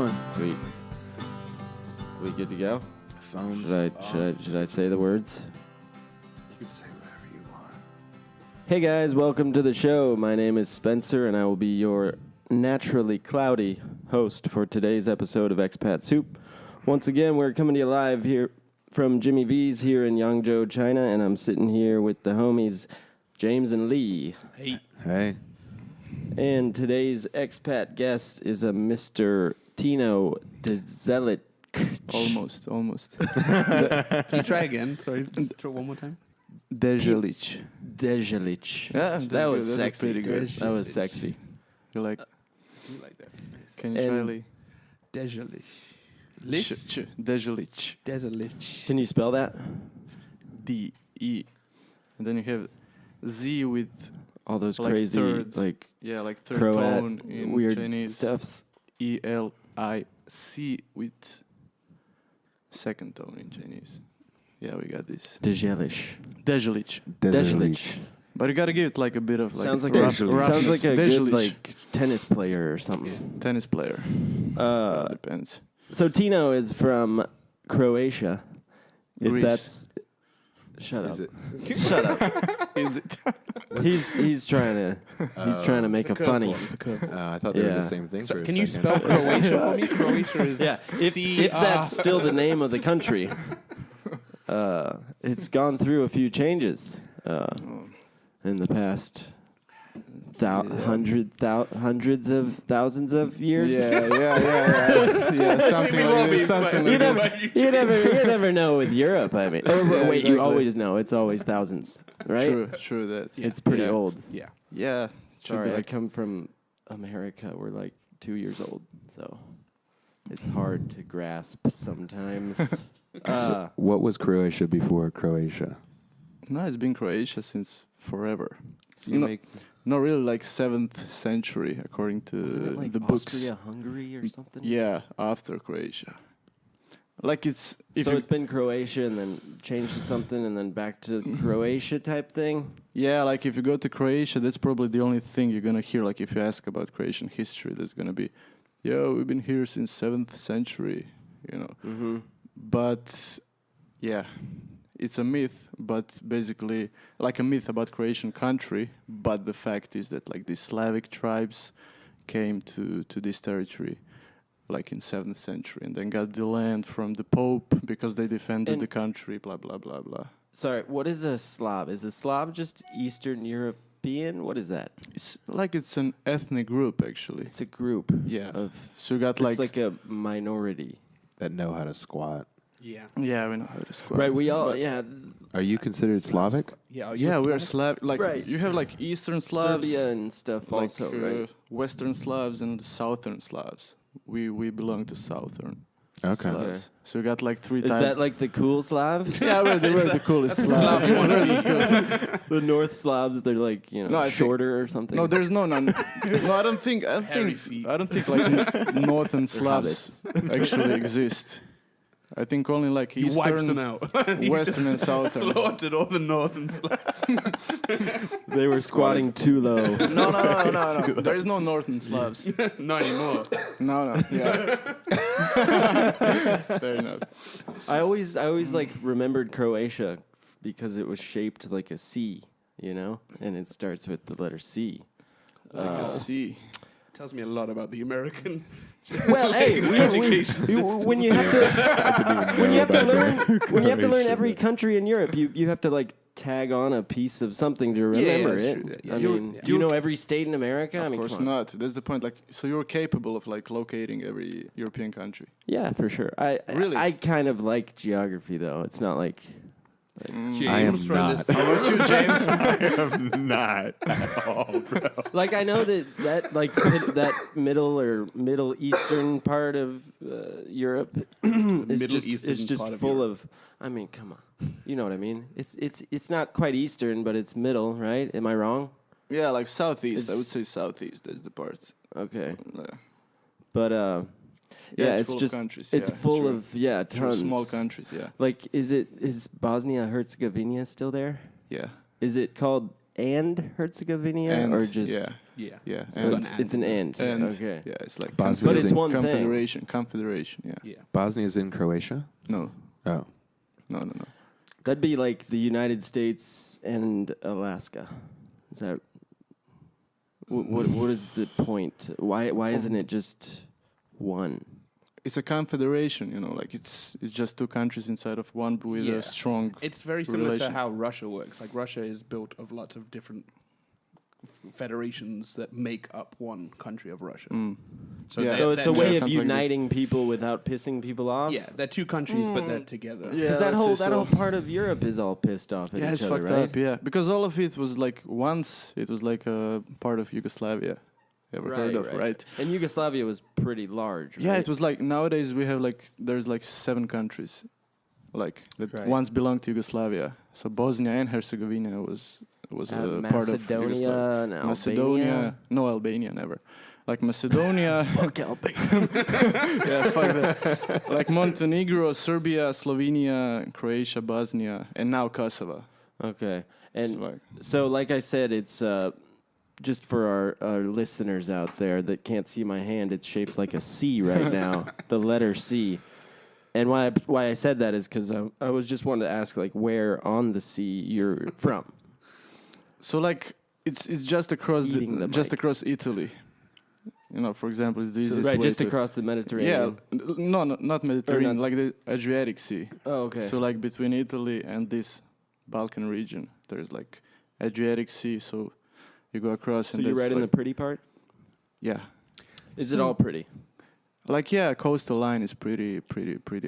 going. Sweet. We good to go? Phones. Should I say the words? You can say whatever you want. Hey guys, welcome to the show. My name is Spencer, and I will be your naturally cloudy host for today's episode of Expat Soup. Once again, we're coming to you live here from Jimmy V's here in Yangzhou, China, and I'm sitting here with the homies James and Lee. Hey. And today's expat guest is a Mr. Tino Dezelit. Almost. Can you try again? Sorry, just try one more time. Dezelit. Yeah, that was good. sexy. Pretty good. That was sexy. You like? You like that? Can you try Lee? Dezelit. Dezelit. Dezelit. Can you spell that? D-E. And then you have Z with All those like crazy, thirds. like like third Croat tone in weird Chinese. stuffs. E-L-I-C with second tone in Chinese. Yeah, we got this. Dezelit. Dezelit. But you gotta give it like a bit of like Sounds like roughness. a good Dezelit. like tennis player or something. Tennis player. Depends. So Tino is from Croatia. If Greece. that's shut up. Is it? Shut up. Is it? He's trying to make a funny. I thought they were Yeah. the same thing. So for a can you second. spell Croatia for me? Croatia is Yeah, if that's still the name of the country. It's gone through a few changes in the past hundreds of thousands of years. Yeah, something like this. Something You like this. never know with Europe. I mean, wait, you exactly. always know. It's always thousands, right? True that. It's pretty Yeah. old. Yeah. Yeah. should Sorry, be I like come from America. We're like 2 years old, so it's hard to grasp sometimes. So what was Croatia before Croatia? No, it's been Croatia since forever. So you No. make Not really like 7th century, according to Wasn't it like the books. Austria, Hungary, or something? Yeah, after Croatia. Like it's if So you, it's been Croatia and then changed to something and then back to Croatia type thing? yeah, like if you go to Croatia, that's probably the only thing you're gonna hear. Like if you ask about Croatian history, there's gonna be, yeah, we've been here since 7th century, you know. Mm-hmm. But yeah, it's a myth, but basically like a myth about Croatian country. But the fact is that like these Slavic tribes came to this territory like in 7th century and then got the land from the Pope because they defended And- the country, blah, blah, blah, blah. Sorry, what is a Slav? Is a Slav just Eastern European? What is that? It's an ethnic group, actually. It's a group Yeah. of... So you got It's like a minority. that know how to squat. Yeah. yeah, we know how to squat. Right, we all... But Yeah, Are you considered Slavic? Yeah. yeah, we are Slav. Like Right. you have like Eastern Slavs, Serbia and stuff like also, right? Western Slavs and Southern Slavs. We belong to Southern Okay. Slavs. Okay. So we got like 3 Is types. that like the cool Slav? yeah, we're the coolest Slavs. The North Slavs, they're like, you know, No, I think- shorter or something? No, there's no. I don't think. Hairy feet. I don't think like Northern Slavs actually exist. I think only like You wiped Eastern, them out. Western, and Southern. Slaughtered all the northern Slavs. They were squatting too low. No. There is no Northern Slavs. Not anymore. No. Yeah. Fair enough. I always like remembered Croatia because it was shaped like a C, you know, and it starts with the letter C. Like a sea. Tells me a lot about the American. Well, hey, when you have to learn every country in Europe, you have to like tag on a piece of something to remember that's it. true. Yeah. I mean, do you know every state in America? I Of mean, course come on. not. That's the point. Like, so you're capable of like locating every European country. Yeah, for sure. Really? I kind of like geography though. It's not like James I am from not. this. How about you, James? I'm not at all, bro. like I know that like that Middle Eastern part of Europe is Middle just Eastern it's just part of full Europe. of. I mean, come on, you know what I mean? It's not quite Eastern, but it's middle, right? Am I wrong? Yeah, like southeast. I would It's- say southeast. That's the part. Okay, Yeah. but yeah, it's it's full of just countries. it's Yeah, full true. of True, tons. small countries. Yeah. Like, is Bosnia Herzegovina still there? Yeah. Is it called Herzegovina And or just yeah. Yeah. Yeah, So we've and, got It's an and. and Okay. yeah, it's like Bosnia But is it's in, one thing. confederation. Yeah. Yeah. Bosnia's in Croatia. No, Oh, no. That'd be like the United States and Alaska. Is that what is the point? Why isn't it just one? It's a confederation. You know, like it's just two countries inside of one with Yeah. a strong. It's very similar to relation. how Russia works. Like Russia is built of lots of different federations that make up one country of Russia. So, Yeah. So it's a they're- way of something like this. uniting people without pissing people off. Yeah, they're two countries, but they're together. Yeah, Because that let's whole say that so. whole part of Europe is all pissed off at Yeah, each it's other, fucked right? up. Yeah, because all of it was like once it was like a part of Yugoslavia. Ever heard of, right? And Yugoslavia was pretty large. Yeah, right? it was like nowadays we have like there's like 7 countries, like that Right. once belonged to Yugoslavia. So Bosnia and Herzegovina was a part of Macedonia Yugoslavia. and Albania. Macedonia, no Albania, never. Like Macedonia, Fuck Albania. yeah, fuck that. Like Montenegro, Serbia, Slovenia, Croatia, Bosnia, and now Kosovo. Okay. And So, like, so, like I said, it's just for our listeners out there that can't see my hand, it's shaped like a C right now, the letter C. And why I said that is because I was just wanting to ask, like, where on the sea you're from. so like it's just across Eating the just mic. across Italy. You know, for example, it's the easiest Right, way just to, across the Yeah, Mediterranean. not Mediterranean, not- like the Adriatic Sea. Oh, okay. So like between Italy and this Balkan region, there's like Adriatic Sea. So you go across, So and you're that's right in the like, pretty part? yeah, Is it all pretty? like yeah, coastal line is pretty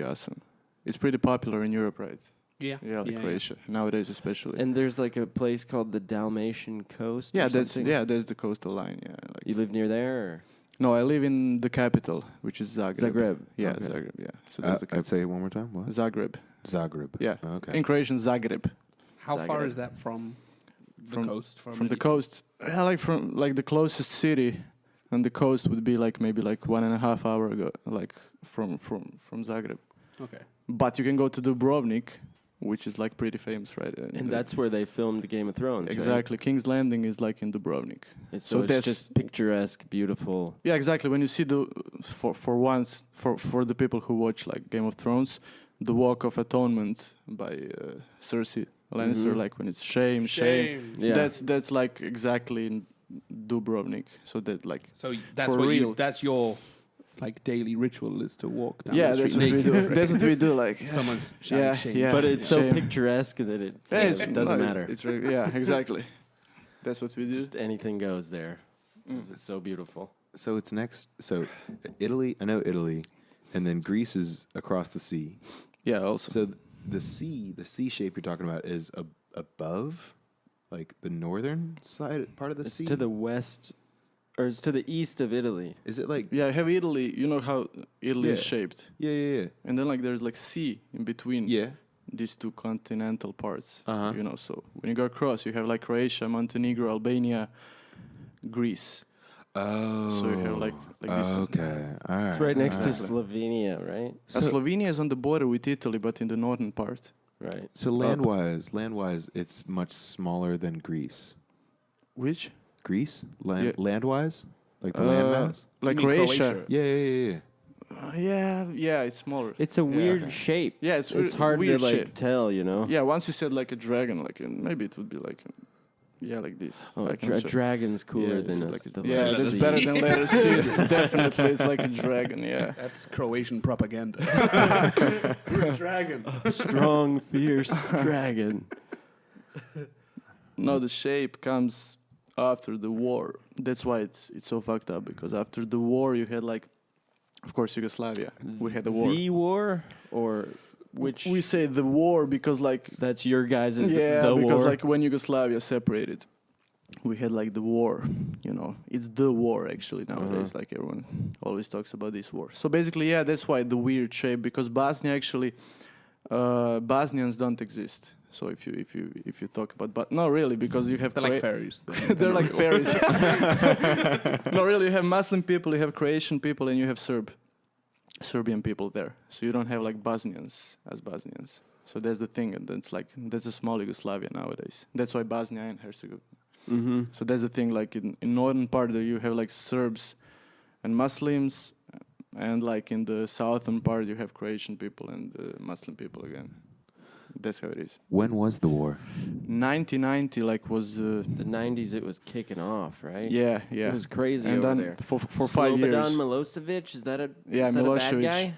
awesome. It's pretty popular in Europe, right? Yeah. Yeah, like Croatia nowadays especially. And there's like a place called the Dalmatian coast? yeah, or that's something? there's the coastal line. Yeah, like You live near there? Or? no, I live in the capital, which is Zagreb. Zagreb. Yeah, Okay. Zagreb. Yeah, so that's the I'd capital. say it one more time. What? Zagreb. Zagreb. Yeah. Okay. In Croatian, Zagreb. How far Zagreb. is that from the From- coast? From the coast, yeah, like from like the closest city on the coast would be like maybe like 1.5 hour ago, like from Zagreb. Okay. But you can go to Dubrovnik, which is like pretty famous, right? And that's where they filmed Game of Thrones, right? exactly King's Landing is like in Dubrovnik. So it's that's just picturesque, beautiful. Yeah, exactly. When you see the for the people who watch like Game of Thrones, the Walk of Atonement by Cersei Lannister, Mhm. like when it's shame. Yeah. That's like exactly in Dubrovnik. So that like So that's For what real. that's your like daily ritual is to walk down yeah, the that's street what we naked. do. That's what we do. Like Someone's shouting Yeah, shame. yeah. But it's so Shame. picturesque that it Yeah, doesn't no, matter. Yeah, exactly. That's what we do. Just anything goes there. 'Cause it's so beautiful. So it's next. So Italy. I know Italy, and then Greece is across the sea. Yeah, also. So the sea shape you're talking about is above, like the northern side part of the It's sea. to the west, or it's to the east of Italy. Is it like? Yeah, I have Italy. You know how Italy is Yeah. shaped, Yeah. and then like there's like sea in between Yeah. these two continental parts. Uh-huh. You know, so when you go across, you have like Croatia, Montenegro, Albania, Greece. Oh. So you have like this. Okay. All right. It's right next to all right. Slovenia, right? Slovenia is on the border with Italy, but in the northern part. Right. So land-wise, it's much smaller than Greece. Which? Greece, Yeah. land-wise, like the landmass. Like You mean Croatia. Yeah. Yeah, it's smaller. It's a weird okay. shape. Yeah, It's hard weird to like shape. tell, you know. Yeah, once you said like a dragon, like maybe it would be like, like this. Oh, I a can show- dragon's cooler Yeah, than so us. like the yeah, letter that's C. better than letter C. Definitely, it's like a dragon. Yeah. That's Croatian propaganda. We're a dragon. Strong, fierce dragon. No, the shape comes after the war. That's why it's so fucked up, because after the war you had like, of course, Yugoslavia. We had the war. The war, or which? We say the war because like That's your guys' yeah, the because war. like when Yugoslavia separated, we had like the war. You know, it's the war actually nowadays. Like everyone always talks about this war. So basically, yeah, that's why the weird shape, because Bosnia actually, Bosnians don't exist. So if you talk about, but no, really, because you have They're like fairies. they're like fairies. No, really, you have Muslim people, you have Croatian people, and you have Serbian people there. So you don't have like Bosnians as Bosnians. So that's the thing, and that's a small Yugoslavia nowadays. That's why Bosnia and Herzegovina. Mm-hmm. So that's the thing. Like in northern part, there you have like Serbs and Muslims, and like in the southern part, you have Croatian people and Muslim people again. That's how it is. When was the war? 1990, like was The 90s, it was kicking off, right? yeah. It was crazy And over then there. for 5 years. Slobodan Milosevic, is that a Yeah, is that a bad Milosevic. guy?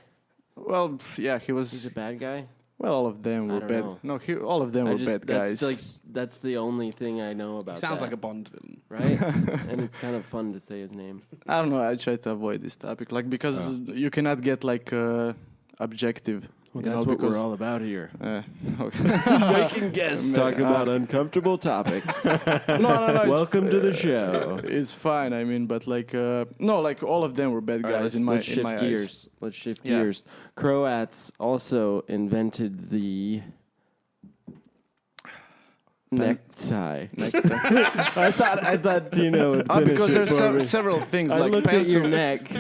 Well, yeah, he was. He's a bad guy? Well, all of them I were don't bad. know. No, all of them were bad guys. That's the only thing I know about Sounds that, like a Bond villain. right? And it's kind of fun to say his name. I don't know. I try to avoid this topic, like because you cannot get like objective. Well, you that's know, what because we're all about here. okay. Making guests talk about uncomfortable topics. no. It's Welcome to the show. It's fine. I mean, but like no, like all of them were bad All right, guys let's in shift my gears. eyes. Let's shift Yeah. gears. Croats also invented the necktie. I thought Tino would finish Because it there's for me. several things I like looked at your neck.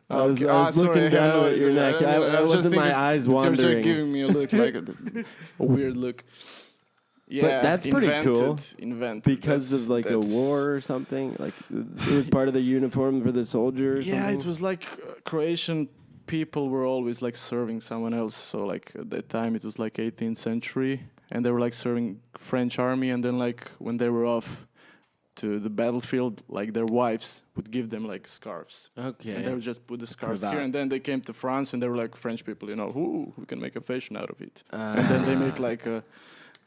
I was looking down at your neck. I wasn't my eyes You're wandering. just giving me a look, like a weird look. Yeah, that's pretty cool. Invented. Because of like a war or something? Like it was part of the uniform for the soldier or Yeah, something? it was like Croatian people were always like serving someone else. So like at that time it was like 18th century, and they were like serving French army, and then like when they were off to the battlefield, like their wives would give them like scarves. Okay. And they would just put the scarves cravat. here, and then they came to France, and they were like French people, you know, who can make a fashion out of it. And then they make like a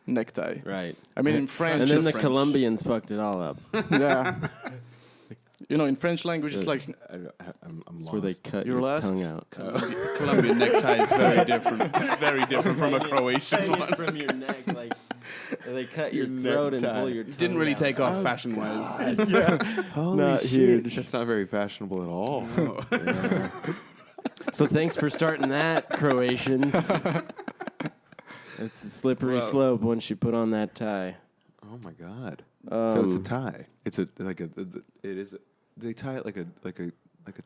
necktie. Right. I mean, in French, And then the it's- Colombians fucked it all up. yeah. You know, in French language, it's like I'm That's lost. where they cut You're your last? tongue out. Colombian necktie is very different. Very different from a Croatian one. From your neck, like they cut your Your throat and necktie. pull your. It didn't really take off fashion-wise. Holy Not shit. huge. That's not very fashionable at all. So thanks for starting that, Croatians. It's a slippery slope once you put on that tie. Oh my god. So it's a Um, tie. It's a like a. It is. They tie it like a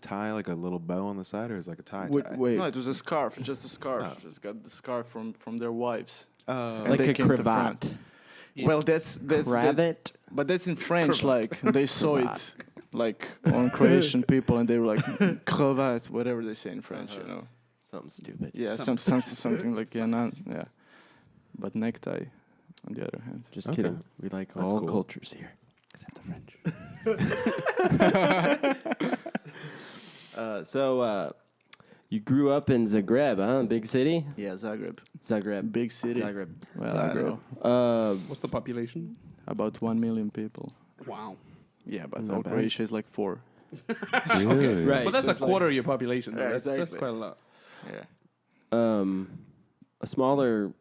tie, like a little bow on the side, or is it like a tie? tie? Wait, no, it was a scarf, just a scarf. Just got the scarf from their wives. And like they a came to cravat. France. Well, that's Cravat. but that's in French. Like they saw it like on Croatian people, and they were like cravat, whatever they say in French, you know. Something stupid. Yeah, something like yeah. But necktie, on the other hand. Just Okay. kidding. We like That's all cool. cultures here. Except the French. So you grew up in Zagreb, huh? Big city? Yeah, Zagreb, Zagreb. big city. Zagreb. Well, I Zagreb. know. What's the population? About 1 million people. Wow. Yeah, but Not all bad. Croatia is like 4. Really? Right. But that's a quarter of your population. Though. Yeah, That's exactly. quite a lot. Yeah. A smaller,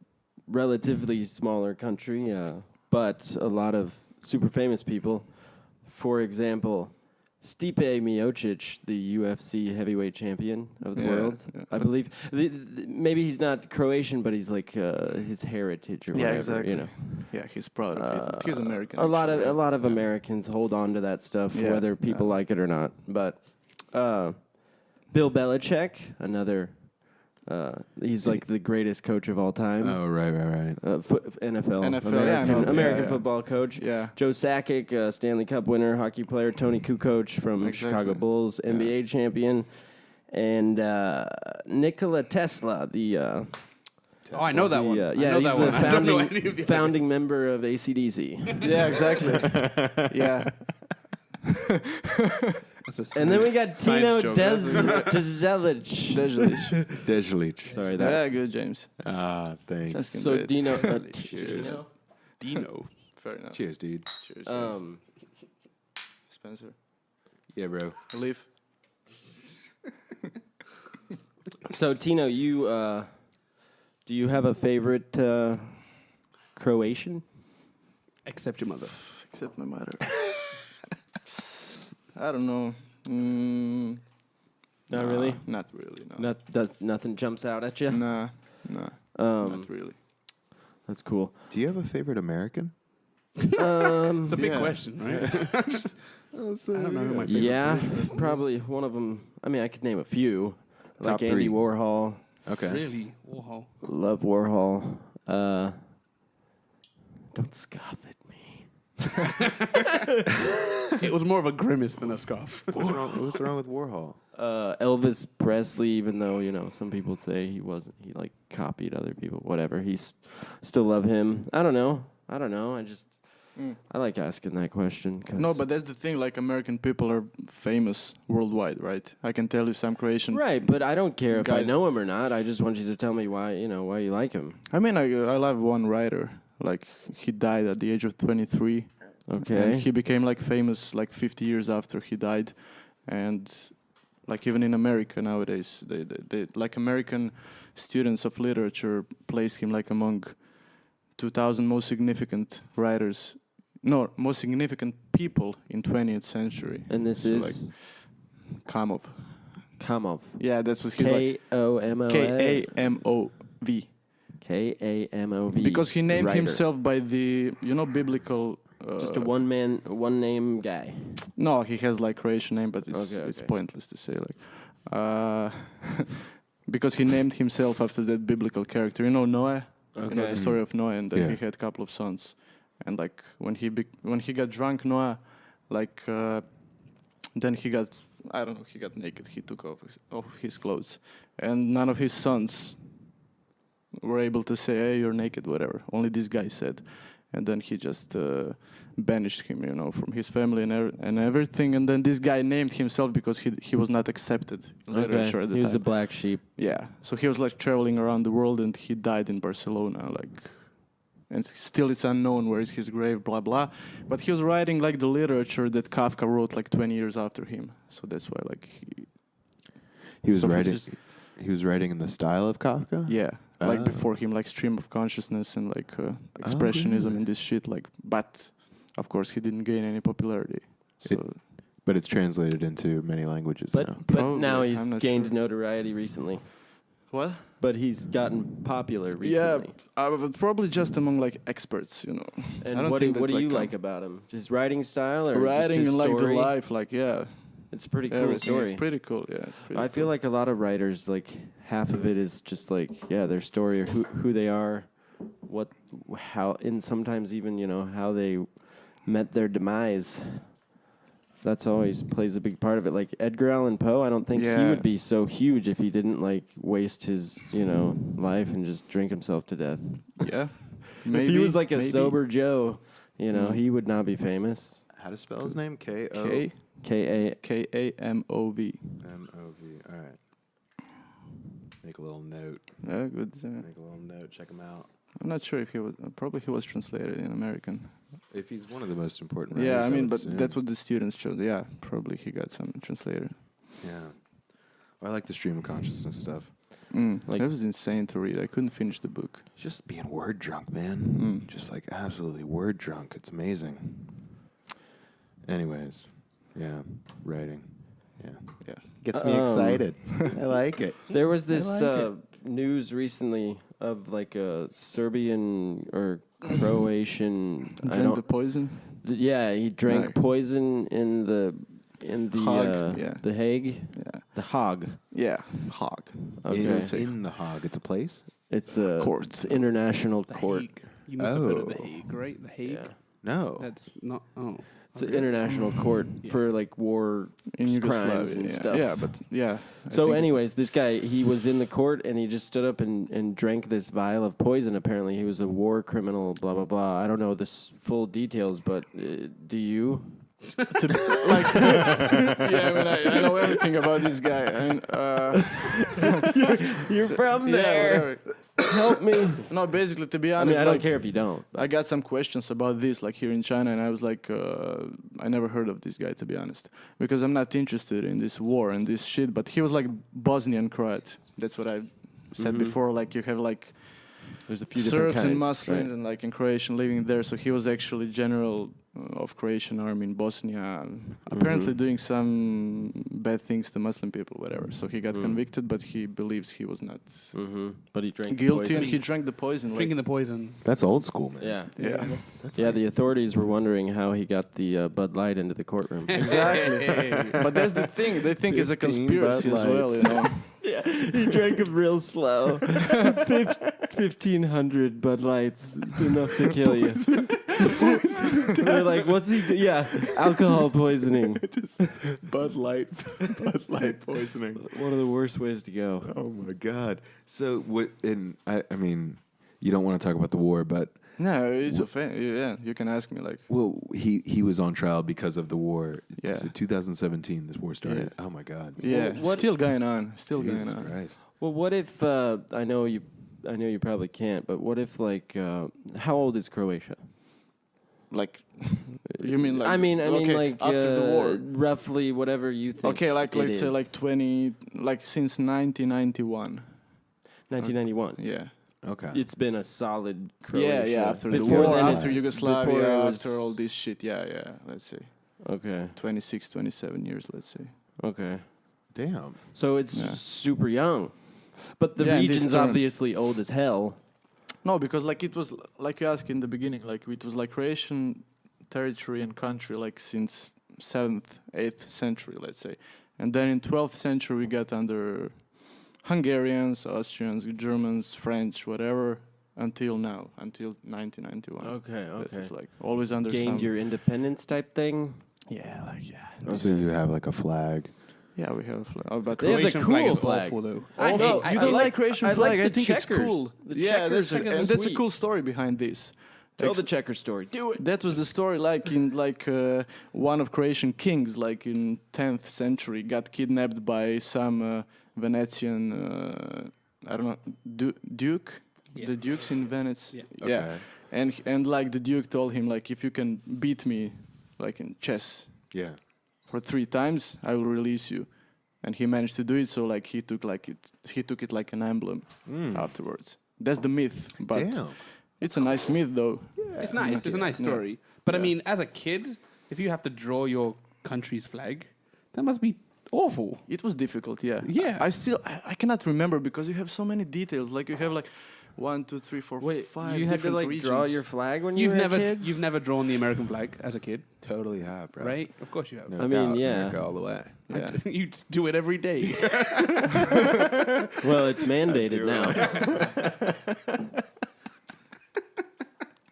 relatively smaller country, but a lot of super famous people. For example, Stipe Miocic, the UFC heavyweight champion of the Yeah, world, yeah. I believe. Maybe he's not Croatian, but he's like his heritage or Yeah, whatever. exactly. You know, Yeah, he's proud of it. He's American. a lot actually. of Americans hold on to that stuff, Yeah, whether people like it or not. But Bill Belichick, another. He's like the greatest coach of all time. Oh right. NFL, NFL, yeah, American, no, American yeah. football coach. Yeah. Joe Sakic, Stanley Cup winner, hockey player. Tony Kukoc from Exactly. Chicago Bulls, NBA champion. And Nikola Tesla, the Oh, I know that one. yeah, I he's know that the one. I don't know any of the founding member of AC/DC. Yeah, exactly. yeah. And then we got Science Tino joke. Dezelic. Dejlic. Sorry, that. Yeah, good, James. Ah, thanks. Just So good. Dino. Cheers. Dino? Dino. Fair enough. Cheers, dude. Cheers, James. Spencer. Yeah, bro. Leaf. So Tino, you do you have a favorite Croatian? Except your mother. Except my mother. I don't know. Not really. Not really, no. Nothing jumps out at you. Nah, not really. That's cool. Do you have a favorite American? It's a big Yeah. question, right? I don't know who my favorite Yeah, British person is. probably one of them. I mean, I could name a few, Top like Andy three. Warhol. Okay. Really? Wow. Love Warhol. Don't scoff at me. It was more of a grimace than a scoff. What's wrong with Warhol? Elvis Presley, even though, some people say he wasn't, he like copied other people, whatever. Still love him. I don't know. I like asking that question. No, but that's the thing. Like American people are famous worldwide, right? I can tell you some Croatian. Right, but I don't care if I guys- know him or not. I just want you to tell me why you like him. I mean, I love one writer. Like he died at the age of 23. Okay. And he became like famous like 50 years after he died, and like even in America nowadays, they like American students of literature placed him like among 2,000 most significant writers. No, most significant people in 20th century. And this So, is like Kamov. Kamov. Yeah, that's what he's like. K-O-M-O-V. Kamov. K-A-M-O-V. Because he named writer. himself by the biblical. Just a one name guy. No, he has like Croatian name, but it's Okay. pointless to say like. Because he named himself after that biblical character. You know Noah. You know Okay. the story of Noah, and then Yeah. he had a couple of sons, and like when he got drunk, Noah, like then he got naked. He took off his clothes, and none of his sons were able to say, "Hey, you're naked," whatever. Only this guy said, and then he just banished him, from his family and everything. And then this guy named himself because he was not accepted in literature at the He was time. a black sheep. Yeah, so he was like traveling around the world, and he died in Barcelona, and still it's unknown where is his grave, blah blah. But he was writing like the literature that Kafka wrote like 20 years after him, so that's why like He was So for writing. just- He was writing in the style of Kafka. yeah, like Ah. before him, like stream of consciousness and like expressionism really? and this shit, like. But of course, he didn't gain any popularity. So But it's translated into many languages But now. but now Probably, he's I'm not gained sure. notoriety recently. what? But he's gotten popular Yeah, recently. but probably just among like experts, And I don't what think do that's, you like, like about him? His writing style, or Writing just his and like the story? life, like yeah, It's a pretty cool everything story. is pretty cool. Yeah, it's pretty I feel cool. like a lot of writers, like half of it is just like their story or who they are, how, and sometimes even how they met their demise. That's always plays a big part of it. Like Edgar Allan Poe, I don't think he Yeah. would be so huge if he didn't like waste his life and just drink himself to death. Yeah. If he was like a maybe. sober Joe, Mm. he would not be famous. How to spell his name? K-O-M-O-V. K-A-M-O-V. All right. Make a little note. Yeah, good. Make a little note. Check him out. I'm not sure if he was. Probably he was translated in American. If he's one of the most important Yeah, writers, I mean, would but assume. that's what the students chose. Yeah, probably he got some translated. Yeah. Well, I like the stream of consciousness stuff. Like- That was insane to read. I couldn't finish the book. Just being word drunk, man. Just like absolutely word drunk. It's amazing. Anyways, yeah, writing. Yeah. Gets me excited. I like it. There was this like news recently of like a Serbian or Croatian. Drink the poison. He drank No. poison in the Hague, yeah. the Hague, Yeah. the Hague. Yeah. Hog. Okay. In the Hague. It's a place? It's a Court. It's an international The court. Hague. You must have heard of The Oh. Hague, right? The Hague. Yeah. No. That's not. Oh. It's an international court for like war In crimes Yugoslavia. and yeah. stuff. Yeah, but yeah. I So, think anyways, this guy, he was in the court and he just stood up and drank this vial of poison. Apparently, he was a war criminal, blah, blah, blah. I don't know the full details, but do you? yeah, I mean, I know everything about this guy. I mean, You're from yeah, there. whatever. Help me. No, basically, to be I honest, mean, I don't like, care if you don't. I got some questions about this, like here in China, and I was like, I never heard of this guy, to be honest, because I'm not interested in this war and this shit. But he was like Bosnian Croat. That's what I said before. Like you have like There's a few different Serbs kinds. and Muslims right? and like in Croatian living there. So he was actually general of Croatian army in Bosnia, apparently doing some bad things to Muslim people, whatever. So he got convicted, but he believes he was not But he drank the guilty, and poison. he drank the poison. Drinking the poison. That's old school, man. Yeah. Yeah. Yeah, the authorities were wondering how he got the Bud Light into the courtroom. Exactly. But that's the thing. They think it's a 15 conspiracy Bud as well, you know. Yeah, he drank them real slow. 1,500 Bud Lights, enough to kill you. They're like, what's he do? Yeah, alcohol poisoning. Bud Light poisoning. One of the worst ways to go. Oh my God. So what? And I mean, you don't want to talk about the war, but No, it's yeah, you can ask me like. well, he was on trial because of the war. Yeah. So 2017, this war started. Oh my God. Yeah, what- still going on. Still Jesus going on. Christ. Well, what if I know you probably can't, but what if like how old is Croatia? Like, you mean like? I mean, okay, like after the war. roughly whatever you think. Okay, like it let's say is. like 20, like since 1991. 1991. Yeah. Okay. It's been a solid Croatia. Yeah. After the Before war, then after it's- Yugoslavia, before it was- after all this shit. Yeah. Let's say Okay. 26, 27 years. Let's say. Okay. Damn. So it's Yeah. super young, but the Yeah, in this region's turn. obviously old as hell. No, because like it was like you asked in the beginning, like it was like Croatian territory and country like since 7th, 8th century, let's say, and then in 12th century we got under Hungarians, Austrians, Germans, French, whatever, until now, until 1991. Okay. That Okay. was like always under Gained some. your independence type thing. Yeah, like yeah. So you have like a flag. Yeah, we have a flag. Oh, but They have the Croatian flag cool is flag. awful though. I Although hate- you I don't like- like Croatian I flag, like I the think checkers. it's cool. The Yeah, checkers are and that's a sweet. cool story behind this. Tell the checker story. Do it. That was the story, like in one of Croatian kings, like in 10th century, got kidnapped by some Venetian, I don't know, duke, the dukes in Venice. Yeah, Okay. and like the duke told him, like if you can beat me, like in chess, Yeah. for 3 times, I will release you. And he managed to do it. So like he took it like an emblem afterwards. That's the myth, but. Damn. It's a nice myth, though. It's nice. It's a nice story. But I mean, as a kid, if you have to draw your country's flag, that must be awful. It was difficult, yeah. Yeah. I cannot remember because you have so many details. Like you have like 1, 2, 3, 4, Wait, 5 you had to different like regions. draw your flag when you were a kid? You've never drawn the American flag as a kid, Totally have, bro. right? Of course you have. No I mean, doubt. yeah. America all the way. Yeah. You just do it every day. Well, it's mandated now.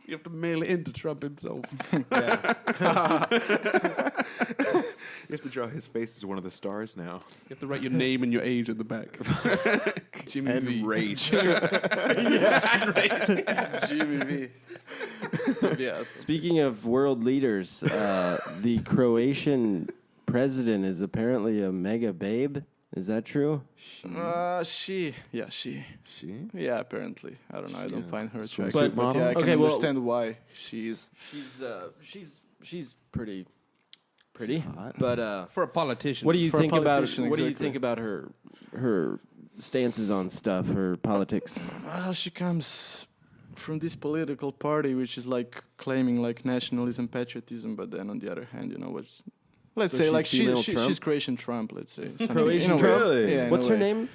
You have to mail it in to Trump himself. You have to draw his face as one of the stars now. You have to write your name and your age at the back. Jimmy And V. race. Jimmy V. Yes. Speaking of world leaders, the Croatian president is apparently a mega babe. Is that true? She. She? Yeah, apparently. I don't know. I don't find her swimsuit attractive, but model? yeah, I can Okay, well- understand why she is. She's pretty, but For a politician. what do you For a think about politician, what do you exactly. think about her stances on stuff, her politics? Well, she comes from this political party which is like claiming like nationalism, patriotism, but then on the other hand, you know what's. Let's So say she's like female Trump? she's Croatian Trump. Let's say something- Croatian in a way. Trump? Really? Yeah, in What's a her way. name?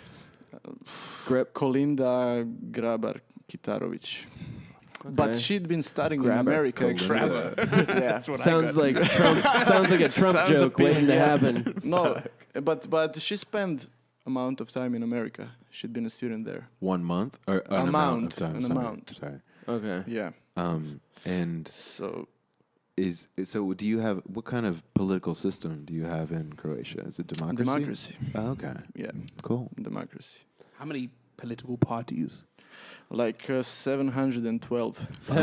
Kolinda Grabar Kitarovic. But Okay. she'd been studying Grabar. in America. Kolinda. Actually. Yeah. Sounds like Trump. Sounds like a Trump Sounds joke waiting to appealing, yeah. happen. No, but she spent amount of time in America. She'd been a student there. 1 month? Or an Amount, of time, an sorry. amount. Sorry. Okay. Yeah. And So so do you have, what kind of political system do you have in Croatia? Is it democracy? democracy. Oh, okay. Yeah, Cool. democracy. How many political parties? Like 712. Oh,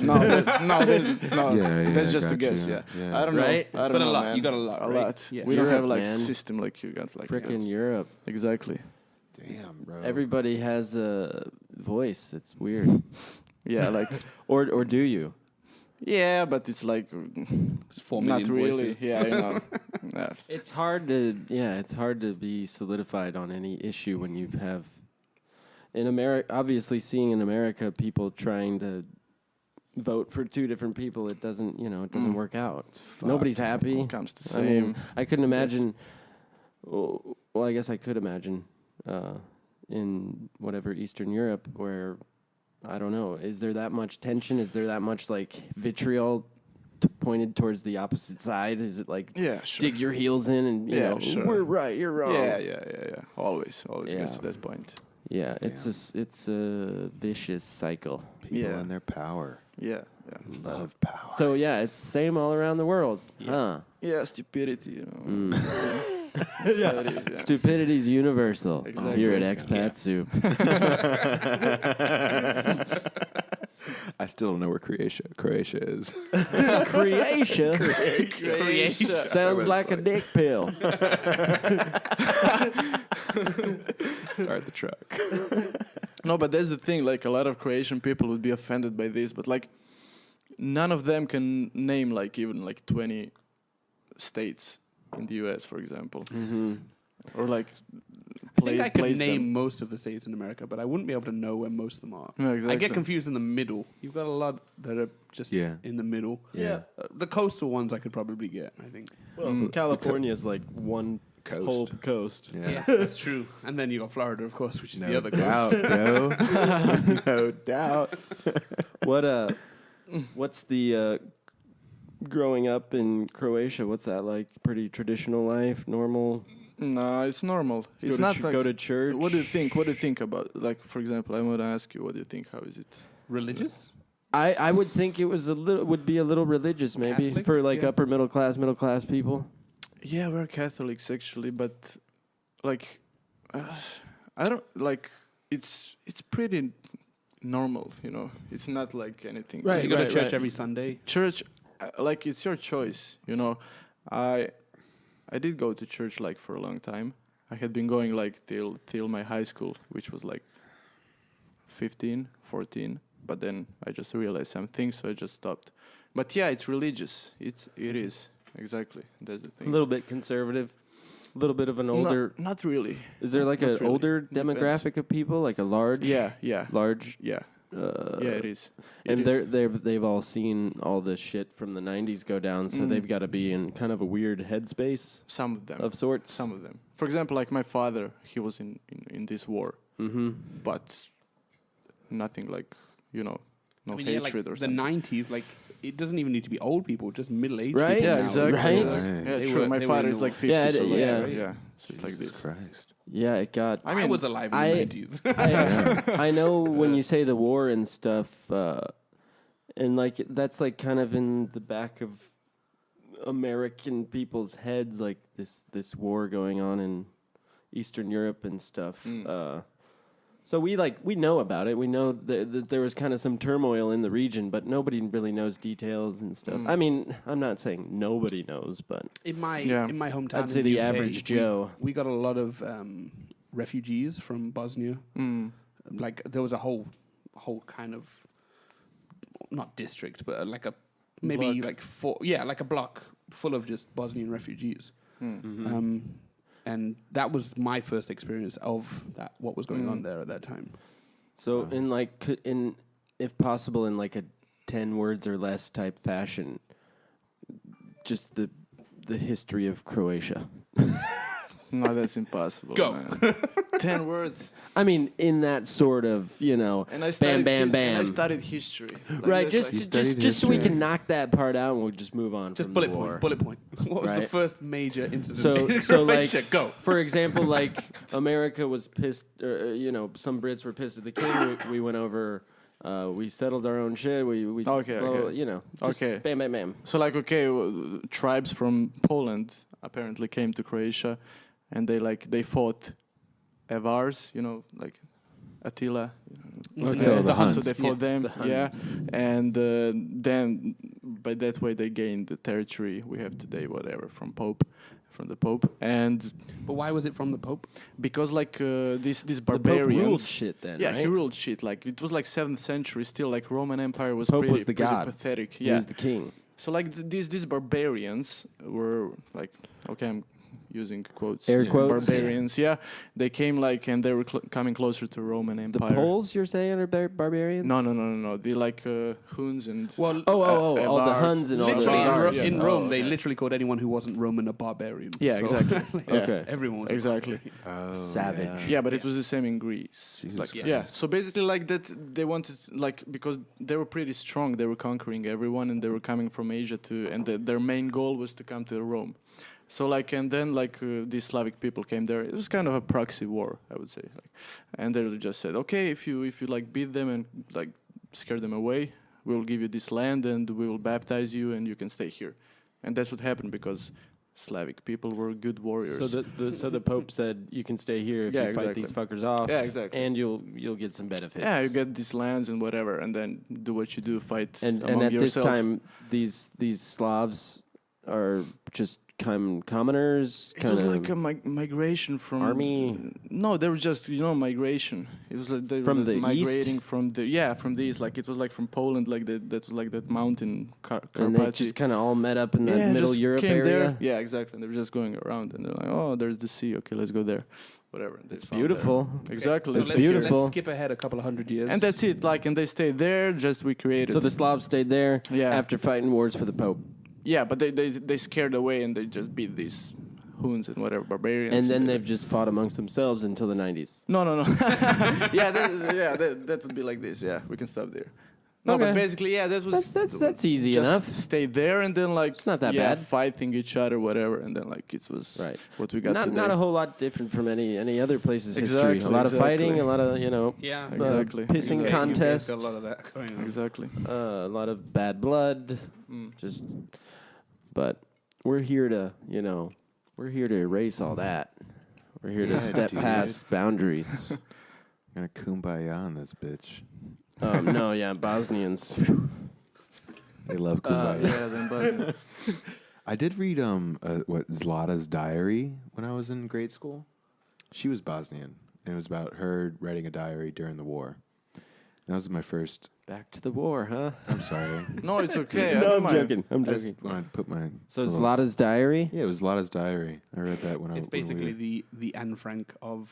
no, Yeah, that's I just a got guess. you. Yeah. Yeah. I don't Right? know. I don't But a know, lot. man. You got a lot, A right? lot. Yeah. We don't have Europe, like man. a system like you got. Like Frickin' yeah. Europe. Exactly. Damn, bro. Everybody has a voice. It's weird. Yeah, like Or do you? yeah, but it's like It's 4 not million really. voices. Yeah, you know. Yeah. It's hard to be solidified on any issue when you have in America. Obviously, seeing in America people trying to vote for 2 different people, it doesn't work out. Nobody's happy. It comes to I same. mean, I couldn't imagine. Well, I guess I could imagine in whatever Eastern Europe where I don't know. Is there that much tension? Is there that much like vitriol pointed towards the opposite side? Is it like Yeah, sure. dig your heels in and you Yeah, know sure. we're right, you're wrong? Yeah. Always Yeah. gets to that point. Yeah, it's a vicious cycle. People Yeah. and their power. Yeah. Love power. So yeah, it's same all around the world, huh? Yeah, stupidity, you know. Stupidity's universal Exactly. here at Expat Soup. I still don't know where Croatia is. Croatia Croatia. sounds like a dick pill. Start the truck. No, but that's the thing. Like a lot of Croatian people would be offended by this, but like none of them can name like even like 20 states in the U.S., for example, or like I think I could place name them. most of the states in America, but I wouldn't be able to know where most of them are. Yeah, I exactly. get confused in the middle. You've got a lot that are just in the middle. Yeah. The coastal ones I could probably get, I think. Well, California is like one Coast. whole coast. Yeah. That's true. And then you got Florida, of course, which is the other doubt, coast. bro. No doubt. What's the growing up in Croatia? What's that like? Pretty traditional life, normal. No, it's normal. It's not like go to church. What do you think? What do you think about? Like, for example, I want to ask you, what do you think? How is it? Religious? I would think it would be a little religious, maybe Catholic? for like Yeah. upper middle class people. Yeah, we're Catholics actually, but like, I don't like. It's pretty normal, you know. It's not like anything. Right, You go to right, church right. every Sunday. Church, like it's your choice, you know. I did go to church like for a long time. I had been going like till my high school, which was like 15, 14. But then I just realized some things, so I just stopped. But yeah, it's religious. It is exactly. That's the A thing. little bit conservative, a little bit of an older. Not really. Is there like not an really. older Depends. demographic of people, like a large? Yeah. Large. Yeah, it is. And It is. they've all seen all this shit from the '90s go down, so they've got to be in kind of a weird headspace Some of them. of sorts. Some of them. For example, like my father, he was in this war, but nothing like, you know, no hatred or the something. 90s, like, it doesn't even need to be old people, just middle-aged Right? people. Yeah, now. exactly. Right? Yeah, They true. were- My they were father in is the like war. 50, Yeah, so like, yeah. yeah. So it's like Jesus this. Christ. Yeah, it got. I was alive in the 90s. I know when you say the war and stuff, and like that's like kind of in the back of American people's heads, like this war going on in Eastern Europe and stuff. So we know about it. We know that there was kind of some turmoil in the region, but nobody really knows details and stuff. I mean, I'm not saying nobody knows, but In my hometown, I'd say in the UK, average Joe. we got a lot of refugees from Bosnia. Like there was a whole kind of not district, but like a maybe Block. like a block full of just Bosnian refugees. And that was my first experience of that. What was going on there at that time? so in if possible in like a 10 words or less type fashion, just the history of Croatia. No, that's impossible. Go. Man. 10 words. I mean, in that sort of, And I studied bam, And I bam. studied history. Like, Right, that's just like- just so we history. can knock that part out and we'll just move on Just from bullet the war. point. What was the Right. first major incident? So in so like Croatia? Go. for example, like America was pissed, or some Brits were pissed at the king. We went over, we settled our own shit. We Okay, well, okay. just Okay. bam, bam, bam. So like, okay, tribes from Poland apparently came to Croatia, and they fought Avars, like Attila. Attila the Huns. So they fought them, the Huns. yeah. And then by that way they gained the territory we have today, whatever, from the Pope. And But why was it from the Pope? because like these The Pope barbarians ruled shit then, yeah, right? he ruled shit. Like it was like 7th century still. Like Roman Empire was Pope pretty, was the pretty god. pathetic. He Yeah. was the king. So like these barbarians were like, okay, I'm using quotes. Air quotes. Barbarians, yeah. They came like, and they were coming closer to Roman The Empire. Poles, you're saying, are barbarians? No. They like Huns and Well, all the Avars. Huns and all literally the Avars, yeah. in Oh, Rome, they okay. literally called anyone who wasn't Roman a barbarian. Yeah, So, exactly. Yeah. Okay. Everyone was a Exactly. Oh, Savage. Yeah, but it was the same in Greece. Jesus Like, Christ. yeah. So basically, like that, they wanted like because they were pretty strong. They were conquering everyone, and they were coming from Asia and their main goal was to come to Rome. So like, and then like these Slavic people came there. It was kind of a proxy war, I would say. Like, and they just said, okay, if you like beat them and like scare them away, we'll give you this land and we will baptize you and you can stay here. And that's what happened because Slavic people were good warriors. So the Pope said you can stay here if you fight these fuckers off. Yeah, exactly. And you'll get some benefits. Yeah, you get these lands and whatever, and then do what you do, fight And among at yourself. this time, these Slavs are just commoners. It was like a migration from army. No, they were just migration. It was like they From were the migrating east? from the east. Like it was like from Poland. Like that was like that mountain and they Carpathy. just kind of all met up in that middle just Europe came area. There. Yeah, exactly. And they were just going around, and they're like, "Oh, there's the sea. Okay, let's go there." Whatever. And they It's found beautiful. that. Exactly. So It's let's, beautiful. Let's skip ahead a couple of 100 years. And that's it. Like, and they stayed there. Just we created. So the Slavs stayed there Yeah. after fighting wars for the Pope. Yeah, but they scared away and they just beat these Huns and whatever barbarians. And then they've just fought amongst themselves until the 90s. No. That would be like this. Yeah, we can stop there. No, Okay. but basically, yeah, That's easy just enough. stay there and then like It's not that yeah, bad. fighting each other, whatever, and then like it was Right. what we got Not today. not a whole lot different from any other place's history. Exactly, A lot of fighting, exactly. a lot of yeah, Exactly. pissing UK contests, got a lot of that going on. Exactly. a lot of bad blood. Mm. Just, but we're here to erase all that. We're here to Yeah, step dude. past boundaries. Gonna kumbaya on this bitch. No, yeah, Bosnians. They love kumbaya. Yeah, then but I did read Zlata's diary when I was in grade school. She was Bosnian, and it was about her writing a diary during the war. That was my first. Back to the war, huh? I'm sorry. no, it's okay. I No, don't I'm mind. joking. I'm I joking. just wanted to put my. So little- Zlata's diary. Yeah, it was Zlata's diary. I read that when I. It's when we basically were- the Anne Frank of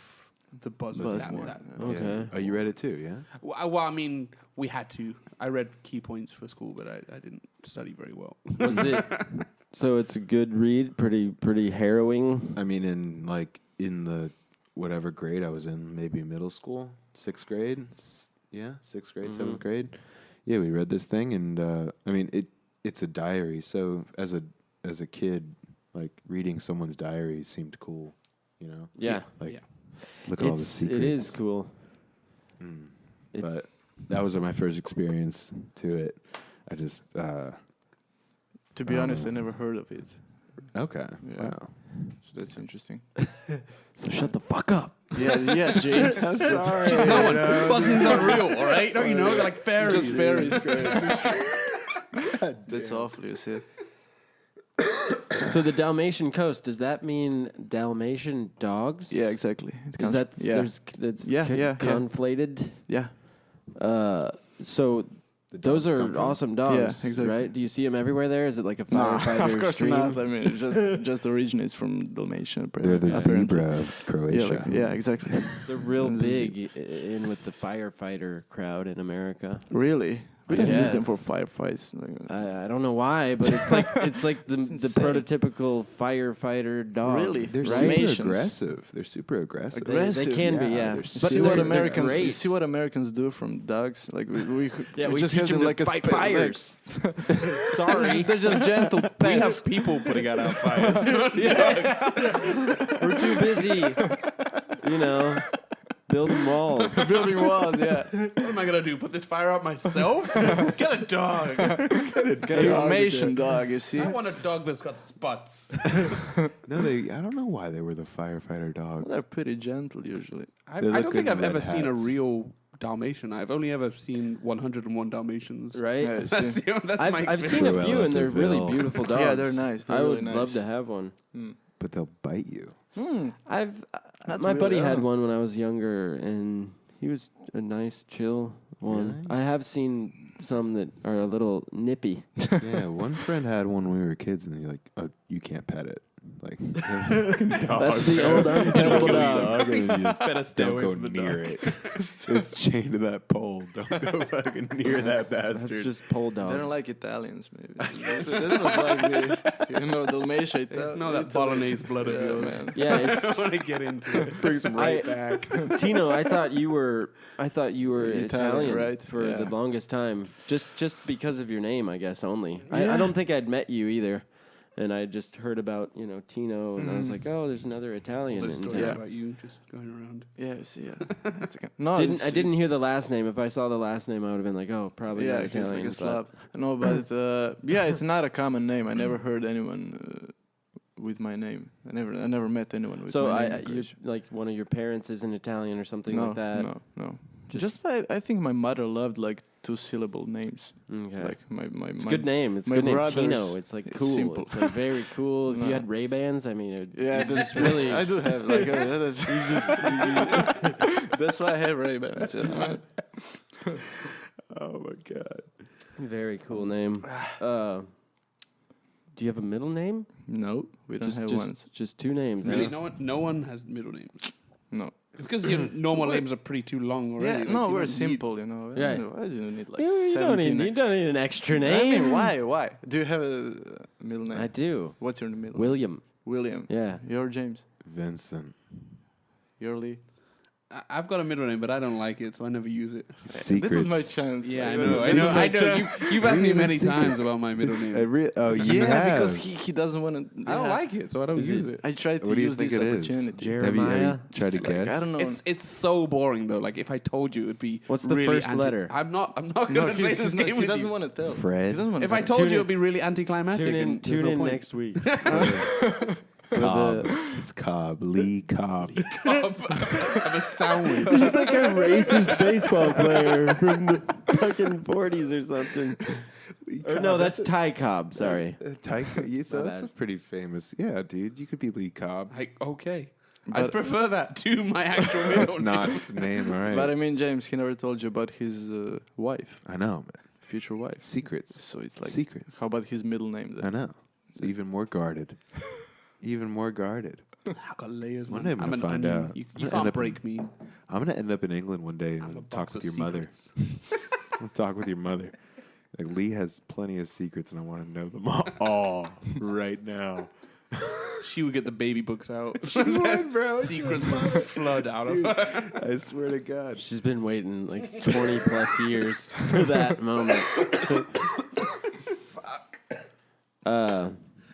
the Bosnian. Bosnia. That. Okay. Yeah. Oh, you read it too, yeah? Well, I mean, we had to. I read key points for school, but I didn't study very well. Was it? So it's a good read. Pretty harrowing. I mean, in the whatever grade I was in, maybe middle school, 6th grade. Yeah, 6th grade, Mhm. 7th grade. Yeah, we read this thing, and I mean, it's a diary. So as a kid, like reading someone's diary seemed cool, you know. Yeah. Like, Yeah. look at all the secrets. It is cool. Mm. It's, But that was my first experience to it. I just To be honest, I Oh. never heard of it. okay. Yeah. Wow. So that's interesting. so shut the fuck up. yeah, James. I'm sorry. Bosnians are real, all right? Don't you know? They're like fairies. Just fairies. That's awful, you see. So the Dalmatian coast, does that mean Dalmatian dogs? Yeah, exactly. It Is comes- that yeah. that's Yeah. conflated? Yeah. So The those dogs are come from- awesome dogs, Yeah, exactly. right? Do you see them everywhere there? Is it like a Nah, firefighter of course stream? not. I mean, it just originates from Dalmatian. They're the apparently. zebra of Croatia. Yeah, exactly. They're real This is- big in with the firefighter crowd in America. Really? We I don't use them guess. for firefights. Like, I don't know why, but it's like the insane. prototypical firefighter dog. Really? They're right? super Dalmatians. aggressive. They're super aggressive. Aggressive. They can be, Yeah, yeah. they're But super see what they're Americans great. you see what Americans do from dogs. Like we Yeah, we just teach have them them to like a fight spa- fires. like- Sorry. they're just gentle We pets. have people putting out our fires. We're too busy, building walls. building walls. Yeah, What am I gonna do? Put this fire out myself? Get a dog. Dalmatian dog. You see? I want a dog that's got spots. No, I don't know why they were the firefighter dogs. They're pretty gentle usually. I They don't look think good I've in ever red seen a hats. real Dalmatian. I've only ever seen 101 Dalmatians. Right? Yeah, you That's, see? that's my I've seen a Cruella few, and they're really de Vil. beautiful dogs. Yeah, they're nice. They're I really would nice. love to have one. But they'll bite you. I've That's my really buddy had odd. one when I was younger, and he was a nice, chill one. Really? I have seen some that are a little nippy. Yeah, one friend had one when we were kids, and you're like, "Oh, you can't pet it." Like That's the old unpettable dog. and you just Better stay don't away go from the near dog. it. It's chained to that pole. Don't go fucking near that That's bastard. just pole They don't dog. like Italians, maybe. That was like the Dalmatian. They smell that bolognese blood of Yeah, yours. man. Yeah, I it's want to get into it. brings them right back. Tino. I thought you were Italian, Italian, right? for Yeah. the longest time, just because of your name, I guess only. I don't think I'd met you either and I just heard about Tino, and I was like, oh, there's another Italian There's a in story town. about you just going around. Yes, yeah. That's okay. No, I didn't hear the last name. If I saw the last name, I would have been like, oh, probably not he's Italian. like a but- Slav. No, but it's not a common name. I never heard anyone with my name. I never met anyone with So my name. in you Croatia. like one of your parents is an Italian or something no, like that. No. I think my mother loved like 2-syllable names. Okay. Like my It's a good name. It's a my good name. brothers, Tino. It's like it's cool. simple. It's like very cool. If No. you had RayBans, I mean, it Yeah, just really. I do have like that's why I have RayBans. Oh my god. Very cool name. Do you have a middle name? No, we don't have one. Just two names. Really? huh? No one has middle names. No. It's because your normal names are pretty too long already. Yeah, like, no, you we're don't simple, you know. Yeah. I don't need like You don't 17. need an extra I name. mean, why? Do you have a middle name? I do. What's your middle name? William. William. Yeah. You're James. Vincent. You're Lee. I've got a middle name, but I don't like it, so I never use it. This is my Secrets. chance. Yeah, I Like, know. this I is know. my I know. chance. You've asked me Really? many Secret. times about my middle name. You Yeah, have. because he doesn't want to. I don't like it, so I don't Is use it- it. I tried to What do you use think this it is? opportunity. Have you Jeremiah? tried to Like, guess? I don't know. It's so boring though. Like if I told you, it'd be. What's the really first letter? I'm not no, gonna play this game he with doesn't you. want to tell. Fred? He doesn't want If to I tell. told Tune you, in- it'd be really anticlimactic. Tune and there's in no point. next week. Cobb. It's Cobb. Lee Cobb. Have a sandwich. He's just like a racist baseball player from the fucking 40s or something. Or no, that's Ty Cobb. Sorry. So My that's bad. a pretty famous. Yeah, dude. You could be Lee Cobb. Okay. But- I'd prefer that to my actual middle That's name. not the name, all right? But I mean, James, he never told you about his wife, I know, man. future wife. Secrets. So it's like, Secrets. how about his middle name I then? know. It's even more guarded. Even more guarded. I've got layers, One man. day I'm I'm gonna an find onion. out. You I'm gonna can't end up break me. I'm gonna end up in England one day I'm a and talk box with of your mother. secrets. I'll talk with your mother. Like Lee has plenty of secrets, and I want to know them all right now. She would get the baby books out. She would, bro. Secrets would flood out of her. I swear to God. She's been waiting like 20 plus years for that moment.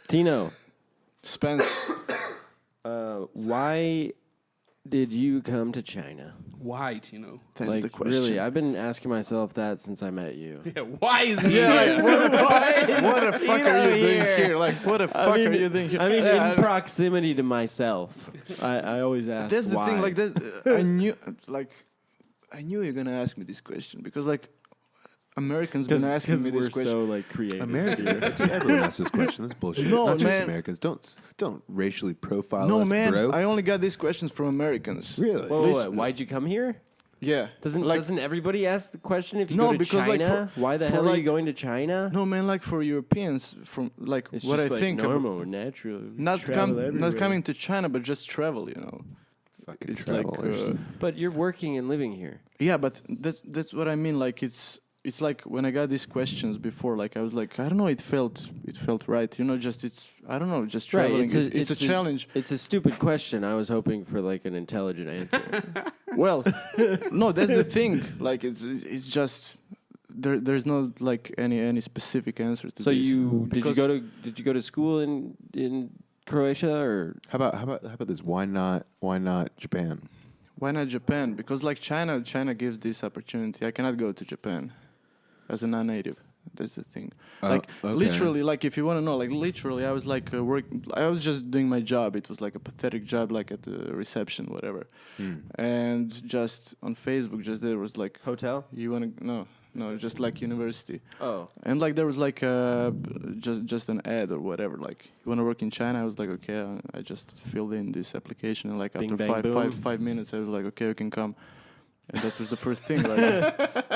Tino, Spence. why did you come to China? Why, Tino? That's like the question. really, I've been asking myself that since I met you. Yeah, why is he Yeah, here? like, what the fuck are you doing here? here? Like, what the fuck are you doing here? I mean, Yeah, in proximity to myself, I always ask that's the why. thing. Like, I knew you're gonna ask me this question because, like, Americans been asking me we're this question. so like creative. Americans. Everyone asks this question. That's bullshit. No, Not just man. Americans. Don't racially profile No, us, man, bro. I only got these questions from Americans. Really? Whoa, why'd you come here? Yeah. Doesn't everybody ask the question if you No, go to because, like, China? Why the for, hell are you like- going to China? No, man, like for Europeans, from like It's what just I like think, normal or natural. not travel everywhere. not coming to China, but just travel. You know, Fucking it's like travelers. But you're working and living here. yeah, but that's what I mean. Like it's like when I got these questions before, like I was like, I don't know, it felt right. You know, just I don't know, just traveling. It's a challenge. It's a stupid question. I was hoping for like an intelligent answer. Well, no, that's the thing. Like it's just there's no like any specific answer to So this. did you go to school in Croatia or How about this? Why not Japan? Why not Japan? Because like China gives this opportunity. I cannot go to Japan as a non-native. That's the thing. Like okay. literally, like if you want to know, like literally, I was like I was just doing my job. It was like a pathetic job, like at the reception, whatever. And just on Facebook, just there was like, hotel? you want to no, just like university. Oh, And like there was like just an ad or whatever. Like you want to work in China? I was like, okay. I just filled in this application, and like Bing, after bang, boom. five minutes, I was like, okay, you can come. And that was the first thing, like,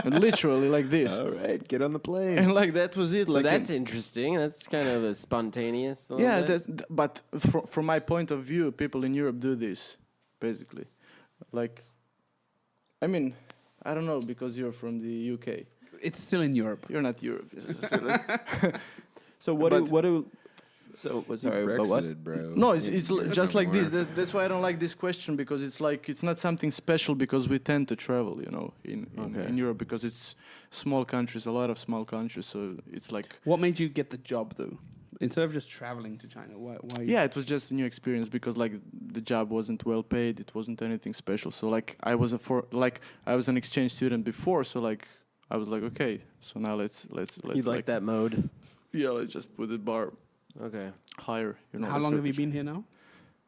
and literally like this, All right, get on the plane. and like that was it. so Like that's interesting. That's kind of a spontaneous. a little yeah. bit. But from my point of view, people in Europe do this, basically. Like, I mean, I don't know because you're from the UK. It's still in Europe. You're not Europe. So sorry, but what? Brexited, bro. No, it's You're just no like this. more. That's why I don't like this question, because it's like it's not something special, because we tend to travel, you know, in Europe, because it's small countries, a lot of small countries. So it's like What made you get the job though? Instead of just traveling to China, why? Yeah, it was just a new experience because like the job wasn't well paid. It wasn't anything special. So like I was an exchange student before. So like I was like, okay, so now let's. You like that mode? Yeah, let's just put the bar Okay. higher. You know. How let's long go have you to been here now?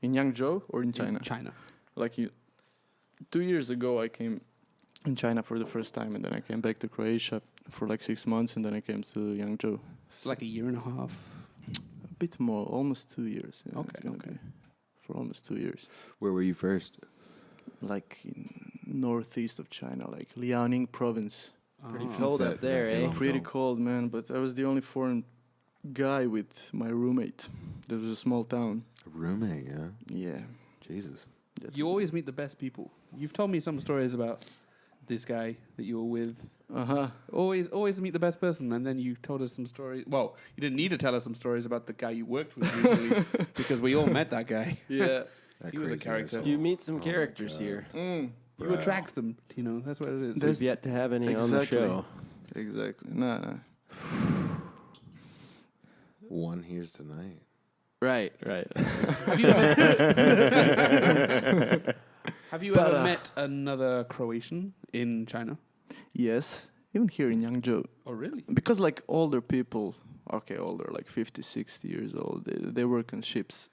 in Yangzhou or in China? In China. Like 2 years ago, I came in China for the first time, and then I came back to Croatia for like 6 months, and then I came to Yangzhou. Like a year and a half. A bit more, almost 2 years. Yeah, Okay, it's gonna okay. be for almost 2 years. Where were you first? Like in northeast of China, like Liaoning province. Pretty Oh. cold That- up there, that eh? long Pretty jump. cold, man. But I was the only foreign guy with my roommate. That was a small town. A roommate, yeah. Yeah. Jesus. that You was- always meet the best people. You've told me some stories about this guy that you were with. Uh-huh. Always meet the best person, and then you told us some stories. Well, you didn't need to tell us some stories about the guy you worked with recently, because we all met that guy. Yeah. That He was a crazy character. asshole. You meet some Oh my characters God. here. Mm. You Bro. attract them, Tino. That's what it is. We've yet to have any on the Exactly. show. Exactly. No. One here's tonight. Right. Have you ever, have you But, ever met another Croatian in China? Yes. Even here in Yangzhou. Oh, really? Because like older people, older, like 50, 60 years old, they work on ships.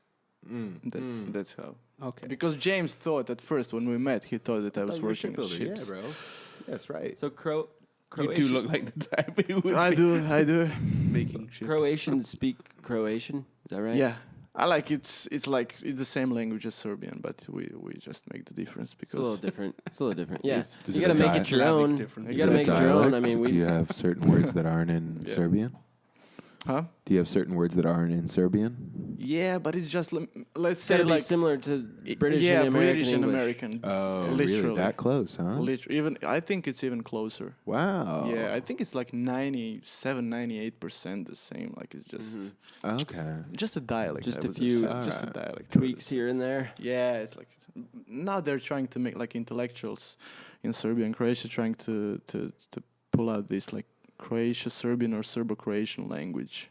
That's how. Okay. Because James thought at first when we met, he thought that I was working on ships. Yeah, bro. That's right. So You Croatian, do look like the type who would I be do. making ships. Croatians speak Croatian. Is that right? Yeah. I like it's the same language as Serbian, but we just make the difference It's a little because different. It's a little different. Yeah. It's- You got to Is it make it your Slavic own. difference? You Is got to that make it your own. I dialect? mean, Do you have certain words that aren't in Yeah. Serbian? huh? Do you have certain words that aren't in Serbian? Yeah, but it's just let's it's say got to be like similar to British yeah, and American British and English. American. Oh, literally. really? That close, huh? Even I think it's even closer. Wow. Yeah, I think it's like 97, 98% the same. Like it's just Okay. just a dialect. Just I a would few say. just a Alright. dialect. I would Tweaks say. here and there. Yeah, it's like now they're trying to make like intellectuals in Serbia and Croatia trying to pull out this like Croatia Serbian or Serbo-Croatian language.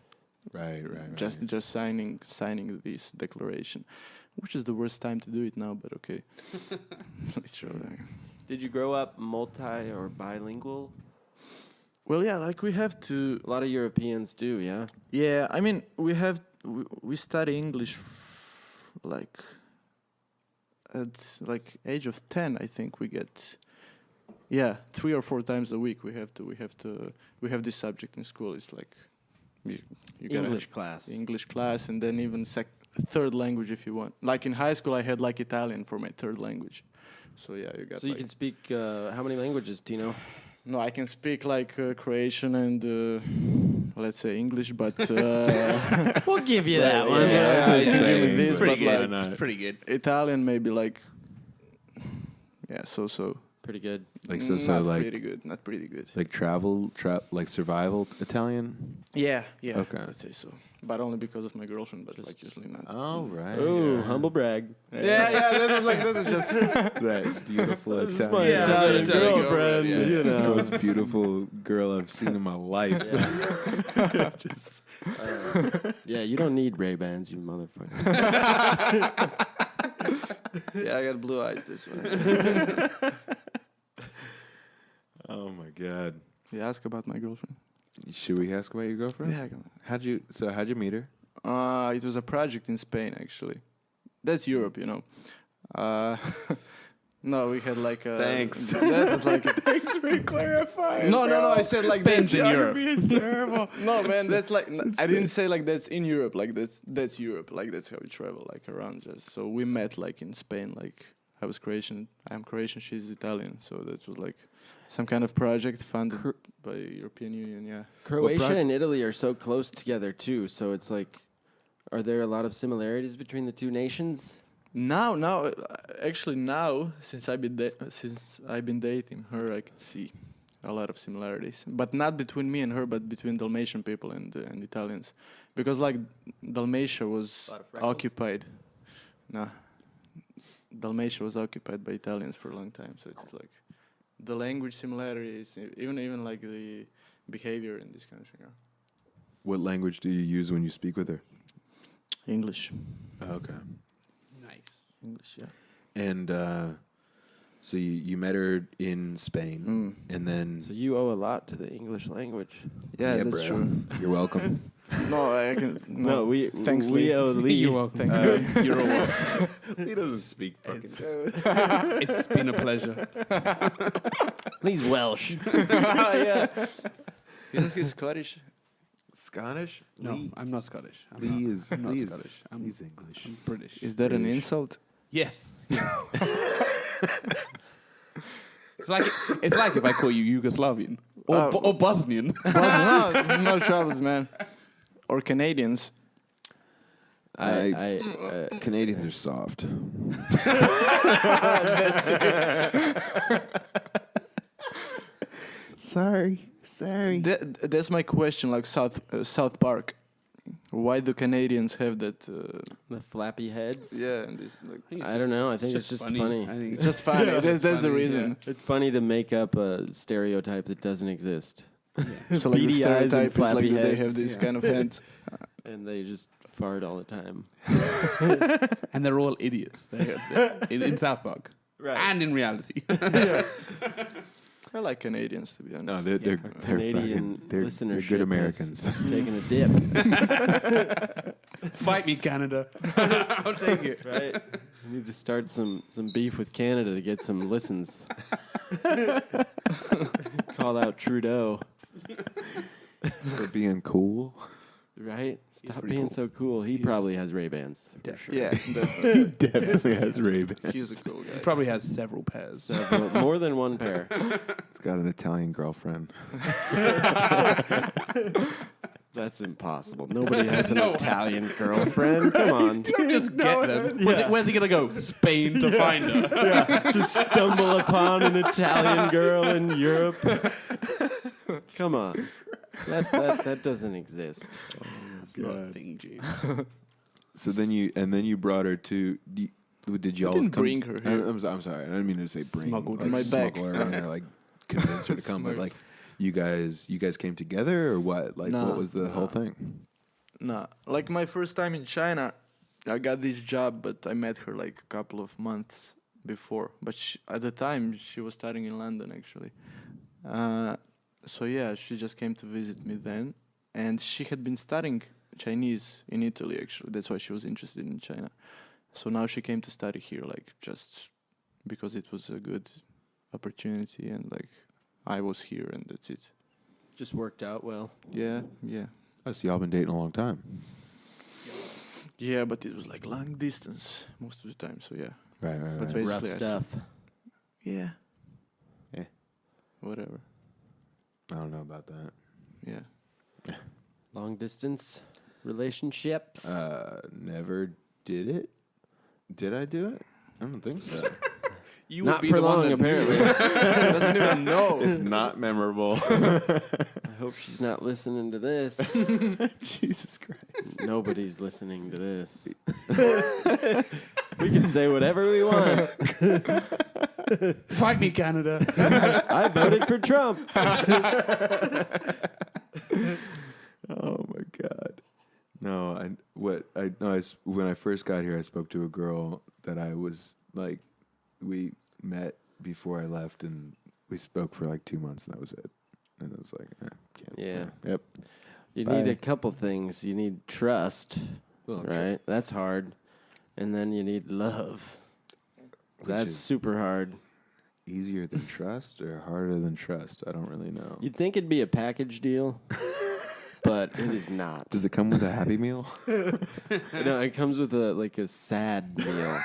Right. Just signing this declaration, which is the worst time to do it now. But okay. Literally. Did you grow up multi or bilingual? Well, yeah, like we have to. A lot of Europeans do, yeah. Yeah, I mean we study English like at like age of 10. I think we get 3 or 4 times a week. We have this subject in school. It's like you gotta English have class. English class, and then even third language if you want. Like in high school, I had like Italian for my third language. So yeah, you got. So you can speak how many languages, Tino? No, I can speak like Croatian and let's say English, but We'll give you that one. Yeah, you can give me this, It's pretty but good. like It's pretty good. Italian maybe like so. Pretty good. Like Not like pretty good. Not pretty good. like like survival Italian. Yeah. Okay. Let's say so, but only because of my girlfriend. But like usually not. All right. Oh, humble brag. Yeah, that was just Right. Beautiful This is Italian. my Yeah, Italian Italian girlfriend, girlfriend, you know. Most beautiful girl I've seen in my life. Yeah, you don't need RayBans, you motherfucker. yeah, I got blue eyes this one. Oh my God. Yeah, ask about my girlfriend. Should we ask about your girlfriend? Yeah, come on. How'd you meet her? It was a project in Spain, actually. That's Europe, you know. No, we had like a... Thanks. That was like... Thanks for clarifying. No, I said like Spain's that's in Europe. Is terrible. No, man, that's like... I didn't say like that's in Europe. Like that's Europe. Like that's how we travel, like around just. So we met like in Spain. Like I was Croatian. I'm Croatian. She's Italian. So that was like some kind of project funded by European Union. Yeah. Croatia and Italy are so close together too, so it's like, are there a lot of similarities between the two nations? Now, actually, since I've been dating her, I can see a lot of similarities, but not between me and her, but between Dalmatian people and Italians, because like Dalmatia was occupied. No, Dalmatia was occupied by Italians for a long time, so it's like the language similarities, even like the behavior in this country. Yeah. What language do you use when you speak with her? English. Okay. Nice. English, yeah. And so you met her in Spain, and then So you owe a lot to the English language. Yeah, that's bro. true. You're welcome. No, I can. No, we Thanks, we Lee. owe Lee. You're welcome. You're welcome. He doesn't speak fucking. It's been a pleasure. Lee's Welsh. Yeah. He's Scottish. Scottish? No, Lee, I'm not Scottish. I'm Lee not, is I'm not Lee is- Scottish. He's English. I'm British. Is that an British. insult? Yes. It's like if I call you Yugoslavian or Bosnian. Well, no troubles, man. Or Canadians. Canadians are soft. Sorry. That's my question. Like South Park. Why do Canadians have that? The flappy heads. Yeah, and this like. I don't know. I think it's just funny. I think Just funny. That's the funny, reason. It's funny to make up a stereotype that doesn't exist. So like the Beady eyes and stereotype is like flappy that they heads. have this Yeah. kind of hands. And they just fart all the time. And they're all idiots in South Park. Right. And in reality. I like Canadians, to be honest. No, they're Canadian fucking, they're listenership good has Americans. taking a dip. Fight me, Canada. I'll take it. Right? We need to start some beef with Canada to get some listens. Call out Trudeau. For being cool. Right? Stop pretty being cool. so cool. He probably has RayBans. For sure. Yeah, definitely. Definitely has Ray-Ban. He's a cool guy. Probably has several pairs. Several, more than one pair. He's got an Italian girlfriend. That's impossible. Nobody has an Italian girlfriend. Come on. Don't just get them. Where's he going to go? Spain to find her. Just stumble upon an Italian girl in Europe. Come on. That doesn't exist. That's not a thing, G. So then you brought her to. Did y'all didn't come- bring her here. I'm sorry. I didn't mean to say bring. Smuggled like, my bag. smuggle her in there, like convince her to come. But Smuggled. like, you guys came together or what? Like, No, what was the whole no. thing? Nah, like my first time in China, I got this job, but I met her like a couple of months before. But at the time, she was studying in London, actually. So yeah, she just came to visit me then, and she had been studying Chinese in Italy, actually. That's why she was interested in China. So now she came to study here, like just because it was a good opportunity, and like I was here, and that's it. Just worked out well. Yeah. Oh, so y'all been dating a long time. Yeah, but it was like long distance most of the time, so yeah. Right. But right. basically Rough I stuff. Yeah. Yeah. Whatever. I don't know about that. Yeah. Long distance relationships. Never did it. Did I do it? I don't think so. You Not would be for the one long, that apparently. Doesn't even know. It's not memorable. I hope she's not listening to this. Jesus Christ. Nobody's listening to this. We can say whatever we want. Fight me, Canada. I voted for Trump. Oh my God. No, when I first got here, I spoke to a girl that I was like, we met before I left, and we spoke for like 2 months, and that was it. And it was like, can't. Yeah. Yep. You Bye. need a couple things. You need trust, Well, right? That's hard. And then you need love. That's is- super hard. Easier than trust or harder than trust? I don't really know. You'd think it'd be a package deal, but it is not. Does it come with a Happy Meal? No, it comes with a sad meal.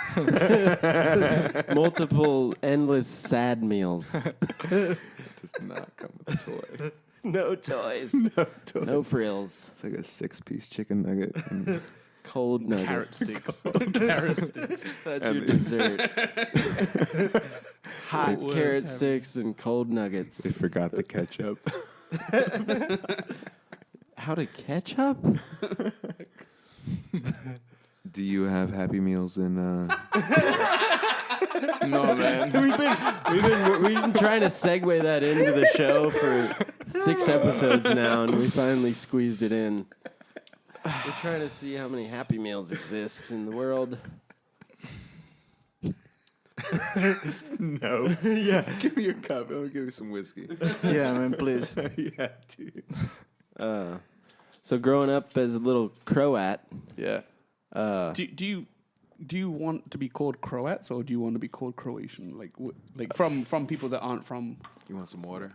Multiple, endless sad meals. It does not come with a toy. No toys. No frills. It's like a 6-piece chicken nugget. And Cold nuggets. Carrot sticks. Carrot sticks. That's And your the- dessert. Hot Worst carrot ever. sticks and cold nuggets. they forgot the ketchup. How to ketchup? Do you have Happy Meals in? No, man. We've been trying to segue that into the show for 6 episodes now, and we finally squeezed it in. We're trying to see how many Happy Meals exist in the world. No. Yeah. Give me your cup. I'll give you some whiskey. Yeah, man, please. Yeah, dude. So growing up as a little Croat, Yeah. Do you want to be called Croats or do you want to be called Croatian? Like from people that aren't from. You want some water?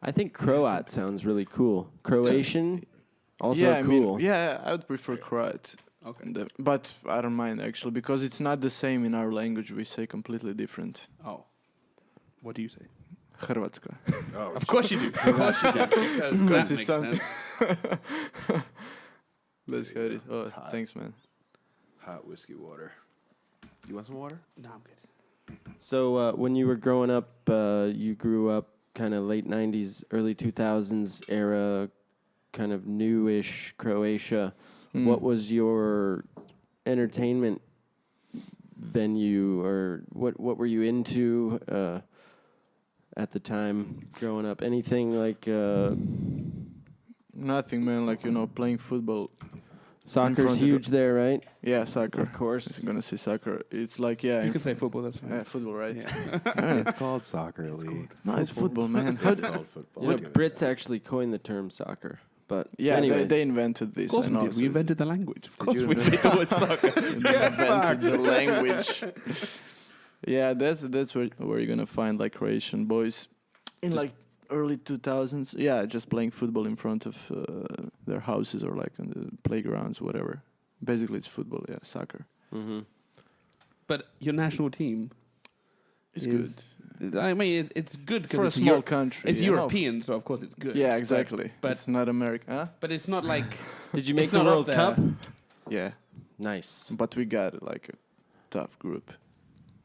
I think Croat sounds really cool. Croatian, also yeah, cool. I would prefer Croat. Okay. But I don't mind actually because it's not the same in our language. We say completely different. Oh. What do you say? Hrvatska. Oh, Of course you do. Of course you do. Because Of course that it's makes something. sense. Let's get it. Oh, thanks, man. hot whiskey water. You want some water? No, I'm good. So when you were growing up, you grew up kind of late 90s, early 2000s era, kind of newish Croatia. What was your entertainment venue, or what were you into at the time growing up? Anything like Nothing, man. Like, playing football. soccer's front of huge there, right? Yeah, soccer. Of course. I'm gonna say soccer. It's like, yeah. You can say football, that's fine. Yeah, football, right? Yeah. It's called soccer, Lee. No, it's football, man. It's called football. You know, Brits actually coined the term soccer, but Yeah, anyways. they invented this. Of course I we know, did. so We it's- invented the language. Of course you we invent- did the word soccer. invented the language. Yeah, that's where you're gonna find like Croatian boys in Just- like early 2000s. Yeah, just playing football in front of their houses or like on the playgrounds, whatever. Basically, it's football. Yeah, soccer. Mm-hmm. But your national team It's is, good I mean, it's good for a because small country. it's yeah, no. European, so of course it's good. Yeah, exactly. But it's not American. Huh? but it's not like Did you make It's the not up World there. Cup? Yeah, Nice. but we got like a tough group.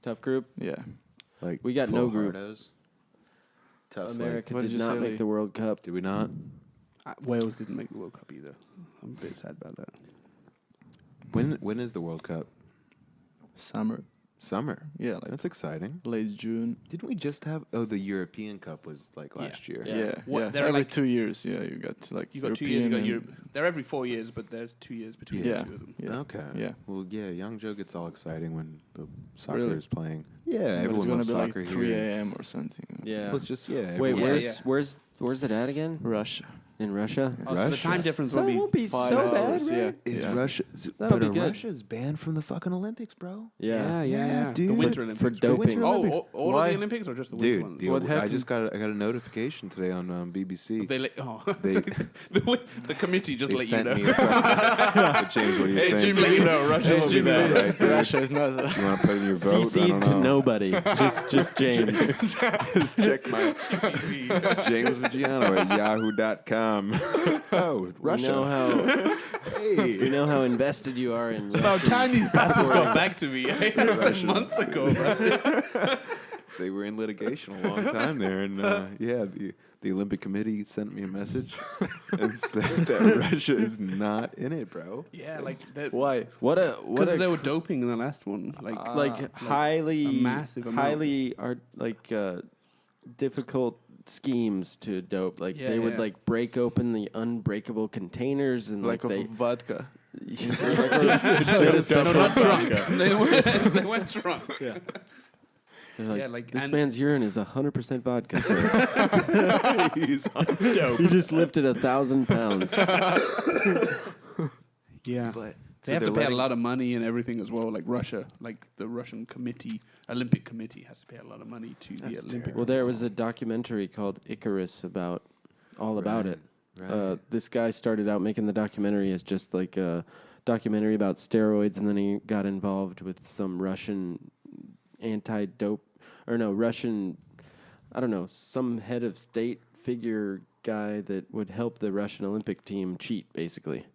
Tough group. Yeah. Like We got no group. Full-hardos? Tough. America what did did you not say, make Lee? the World Cup. Did we not? Wales didn't make the World Cup either. I'm a bit sad about that. When is the World Cup? Summer. Summer. Yeah, like That's exciting. late June. Didn't we just have? Oh, the European Cup was like last year. Yeah. Yeah. What- yeah. they're Every like- 2 years. Yeah, you got like You got 2 years. You got European Europe. They're every 4 years, but there's 2 years between Yeah. the two of them. Yeah. Okay. Yeah. Well, yeah. Young Joe gets all exciting when the soccer Really? is playing. Yeah, But it's everyone gonna loves be soccer like 3 here. a.m. or something. Yeah. Well, it's just Wait, everyone- Yeah, where's it at again? Russia. In Russia? Oh, so the Russia. time difference So will it be won't be 5 so hours. bad, Yeah. right? Is yeah. Russia? That'll But be good. Russia is banned from the fucking Olympics, bro. Yeah. yeah. dude. The Winter For Olympics. The Winter doping. Olympics. All of Why? the Olympics or just the winter Dude, ones? What I happened? just got a notification today on BBC. They They- the committee just They let you sent know. me a fucking- James, what do you Hey, think? Jim, let you know. Russia will be Jim, there. right, dude. Russia is not. You want to put in your vote? I CC'd don't to know. nobody. just James. Just check my James Viggiano at yahoo.com. Oh, Russia. We know how invested you are in About Russian time these bastards got back to me. Russians. Months ago, bro. They were in litigation a long time there, and the Olympic Committee sent me a message and said that Russia is not in it, bro. Yeah, like Why? What because a they were doping in the last one. like highly a massive amount. highly difficult schemes to dope. Like Yeah, they would yeah. like break open the unbreakable containers and Like of they vodka. no, not drunk. They went drunk. They're like, Yeah, like, this and- man's urine is 100% vodka, sir. He's on dope. You just lifted 1,000 pounds. Yeah. But They have to pay a lot of money and everything as well. Like Russia, like the Russian committee, Olympic committee has to pay a lot of money to the Olympic. Well, there was a documentary called Icarus about it. Right. This guy started out making the documentary as just like a documentary about steroids, and then he got involved with some Russian Russian, I don't know, some head of state figure guy that would help the Russian Olympic team cheat, basically.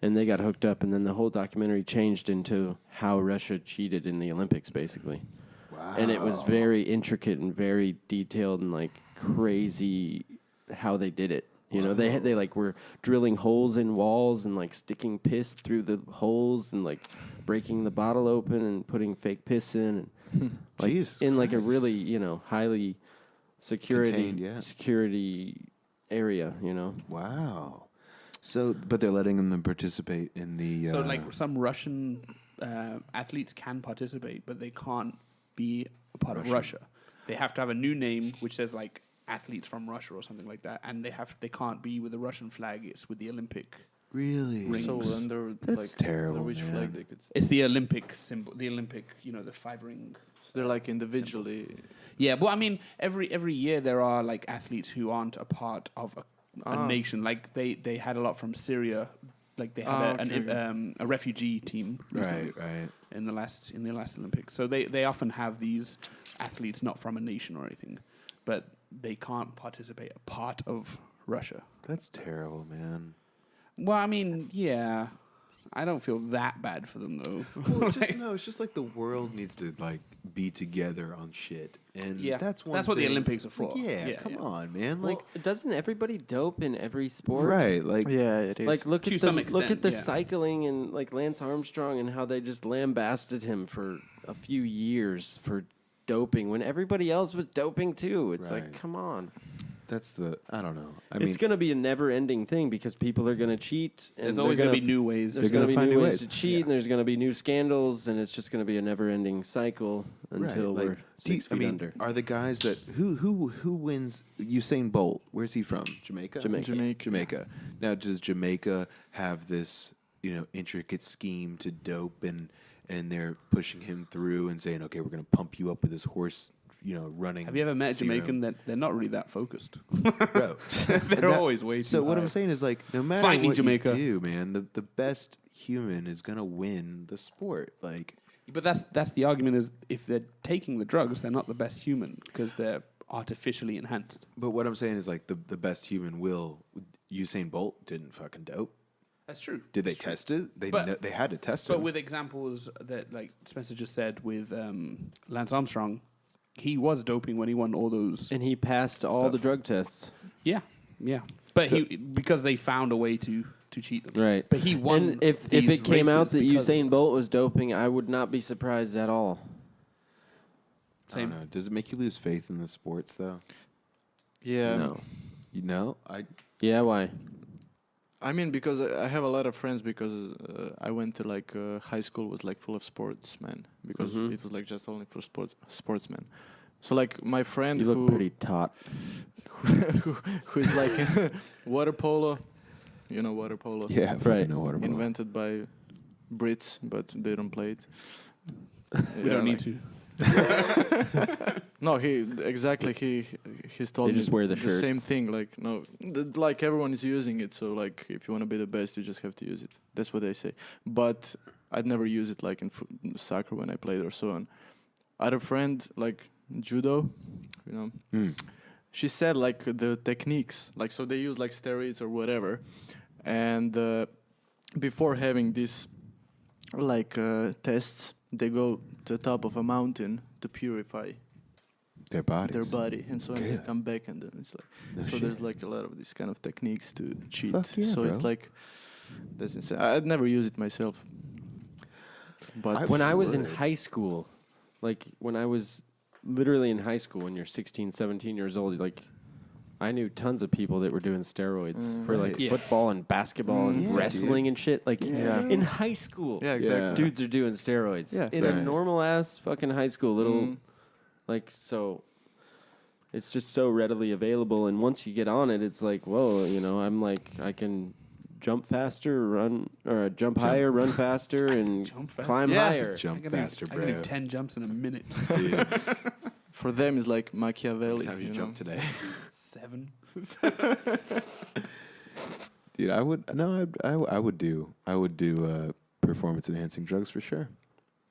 And they got hooked up, and then the whole documentary changed into how Russia cheated in the Olympics, basically. Wow. And it was very intricate and very detailed and like crazy how they did it. You know, they like were drilling holes in walls and like sticking piss through the holes and like breaking the bottle open and putting fake piss in and like Jesus in like a Christ. really, highly security Contained, yeah. security area, you know. Wow. So, but they're letting them participate in the. So, like, some Russian athletes can participate, but they can't be a part of Russia. They have to have a new name which says like athletes from Russia or something like that, and they can't be with the Russian flag. It's with the Olympic. Really? Rings. So under That's terrible, under which man. flag they could? It's the Olympic symbol. The Olympic, the 5 ring. So they're like individually. Yeah, but I mean, every year there are like athletes who aren't a part of a nation. Like they had a lot from Syria. Like they had a refugee team recently Right. in the last Olympics. So they often have these athletes not from a nation or anything, but they can't participate a part of Russia. That's terrible, man. Well, I mean, yeah. I don't feel that bad for them though. Well, it's just like the world needs to like be together on shit, and Yeah, that's what the Olympics are for. Yeah, come on, man. Like, Well, doesn't everybody dope in every sport? right? Like, Yeah, it is. Like look To at some the look extent, at the yeah. cycling and like Lance Armstrong and how they just lambasted him for a few years for doping when everybody else was doping too. It's Right. like, come on. that's I don't know. I It's mean, going to be a never-ending thing because people are going to cheat. And There's always going to be new ways. There's They're going to gonna be find new new ways to ways. cheat, and there's going to be new scandals, and it's just going to be a never-ending cycle until right, we're like, 6 feet under. are the guys that who wins? Usain Bolt? Where's he from? Jamaica. Jamaica. Now, does Jamaica have this intricate scheme to dope and they're pushing him through and saying, okay, we're going to pump you up with this horse, running. Have you ever met a serum. Jamaican that they're not really that focused? Bro, They're always way too So what high. I'm saying is like, no matter Fight me, what Jamaica. you do, man, the best human is gonna win the sport. Like, But that's the argument is if they're taking the drugs, they're not the best human because they're artificially enhanced. but what I'm saying is like the best human will. Usain Bolt didn't fucking dope. That's true. Did they test it? They had to test it. But with examples that, like Spencer just said, with Lance Armstrong, he was doping when he won all those. And he passed all the drug tests. Yeah. But So- because they found a way to cheat them. Right. But he won. And if these it came out races that because of Usain this. Bolt was doping, I would not be surprised at all. I don't know. Does it make you lose faith in the sports though? yeah. No. Yeah, why? I mean, because I have a lot of friends because I went to like high school was like full of sportsmen because Mhm. it was like just only for sportsmen. So like my friend You look pretty taut. who is like water polo, water polo. Yeah, Right. No water polo. Invented by Brits, but they don't play it. We don't need to. No, he's told They me just wear the same shirts. thing. Like like everyone is using it. So like if you want to be the best, you just have to use it. That's what they say. But I'd never use it like in soccer when I played or so on. I had a friend like judo, She said like the techniques, like so they use like steroids or whatever, and before having these like tests, they go to the top of a mountain to purify Their bodies. and so on they come back and then it's like No so shit. there's like a lot of these kind of techniques to cheat. Fuck yeah, so it's bro. like that's insane. I'd never use it myself, but When I was in would. high school, like when I was literally in high school, when you're 16, 17 years old, like I knew tons of people that were doing steroids for like Right. Yeah. football and basketball and Yeah, wrestling and shit. Like Yeah. in high school, yeah, exactly. Yeah. dudes are doing steroids Yeah. in a Right. normal ass fucking high school. Little like so. It's just so readily available, and once you get on it, it's like, whoa, I'm like, I can jump faster, run, or jump higher, run faster, and Jump fast. climb Yeah. higher. Jump I can faster, do, bro. I can do 10 jumps in a minute. Dude, For them, it's like Machiavelli. how did you you jump know? today? 7. Dude, I would do performance enhancing drugs for sure.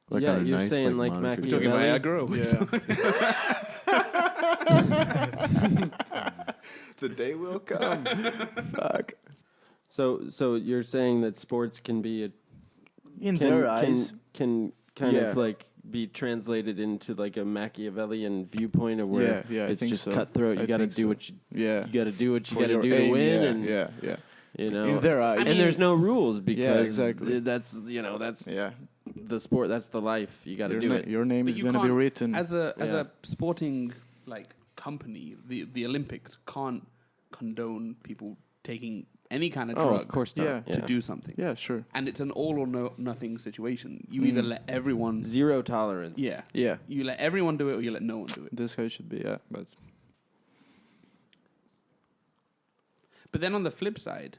Like Yeah, on a you're nice, saying like monitored We're talking Machiavelli? dose. Viagra. The day will come. Fuck. So you're saying that sports can be In their eyes. can kind Yeah. of like be translated into like a Machiavellian viewpoint of where Yeah, I it's think just so. cutthroat. You I got to think do so. what you Yeah. got to do what you For got to your do to aim, win, yeah, and yeah. in their eyes. and there's no rules Yeah, because exactly. that's that's Yeah. the sport. That's the life. You got to Your, do na- it. your name But is you going to be can't- written. As a Yeah. sporting like company, the Olympics can't condone people taking any kind of Oh, drug of course not. Yeah. to do something. Yeah, sure. And it's an all or nothing situation. You either let everyone, Zero tolerance. yeah, Yeah, you let everyone do it, or you let no one do it. that's how it should be. Yeah, But then on the flip side,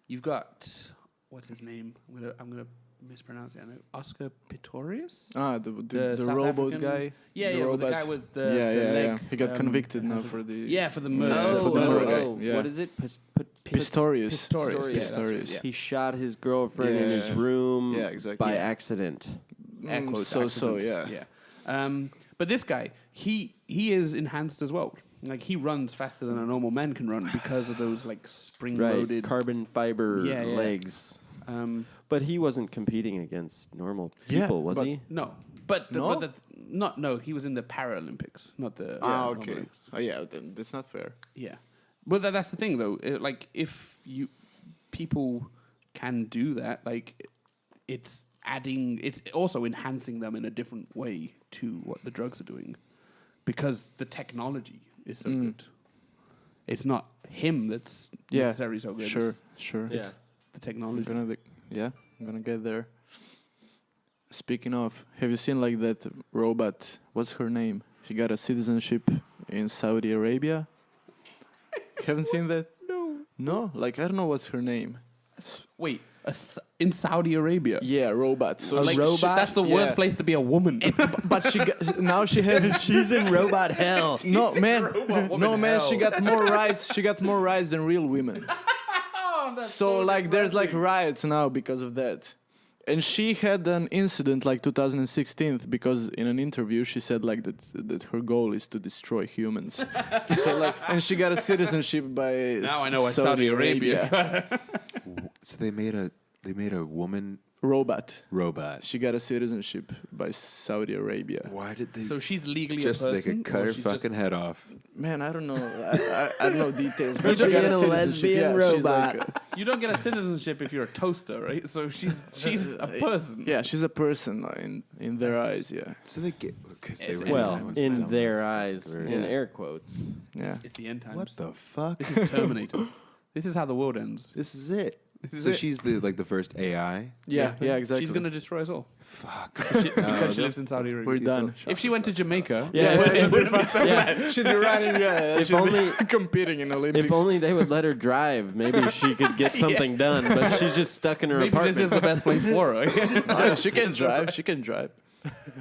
you've got what's his name? I'm gonna mispronounce it. I know Oscar Pistorius. the South robot African- guy. Yeah, the yeah, with the robots. guy with the yeah. leg. He got convicted now for the Yeah, for the murder. for the murder guy. Yeah. What is it? Pistorius. Pistorius, yeah, that's right, Pistorius. yeah. He shot his girlfriend in his Yeah. room Yeah, exactly. by Yeah. accident. Air quotes, So accidents. yeah. But this guy, he is enhanced as well. Like he runs faster than a normal man can run because of those like Right. spring-loaded. Carbon fiber Yeah, yeah. legs. Um, But he wasn't competing against normal Yeah, people, was but- he? no, but No? no. He was in the Paralympics, not the. Okay. normal- Oh yeah, then that's not fair. Yeah, but that's the thing though. Like if people can do that, like it's also enhancing them in a different way to what the drugs are doing, because the technology is so good. It's not him that's Yeah, necessarily so good. Sure, It's sure. Yeah. the technology. I'm gonna get there. Speaking of, have you seen like that robot? What's her name? She got a citizenship in Saudi Arabia. Haven't seen that? No, like I don't know what's her name. Wait, in Saudi Arabia? Yeah, robot. So Like, robot. that's the worst place to be a woman. But now she has. She's in robot hell. No man, no man. hell. She got more rights. She got more rights than real women. So like, there's like riots now because of that. And she had an incident like 2016 because in an interview she said like that her goal is to destroy humans. So like, and she got a citizenship by Now I know why Saudi Arabia. So they made a woman robot. robot. She got a citizenship by Saudi Arabia. Why did they So she's legally just a person. they could cut or her she's fucking just- head off? Man, I don't know. I don't know details. Her But she got being a citizenship. lesbian Yeah, she's robot. like You don't get a citizenship if you're a toaster, right? So she's a person. yeah, she's a person in their eyes. Yeah, So they get because they It's- were Well, dumb. in their eyes, Right. in Yeah. air quotes. yeah. It's the end times. What the fuck? This is Terminator. This is how the world ends. This is it. This is So it. she's the first AI. Yeah, exactly. She's gonna destroy us all Fuck. because she lives in Saudi Arabia. We're done. If she went to Jamaica, Yeah, She'd be running. Yeah, If she'd be only- competing in Olympics. If only they would let her drive, maybe she could get something done. But she's just stuck in her maybe apartment. this is the best place for her. Oh, she can drive. She can drive.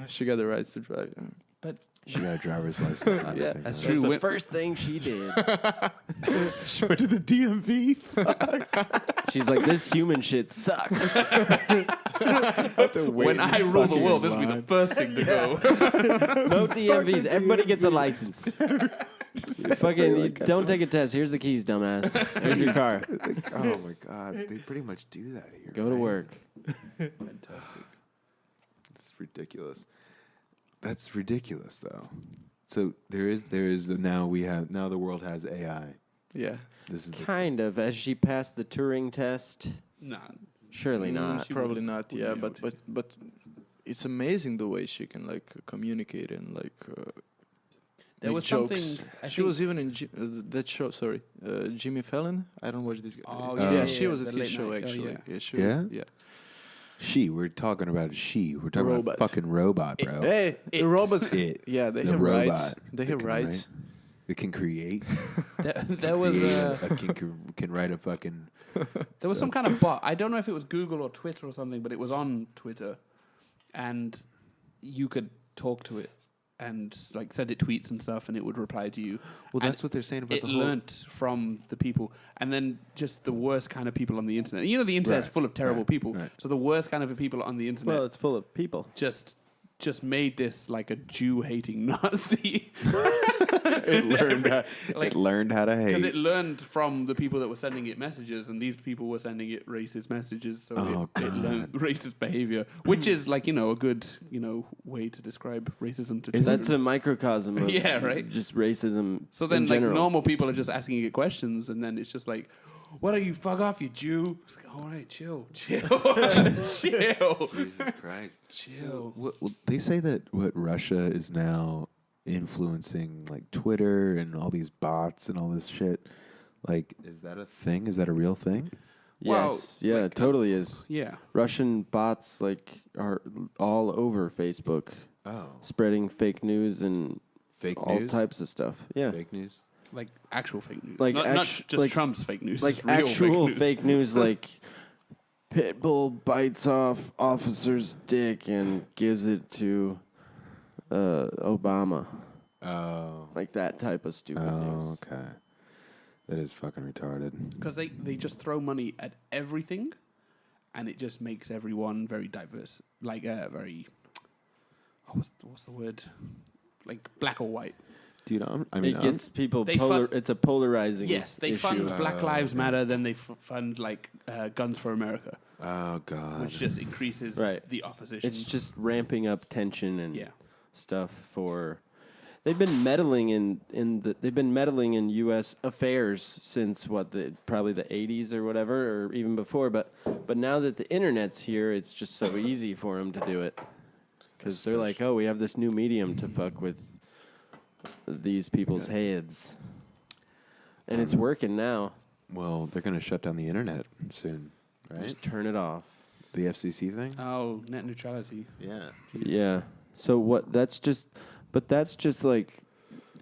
She got the rights to drive. Yeah. But She got a driver's license. and Yeah, everything, that's right? true. the When- first thing she did. She went to the DMV. She's like, this human shit sucks. when I rule the world, this will be the first thing to go. No DMVs. Everybody gets a license. Fucking, you don't take a test. Here's the keys, dumbass. Here's your car. Oh my god, they pretty much do that here. Go to right? work. Fantastic. It's ridiculous. That's ridiculous, though. So there is now the world has AI. Yeah. This is the, Kind of. As she passed the Turing test, Nah. surely not. she Probably wouldn't- not. Yeah, wouldn't be but it's amazing the way she can like communicate and like. There make was jokes. something. I She think- was even in that show. Sorry, Jimmy Fallon. I don't watch this guy. Oh, yeah, yeah, yeah, she was the at his late show night. Oh, actually. yeah. she Yeah? Was, yeah. we're talking about she. We're talking Robot. about a fucking robot, bro. Hey, It. the robots. It. Yeah, they The have rights. robot. They It have can rights. write- It can create. there was can write a fucking. there was some kind of bot. I don't know if it was Google or Twitter or something, but it was on Twitter, and you could talk to it and like send it tweets and stuff, and it would reply to you. Well, And that's what they're saying about It the whole. learnt from the people, and then just the worst kind of people on the internet. You know, the internet's Right, full of terrible right, people. right. So the worst kind of people on the internet Well, it's full of people. just made this like a Jew-hating Nazi. It learned. Like- it learned how to hate. Because it learned from the people that were sending it messages, and these people were sending it racist messages, so Oh, it learned racist behavior, which is like, a good, way to describe racism to children. That's a microcosm of Yeah, right. just racism. So then, in like, general. normal people are just asking it questions, and then it's just like, what are you, fuck off, you Jew? It's like, all right, chill. Chill. Jesus Christ. Chill. Well, they say that Russia is now influencing like Twitter and all these bots and all this shit. Like, is that a thing? Is that a real thing? Well, Yes, yeah, like, it totally is. Yeah. Russian bots are all over Facebook, Oh, spreading fake news and fake all news. types of stuff. Yeah, Fake news. Like actual fake news. Like not actu- just like- Trump's fake news. like real actual news. fake news, like Pitbull bites off officer's dick and gives it to Obama, Oh. like that type of stupid Oh, news. okay. That is fucking retarded. Because they just throw money at everything, and it just makes everyone very diverse. Like very, what's the word? Like black or white. Dude, It gets people. They fund- It's a polarizing. Yes, they issue. fund Black Lives okay. Matter, then they fund like Guns for America, Oh god. which just increases Right. the opposition. It's just ramping up tension and yeah. stuff for. They've been meddling they've been meddling in U.S. affairs since probably the 80s or whatever, or even before. But now that the internet's here, it's just so easy for them to do it because they're like, oh, we have this new medium to fuck with these people's heads, and it's working now. Well, they're gonna shut down the internet soon, right? Just turn it off. The FCC thing. Oh, net neutrality. Yeah. Yeah. So what? That's just like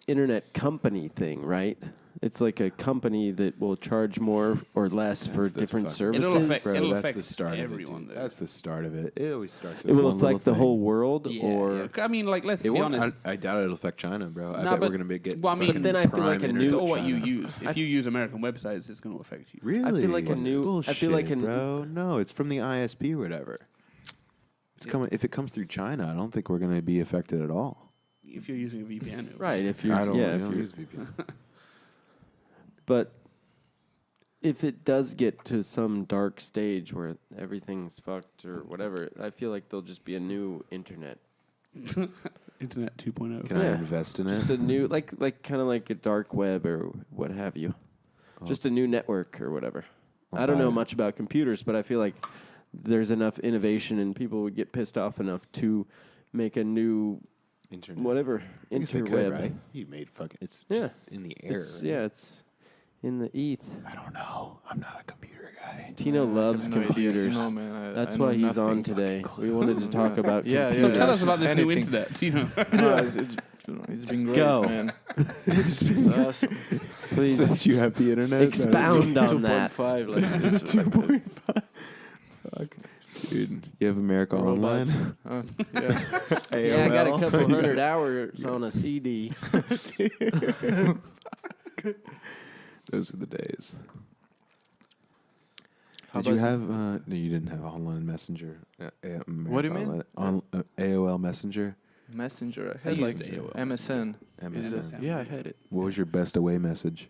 internet company thing, right? It's like a company that will charge more or less for That's the different fucking- services. It'll affect- Bro, it'll that's affect the start everyone, of it, dude. though. That's the start of it. It always starts. It will affect the whole world, Yeah, or yeah. I mean, like let's It be won't. honest. I doubt it'll affect China, bro. I No, bet but- we're gonna get. well, I mean- fucking But then I feel prime like a internet It's new- all what China. you use. If you use American websites, it's going to affect you. Really? like a new- I feel like Bullshit, a- bro. No, it's from the ISP or whatever. It's coming. If it comes through China, I don't think we're gonna be affected at all. If you're using a VPN, it will. right? If you're I don't. yeah, we if don't you're, use VPN. but if it does get to some dark stage where everything's fucked or whatever, I feel like there'll just be a new internet. Internet 2.0. Can I Yeah. invest in it? Just a new, like kind of like a dark web or what have you. Oh. Just a new network or whatever. I'll I don't buy know it. much about computers, but I feel like there's enough innovation and people would get pissed off enough to make a new Internet. whatever I guess they could, interweb. right? You made fucking. It's Yeah. just in the air. It's, yeah, it's in the eth. I don't know. I'm not a computer guy. Tino loves no idea. computers. No, man, That's I know why he's nothing. on today. We wanted to talk about Yeah, computers. So tell us about this new Anything. internet, Tino. No, it's been great, Go. man. It's awesome. Please Since you have the internet, expound on that. 2.5, like this. 2.5. Fuck, dude. You have America Robots. Online. Yeah. Yeah, I got a AOL? couple hundred hours on a CD. Those were the days. How Did you about- have? No, you didn't have online messenger. What do you mean? AOL Messenger. Messenger. I I had used like the AOL MSN. Is it? MSN. Yeah, I had it. What was your best away message?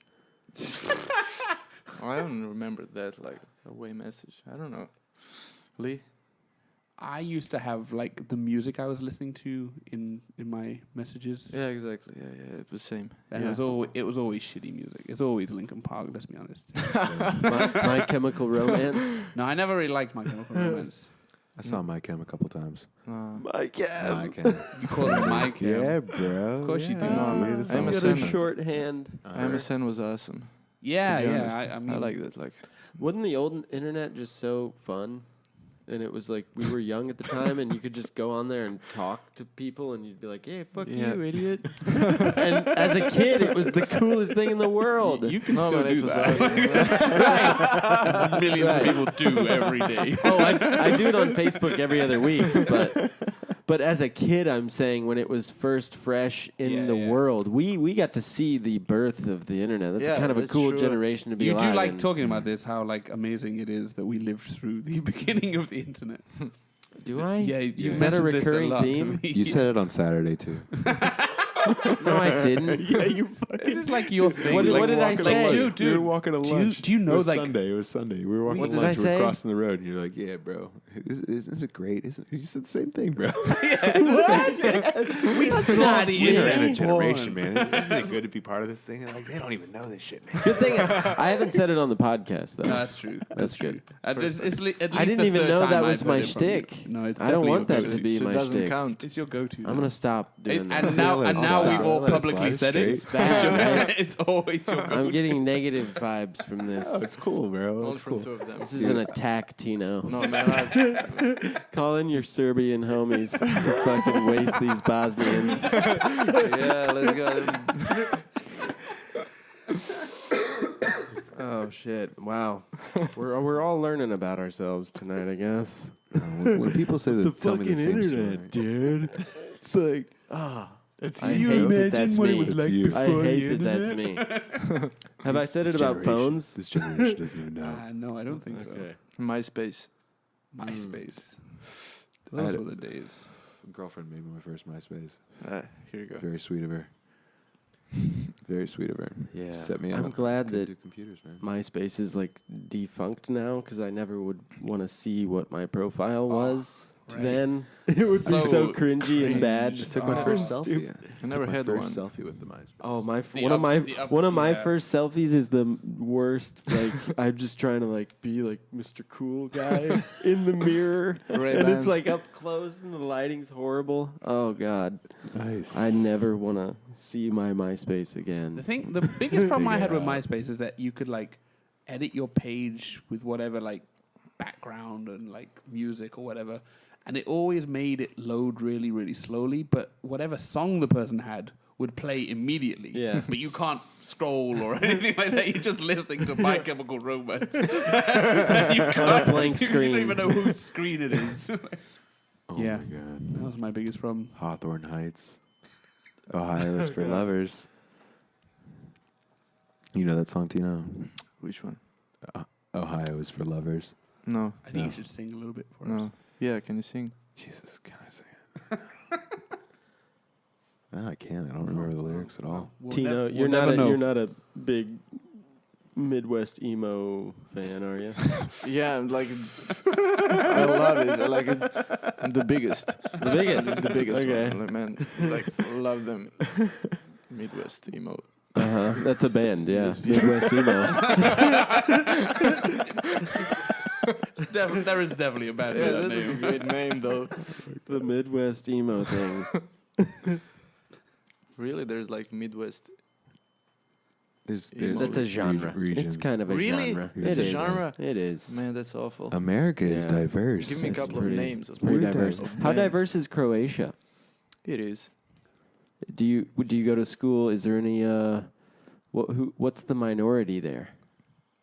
I don't remember that, like, away message. I don't know. Lee? I used to have like the music I was listening to in my messages. Yeah, exactly. Yeah, it was same. And yeah. it was always shitty music. It's always Linkin Park, let's be honest. My Chemical Romance. No, I never really liked My Chemical Romance. I saw My Chem a couple times. My Chem. My Chem. You call it My Chem. Yeah, bro. Of course you do. No, dude, man. it's I'm all a Got a Send- shorthand. MSN was awesome. Yeah, to be yeah. honest. I mean, I like that. Like, Wasn't the old internet just so fun? And it was like we were young at the time, and you could just go on there and talk to people, and you'd be like, "Hey, fuck Yeah. you, idiot!" And as a kid, it was the coolest thing in the world. You can no, still man, it do was that. awesome. Millions Right. of people do every day. Oh, I do it on Facebook every other week, but as a kid, I'm saying when it was first fresh in Yeah, the yeah. world, we got to see the birth of the internet. That's Yeah, kind of a that's cool true. generation to be You alive do like in. talking about this, how like amazing it is that we lived through the beginning of the internet. Do I? Yeah, you've Is that a mentioned this recurring lot to theme? me. You said it on Saturday too. No, I didn't. Yeah, you This is like your thing. What did- like, what did I walking say? along. Dude, we were walking to do you- lunch. do you know, it was like- Sunday? It was Sunday. We were walking What to did I lunch. We were say? crossing the road, and you're like, "Yeah, bro, isn't it great? Isn't you said the same thing, bro? We saw the We're in a internet. generation, man. Isn't it good to be part of this thing? Like they don't even know this shit, man. Good thing I haven't said it on the podcast though. No, that's true. That's good. It's at I least didn't the even third know time that I've was heard my it from you. shtick. No, it's I don't definitely want your that to go-to. be so my it doesn't shtick. count. It's your go-to. I'm gonna stop doing And that. now, Until and it's now now stop. we've all Let it publicly slide said it. straight. bad, It's always your I'm go-to. getting negative vibes from this. Oh, it's cool, bro. One It's from cool. two of them. This is an attack, Tino. No, man. Call in your Serbian homies to fucking waste these Bosnians. Yeah, let's go. Oh shit! Wow, we're all learning about ourselves tonight, I guess. When people say that, tell me the same story. dude. It's like That's I hate that that's me. I hate that that's me. Have I said it about phones? This generation doesn't even know. No, I don't think so. MySpace. MySpace. I Those had were the days. A girlfriend made me my first MySpace. Here you go. Very sweet of her. Very sweet of her. Yeah. Set me up. I'm glad Couldn't that do computers, man. MySpace is like defunct now because I never would want to see what my profile was right. then. It would be so So cringy and bad. I took my first Stupid. selfie. I never had one. first selfie with the MySpace. Oh my! The One of my yeah. first selfies is the worst. Like I'm just trying to like be like Mr. Cool guy in the mirror, and it's RayBans. like up close and the lighting's horrible. Oh god, Nice. I never want to see my MySpace The again. thing, the biggest problem I Figure had it with out. MySpace is that you could like edit your page with whatever like background and like music or whatever, and it always made it load really, really slowly. But whatever song the person had would play immediately. Yeah. But you can't scroll or anything like that. You're just listening to My Chemical Romance. You can't, blank You screen. don't even know whose screen it is. Oh Yeah. my god. That was my biggest problem. Hawthorne Heights. Ohio is for lovers. You know that song, Tino? Which one? Ohio is for lovers. No. I think No. you should sing a little bit for us. No. Yeah, can you sing? Jesus, can I sing it? No, I can't. I don't remember the lyrics at all. We'll Tino, nev- you're we'll never know. not a big Midwest emo fan, are you? Yeah, I'm like, I love it. I like it. I'm the biggest. The biggest. The biggest Okay. one. Like, man, like, love them. Midwest emo. That's a band, yeah. Midwest emo. There is definitely a band with that that's a name. great name, though. The Midwest emo thing. Really? There's like Midwest. There's That's a genre. regions. It's kind of a Really? genre. It's It a is. genre? It is. Man, that's awful. America is Yeah. diverse. Give me a It's couple of pretty- names. It's pretty We're diverse. diverse. How Bands. diverse is Croatia? It is. Do you go to school? Is there any what's the minority there?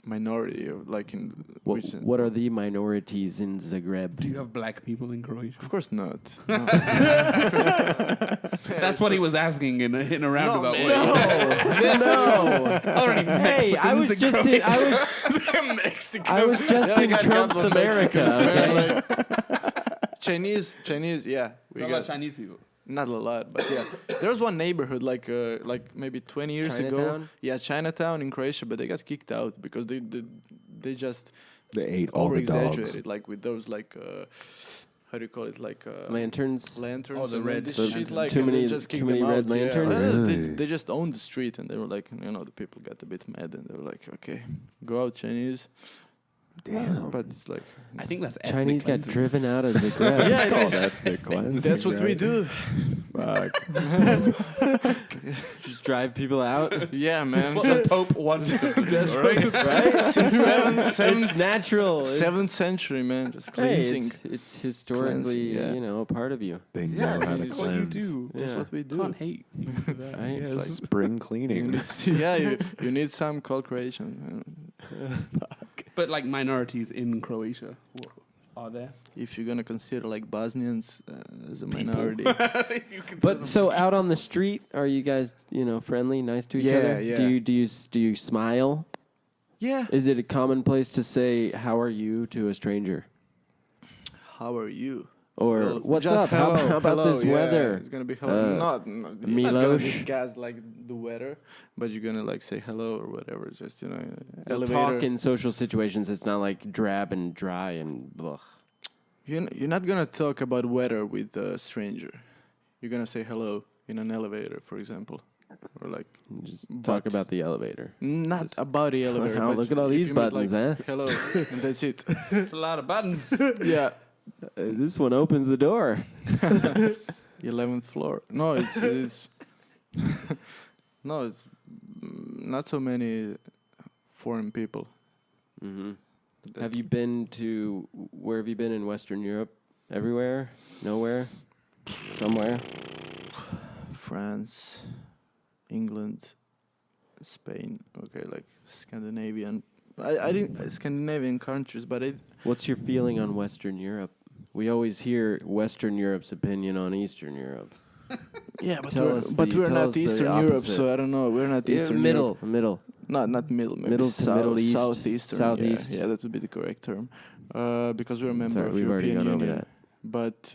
Minority of like in which- What are the minorities in Zagreb? Do you have black people in Croatia? Of course not. No. That's what he was asking in a roundabout way. No. Are any Hey, I was Mexicans in just in, Croatia? Mexican. I was just in got a Trump's couple of America. Mexicans, man, Okay? like, Chinese, yeah. We What got about Chinese people? not a lot, but yeah. There was one neighborhood like maybe 20 years ago. Chinatown? Yeah, Chinatown in Croatia, but they got kicked out because they just They ate all over the dogs. exaggerated, like with those like how do you call it, like Lanterns. lanterns. Oh, the and red this lanterns. shit, like Too and they many- just too kicked many them red out, yeah. lanterns? Really? They just owned the street, and they were like, the people got a bit mad, and they were like, okay, go out, Chinese. Damn. But it's like I think that's ethnic Chinese got cleansing. driven out of Zagreb. Yeah, It's called ethnic cleansing, that's what we right? do. Fuck. Just drive people out. Yeah, man. That's what the Pope wanted us to do, That's all right? Right? Since It's natural. It's- 7th century, man. Just Hey, cleansing. it's historically, Cleansing, yeah. a part of you. They Yeah, know how to it's That's what you cleanse. do. That's Yeah. what we do. Can't hate. You can do that. Right? It's Yes. like spring You cleaning. need, you need some called Croatian. But like minorities in Croatia, what are there? If you're gonna consider like Bosnians as a minority, But so out on the street, are you guys, friendly, nice to each Yeah, other? yeah. Do you smile? yeah. Is it a commonplace to say "How are you" to a stranger, How are you? or Well, "What's just up? hello, how about hello, this yeah, weather?" It's gonna be hello. Uh, not you're not gonna Milos? discuss like the weather, but you're gonna like say hello or whatever. Just You'll elevator. talk in social situations. It's not like drab and dry and blah. You're not gonna talk about weather with a stranger. You're gonna say hello in an elevator, for example, or like Just talk But- about the elevator. not about the elevator. Oh, but look at all if these you meet, buttons, like, huh? Hello, and that's it. It's a lot of buttons. Yeah, This one opens the door. 11th floor. No, it's No, it's not so many foreign people. Mm-hmm. Have you been to, where have you been in Western Europe? Everywhere? Nowhere? Somewhere? France, England, Spain. Okay, like Scandinavian. I didn't Scandinavian countries, but What's your feeling on Western Europe? We always hear Western Europe's opinion on Eastern Europe. yeah, but Tell we're us not the Eastern Europe, opposite. so I don't know. We're not Eastern middle, Europe. middle. Not middle, maybe Middle to Middle East, southeastern. southeast. Yeah, that would be the correct term. Because we're a member Sorry, of we've already European gone over Union. that. But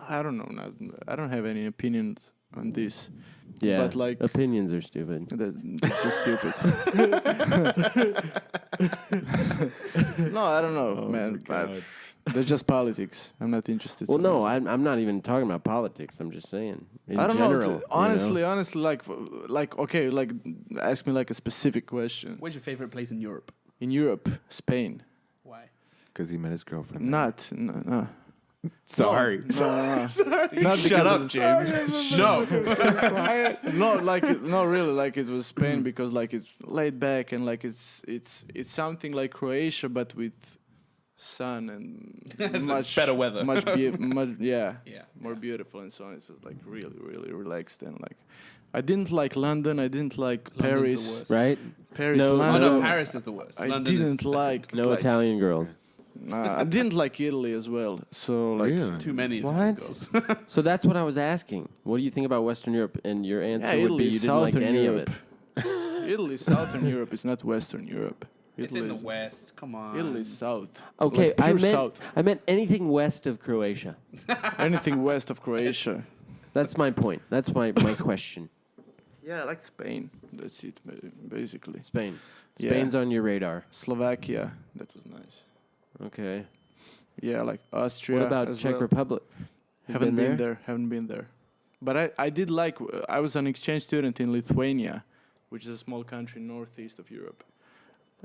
I don't know. I don't have any opinions on this. Yeah, But like opinions are stupid. that's just stupid. No, I don't know, man. They're just politics. I'm not interested. Well, so no, much. I'm not even talking about politics. I'm just saying. In I don't general, know. Honestly, like okay, like ask me like a specific question. Where's your favorite place in Europe? In Europe, Spain. Why? Because he met his girlfriend. there. Not. No. Sorry. No. Not Shut up, James. No. No, really, like it was Spain because like it's laid back and like it's something like Croatia but with sun and much better weather. much Yeah. more beautiful and so on. It was like really relaxed and like I didn't like London. I didn't like London's the Paris. worst. right? Paris, No, Oh London. no, Paris is the worst. I London didn't is like No Italian girls. I didn't like Italy as well. So like Really? too many. What? Girls. So that's what I was asking. What do you think about Western Europe? And your answer would be Italy, you didn't like Southern any Europe. of it. Italy, Southern Europe is not Western Europe. It's in the is- west. Come on. Italy is south. Okay, Like pure south. I meant anything west of Croatia. Anything west of Croatia. That's my point. That's my question. Yeah, I like Spain. That's it, basically. Spain. Yeah. Spain's on your radar. Slovakia, that was nice. Okay. Yeah, like Austria. What about as Czech well. Republic? You Haven't been there. Haven't been there. But I did like. I was an exchange student in Lithuania, which is a small country northeast of Europe,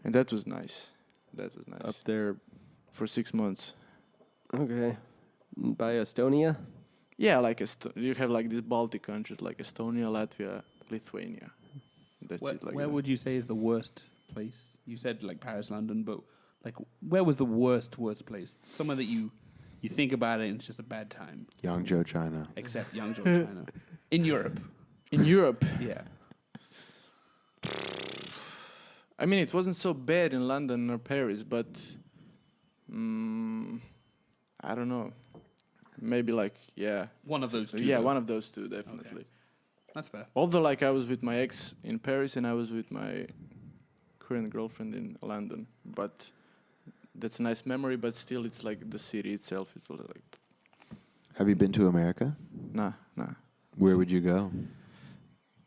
and that was nice. That was nice. Up there. For 6 months. Okay. By Estonia? Yeah, like you have like these Baltic countries like Estonia, Latvia, Lithuania. That's it. Like Where that. would you say is the worst place? You said like Paris, London, but like where was the worst place? Somewhere that you think about it and it's just a bad time. Yangzhou, China. Except Yangzhou, China. In Europe. In Europe? Yeah. I mean, it wasn't so bad in London or Paris, but I don't know. Maybe like One of those two. Yeah, though. one of those two definitely. Okay. That's fair. Although, like, I was with my ex in Paris and I was with my current girlfriend in London, but that's a nice memory. But still, it's like the city itself is like Have you been to America? nah. Where would you go?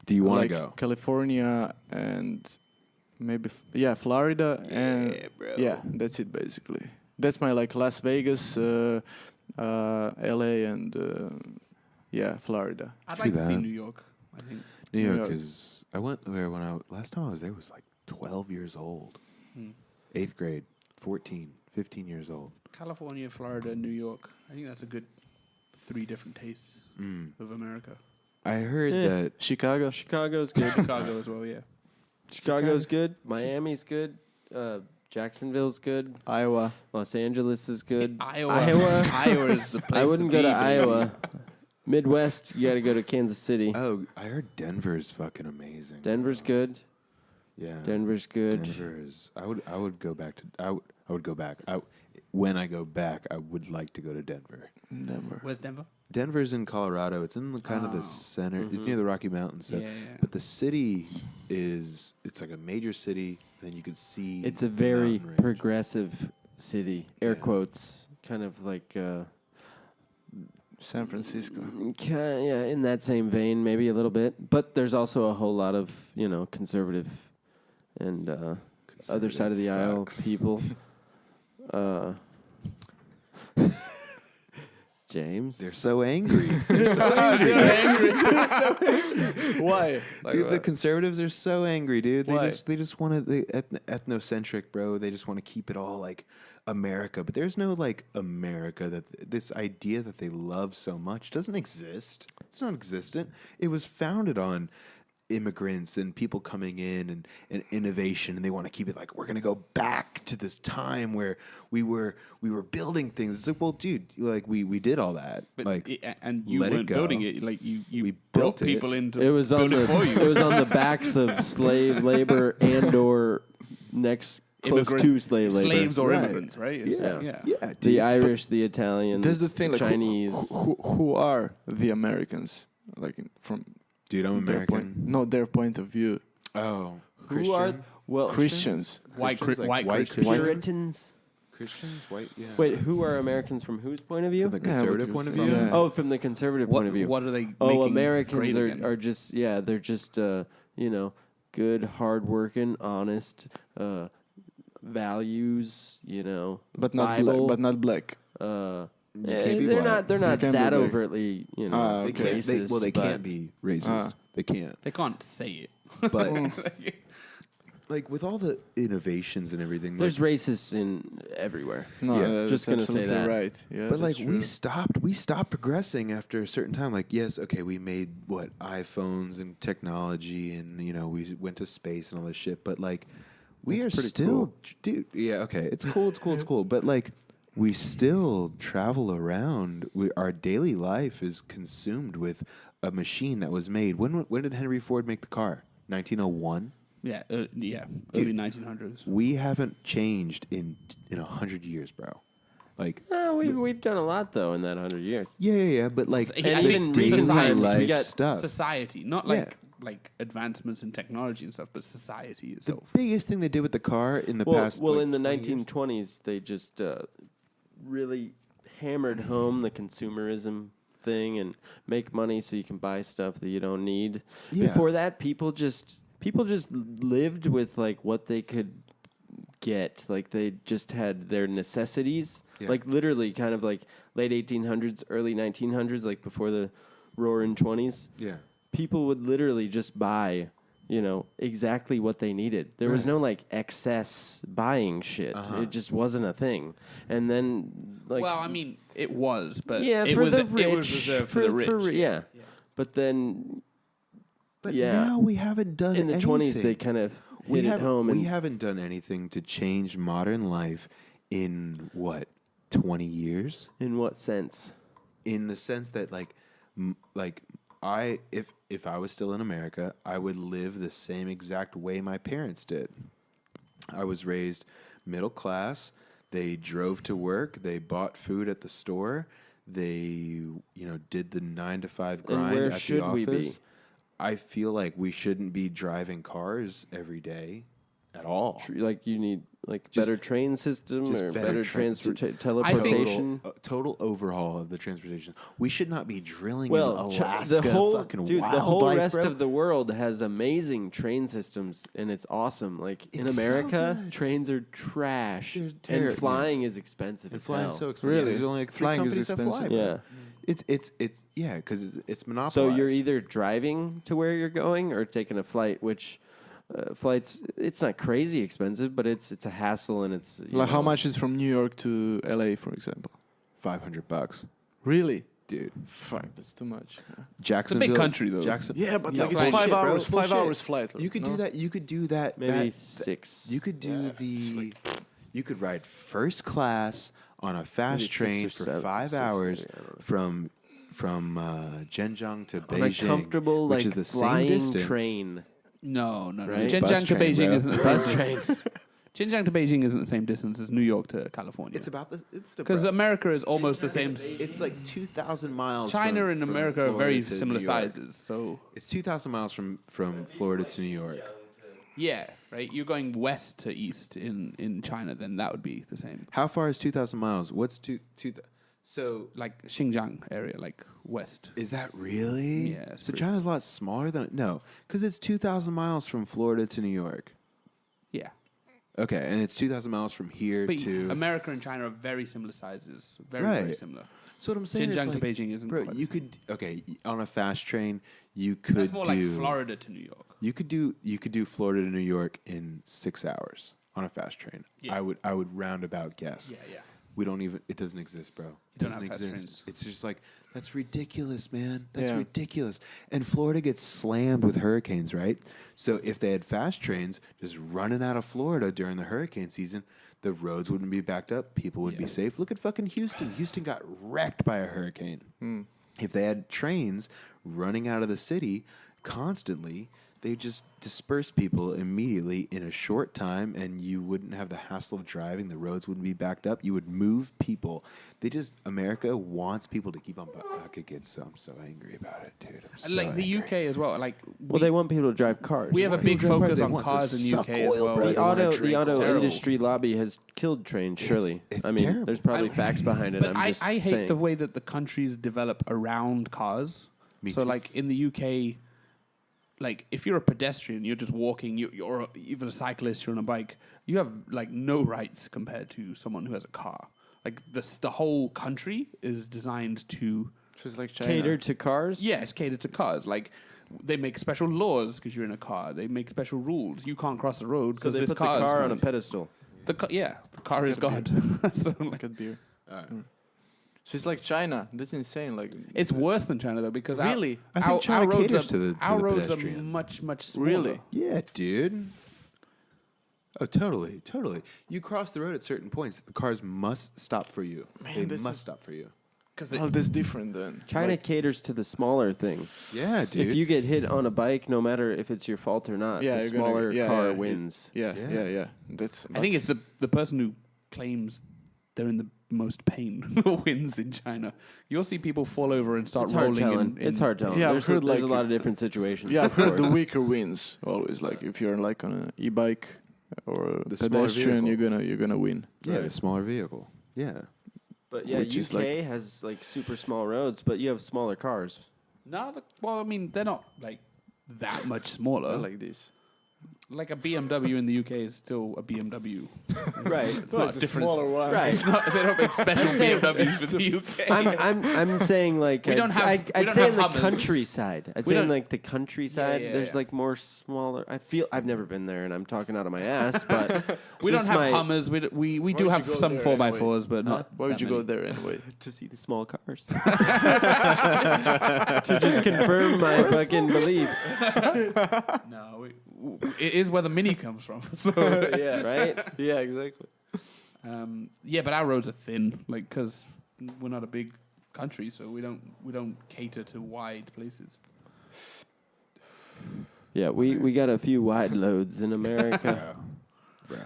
Do you want to Like go? California and maybe Florida and bro. yeah, that's it basically. That's my like Las Vegas, LA and Florida. I'd True like to see that. New York, I think. New New York York. is. I went there last time I was there was like 12 years old. Hmm. 8th grade, 14, 15 years old. California, Florida, New York. I think that's a good 3 different tastes of America. I heard Yeah. that. Chicago. Chicago's good. Chicago as well, yeah. Chicago's good. Miami's good. Jacksonville's good. Iowa. Los Angeles is good. Iowa. Iowa. Iowa is the place I wouldn't go be, to baby. Iowa. Midwest, you got to go to Kansas City. Oh, I heard Denver's fucking amazing. Denver's good. Yeah. Denver's good. Denver is. I would go back to. I would go back. When I go back, I would like to go to Denver. Never. Where's Denver? Denver's in Colorado. It's in the kind of the Oh. center. Mhm. It's near the Rocky Mountains. So. Yeah. But the city is. It's like a major city. Then you could see. It's a the very mountain range. progressive city. Air Yeah. quotes. Kind of like, San Francisco. yeah, in that same vein, maybe a little bit. But there's also a whole lot of, conservative and other side of the aisle Fucks. people. James. They're so angry. Why? Like, Dude, the conservatives are so angry, dude. Why? They just want to ethnocentric, bro. They just want to keep it all like America, but there's no like America that this idea that they love so much doesn't exist. It's not existent. It was founded on immigrants and people coming in and innovation, and they want to keep it like we're gonna go back to this time where we were building things. It's like, well, dude, like we did all that, But like and you let it weren't go. building it. Like you We brought built it. people in to It was on build it for the you. it was on the backs of slave labor and or next close to slave labor. slaves or Right. immigrants, right? It's Yeah. like, yeah. yeah, dude. The Irish, the Italians, That's the thing. Like, Chinese. who are the Americans? Like from Dude, I'm their American. point, no, their point of view. Oh, Who are Christians. White Christians, like white white Christians. Christians. Puritans? Christians, white, yeah. Wait, who are Americans from whose point of view? From the Yeah, conservative but point of from- view. yeah. Oh, from the conservative point of view. What are they? Oh, making Americans great again? are just they're just good, hardworking, honest, values. But not Bible. black. But not black. can't be they're black. not You can't be that black. overtly Ah, They okay. can't. They, racist. well, they but can't be racist. Ah. They can't. They can't say it. But like with all the innovations and everything, There's like, racists in everywhere. No, Yeah. that's Just gonna say absolutely that. right. Yeah, but like that's we true. stopped progressing after a certain time. Like, yes, okay, we made what iPhones and technology, and we went to space and all this shit. But like, we That's are pretty still, cool. dude. Yeah, okay, it's cool, it's cool, it's cool. But like, we still travel around. Our daily life is consumed with a machine that was made. When did Henry Ford make the car? 1901. Yeah, yeah. Dude. Early 1900s. We haven't changed in 100 years, bro. Like, We've done a lot though in that 100 years. yeah. But like, And And the even daily recent times, we life got stuff. Society, not Yeah. like advancements in technology and stuff, but society The itself. biggest thing they did with the car in the past. Well, like, in the 20 years- 1920s, they just really hammered home the consumerism thing and make money so you can buy stuff that you don't need. Yeah. Before that, people just lived with like what they could get. Like they just had their necessities. Yeah. Like literally, kind of like late 1800s, early 1900s, like before the Roaring 20s. Yeah. People would literally just buy, exactly what they needed. There was Right. no like excess buying shit. Uh-huh. It just wasn't a thing. And then like Well, I mean, it was, but yeah, it for was the rich, it was reserved for the rich. yeah. But then But Yeah. now we haven't done in the anything. 20s they kind of hit it home we and haven't done anything to change modern life in what 20 years. in what sense? In the sense that if I was still in America, I would live the same exact way my parents did. I was raised middle class. They drove to work. They bought food at the store. They, did the 9 to 5 grind where at the should we office. be? I feel like we shouldn't be driving cars every day at all. Like you need like Just- better train system just or better better teleportation. Total overhaul of the transportation. We should not be drilling Well, in Alaska. the whole fucking the whole wildlife, rest bro. of the world has amazing train systems, and it's awesome. Like in It's so America, good. trains are trash, They're and terrible. flying is expensive. And as flying hell. is so expensive. Really? There's only like 3 Flying is companies that fly. expensive? bro. Yeah. It's yeah, because it's monopolized. So you're either driving to where you're going or taking a flight, which flights it's not crazy expensive, but it's a hassle and it's Like how much is from New York to LA, for example? $500, Really? dude. Fuck, that's too much. Jacksonville, country, though. Yeah, but Yeah, like bullshit, it's 5 bro, hours, 5 bullshit. hours flight. You could do that. You could do that. maybe that- 6. You could do you could ride first class on a fast Maybe 6 train or for 7, 5 6 hours maybe, I don't know. from Zhenjiang to on Beijing, a comfortable which like is the flying same distance. train. No. Right? Xinjiang Bus to train, Beijing bro. isn't the Bus same. train. Xinjiang to Beijing isn't the same distance as New York to California. It's about the Because bro, America is almost the same. it's like 2,000 miles. China from, and from America are Florida very to similar New York. sizes. So It's 2,000 miles from Florida to New York. yeah, right. You're going west to east in China, then that would be the same. How far is 2,000 miles? What's two? So Like Xinjiang area, like west. is that really? Yeah, it's So pretty- China's a lot smaller than no, because it's 2,000 miles from Florida to New York. Yeah. Okay, and it's 2,000 miles from here But to. America and China are very similar sizes. Very, Right. very similar. So what I'm saying Xinjiang is, to like, Beijing isn't bro, quite you the same. could on a fast train, you could That's more do like Florida to New York. you could do Florida to New York in 6 hours on a fast train. Yeah. I would roundabout guess. Yeah. We don't even. It doesn't exist, bro. It don't doesn't have fast exist. trains. It's just like that's ridiculous, man. That's Yeah. ridiculous. And Florida gets slammed with hurricanes, right? So if they had fast trains just running out of Florida during the hurricane season, the roads wouldn't be backed up. People would be safe. Look at fucking Houston. Houston got wrecked by a hurricane. If they had trains running out of the city constantly, they just disperse people immediately in a short time, and you wouldn't have the hassle of driving. The roads wouldn't be backed up. You would move people. America wants people to keep on. I'm so angry about it, dude. I'm so Like the angry. UK as well. Like Well, they want people to drive cars. we have a people big drive cars, focus they on want to cars in the suck UK as oil, well. bro. The They wanna auto drink. the auto It's terrible. industry lobby has killed trains. Surely, it's I mean, terrible. there's probably facts behind it. But I'm just I hate saying. the way that the countries develop around cars. Me so too. like in the UK, like if you're a pedestrian, you're just walking, you're even a cyclist, you're on a bike, you have like no rights compared to someone who has a car. Like the whole country is designed to So it's like China. cater to cars. yeah, it's catered to cars. Like they make special laws because you're in a car. They make special rules. You can't cross the road So because they this put the car car is on a good. pedestal. The car is God. So like, Like a beer. All right. So it's like China. That's insane. Like it's worse than China though because Really? I think China roads caters are, to the our roads are pedestrian. much smaller. Really? Yeah, dude. Oh, totally. You cross the road at certain points. The cars must stop for you. They that's must stop for you. Because well, that's different then. China Like, caters to the smaller thing. Yeah, dude. If you get hit on a bike, no matter if it's your fault or not, Yeah, the you're gonna- smaller yeah, car yeah, wins. yeah. That's. I think it's the person who claims they're in the most pain who wins in China. You'll see people fall over and start It's hard rolling. telling. It's hard telling. Yeah, I've there's heard, there's a like- lot of different situations. Yeah, I've of heard the course. weaker wins always. Like if you're like on an e-bike or a The smaller pedestrian, vehicle. you're gonna win. yeah, right? a smaller vehicle. Yeah. But yeah, Which UK is like- has like super small roads, but you have smaller cars. No, well, I mean, they're not like that much smaller. Not like this. Like a BMW in the UK is still a BMW. Right. It's not a different. one. Right. It's not, they don't make special BMWs for the UK. I'm saying like We don't have- we I'd don't say have in the Hummers. countryside. I'd We say in don't- like the countryside. yeah, there's yeah. like more smaller. I feel I've never been there, and I'm talking out of my ass. But we don't just have my- Hummers. We do would have you go some there 4x4s, but not. Why would that you go many. there anyway? to see the small cars. To just confirm my fucking beliefs. No, it is where the Mini comes from. So yeah. Right? Yeah, exactly. yeah, but our roads are thin, like because we're not a big country, so we don't cater to wide places. Yeah, we got a few wide loads in America. Bro.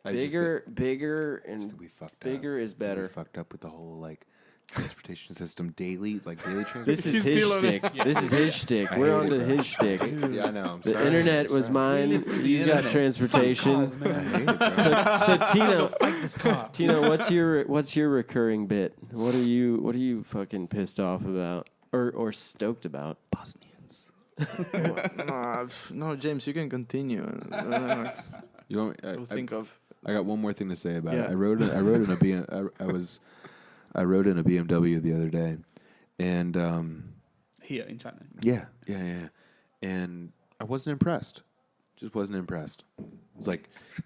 Bigger and we fucked bigger up. is better. We fucked up with the whole like transportation system daily transportation. This is He's his still on shtick. it. This is his shtick. I We're hate on it, to bro. his shtick. Yeah, I know. I'm The sorry. internet I'm was sorry. mine. You got transportation. Fuck cars, I man. hate it, bro. So Tino, Fight this car. Tino, what's your recurring bit? What are you fucking pissed off about or stoked about? Bosnians. No, James, you can continue. You want, I'll think of. I got one more thing to say about it. Yeah. I rode in a BMW the other day, and Here in China. yeah, and I wasn't impressed. Just wasn't impressed.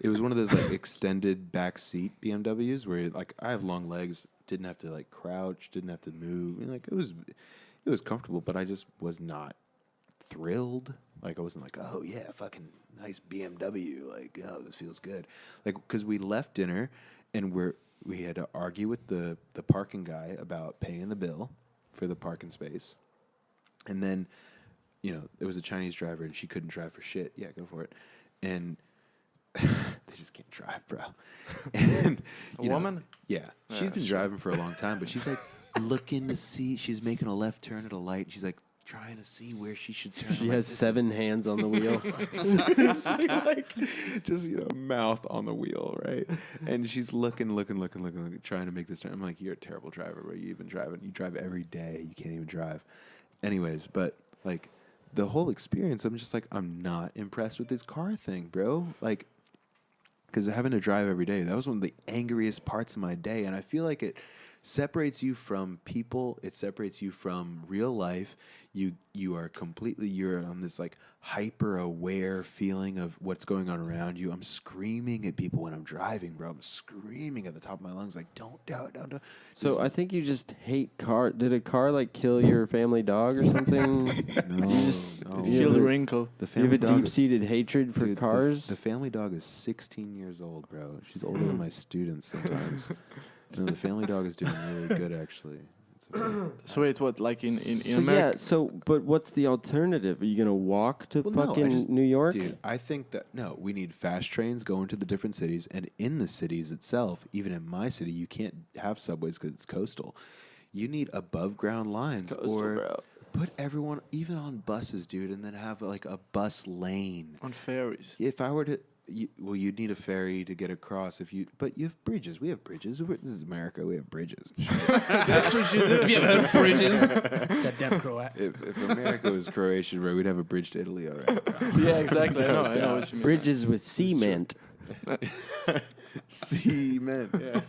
It was one of those like extended back seat BMWs where like I have long legs, didn't have to like crouch, didn't have to move. And, like it was comfortable, but I just was not thrilled. Like I wasn't like, oh yeah, fucking nice BMW. Like, oh, this feels good. Like because we left dinner and we had to argue with the parking guy about paying the bill for the parking space, and then there was a Chinese driver and she couldn't drive for shit. Yeah, go for it. And they just can't drive, bro. And A woman? yeah, she's been driving for a long time, but she's like looking to see. She's making a left turn at a light. She's like trying to see where she should turn. She I'm like, has this is 7 hands on the wheel. seriously, like just mouth on the wheel, right? And she's looking, trying to make this turn. I'm like, you're a terrible driver. Where you even driving? You drive every day. You can't even drive. Anyways, but like the whole experience, I'm just like, I'm not impressed with this car thing, bro. Like, because having to drive every day, that was one of the angriest parts of my day. And I feel like it separates you from people. It separates you from real life. You are completely, you're on this like hyper aware feeling of what's going on around you. I'm screaming at people when I'm driving, bro. I'm screaming at the top of my lungs, like, don't. So I think you just hate car. Did a car like kill your family dog or something? No, no. Kill the wrinkle. The You have family a dog, deep-seated hatred for dude, cars? The family dog is 16 years old, bro. She's older than my students sometimes. No, the family dog is doing really good, actually. So wait, what? Like in So America? yeah, but what's the alternative? Are you going to walk to fucking New York? Dude, I think that, no, we need fast trains going to the different cities. And in the cities itself, even in my city, you can't have subways because it's coastal. You need above ground lines. coastal, or bro. put everyone, even on buses, dude, and then have like a bus lane. On ferries. If I were to, you'd need a ferry to get across. But you have bridges. We have bridges. This is America. We have bridges. That's what you do. Have you ever heard of bridges? That damn Croat. If America was Croatian, bro, we'd have a bridge to Italy already. Yeah, exactly. I know what you mean. Bridges with cement Cement. Yeah.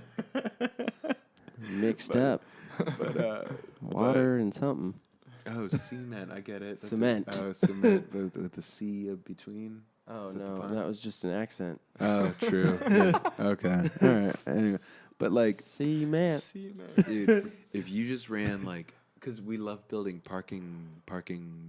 mixed up. But Water and something. oh, cement. I get it. That's Cement. Cement. With the C between. Oh, Is that the no. pun? That was just an accent. Oh, true. Yeah. Okay. All right. Anyway, but like, Cement. dude, if you just ran like, because we love building parking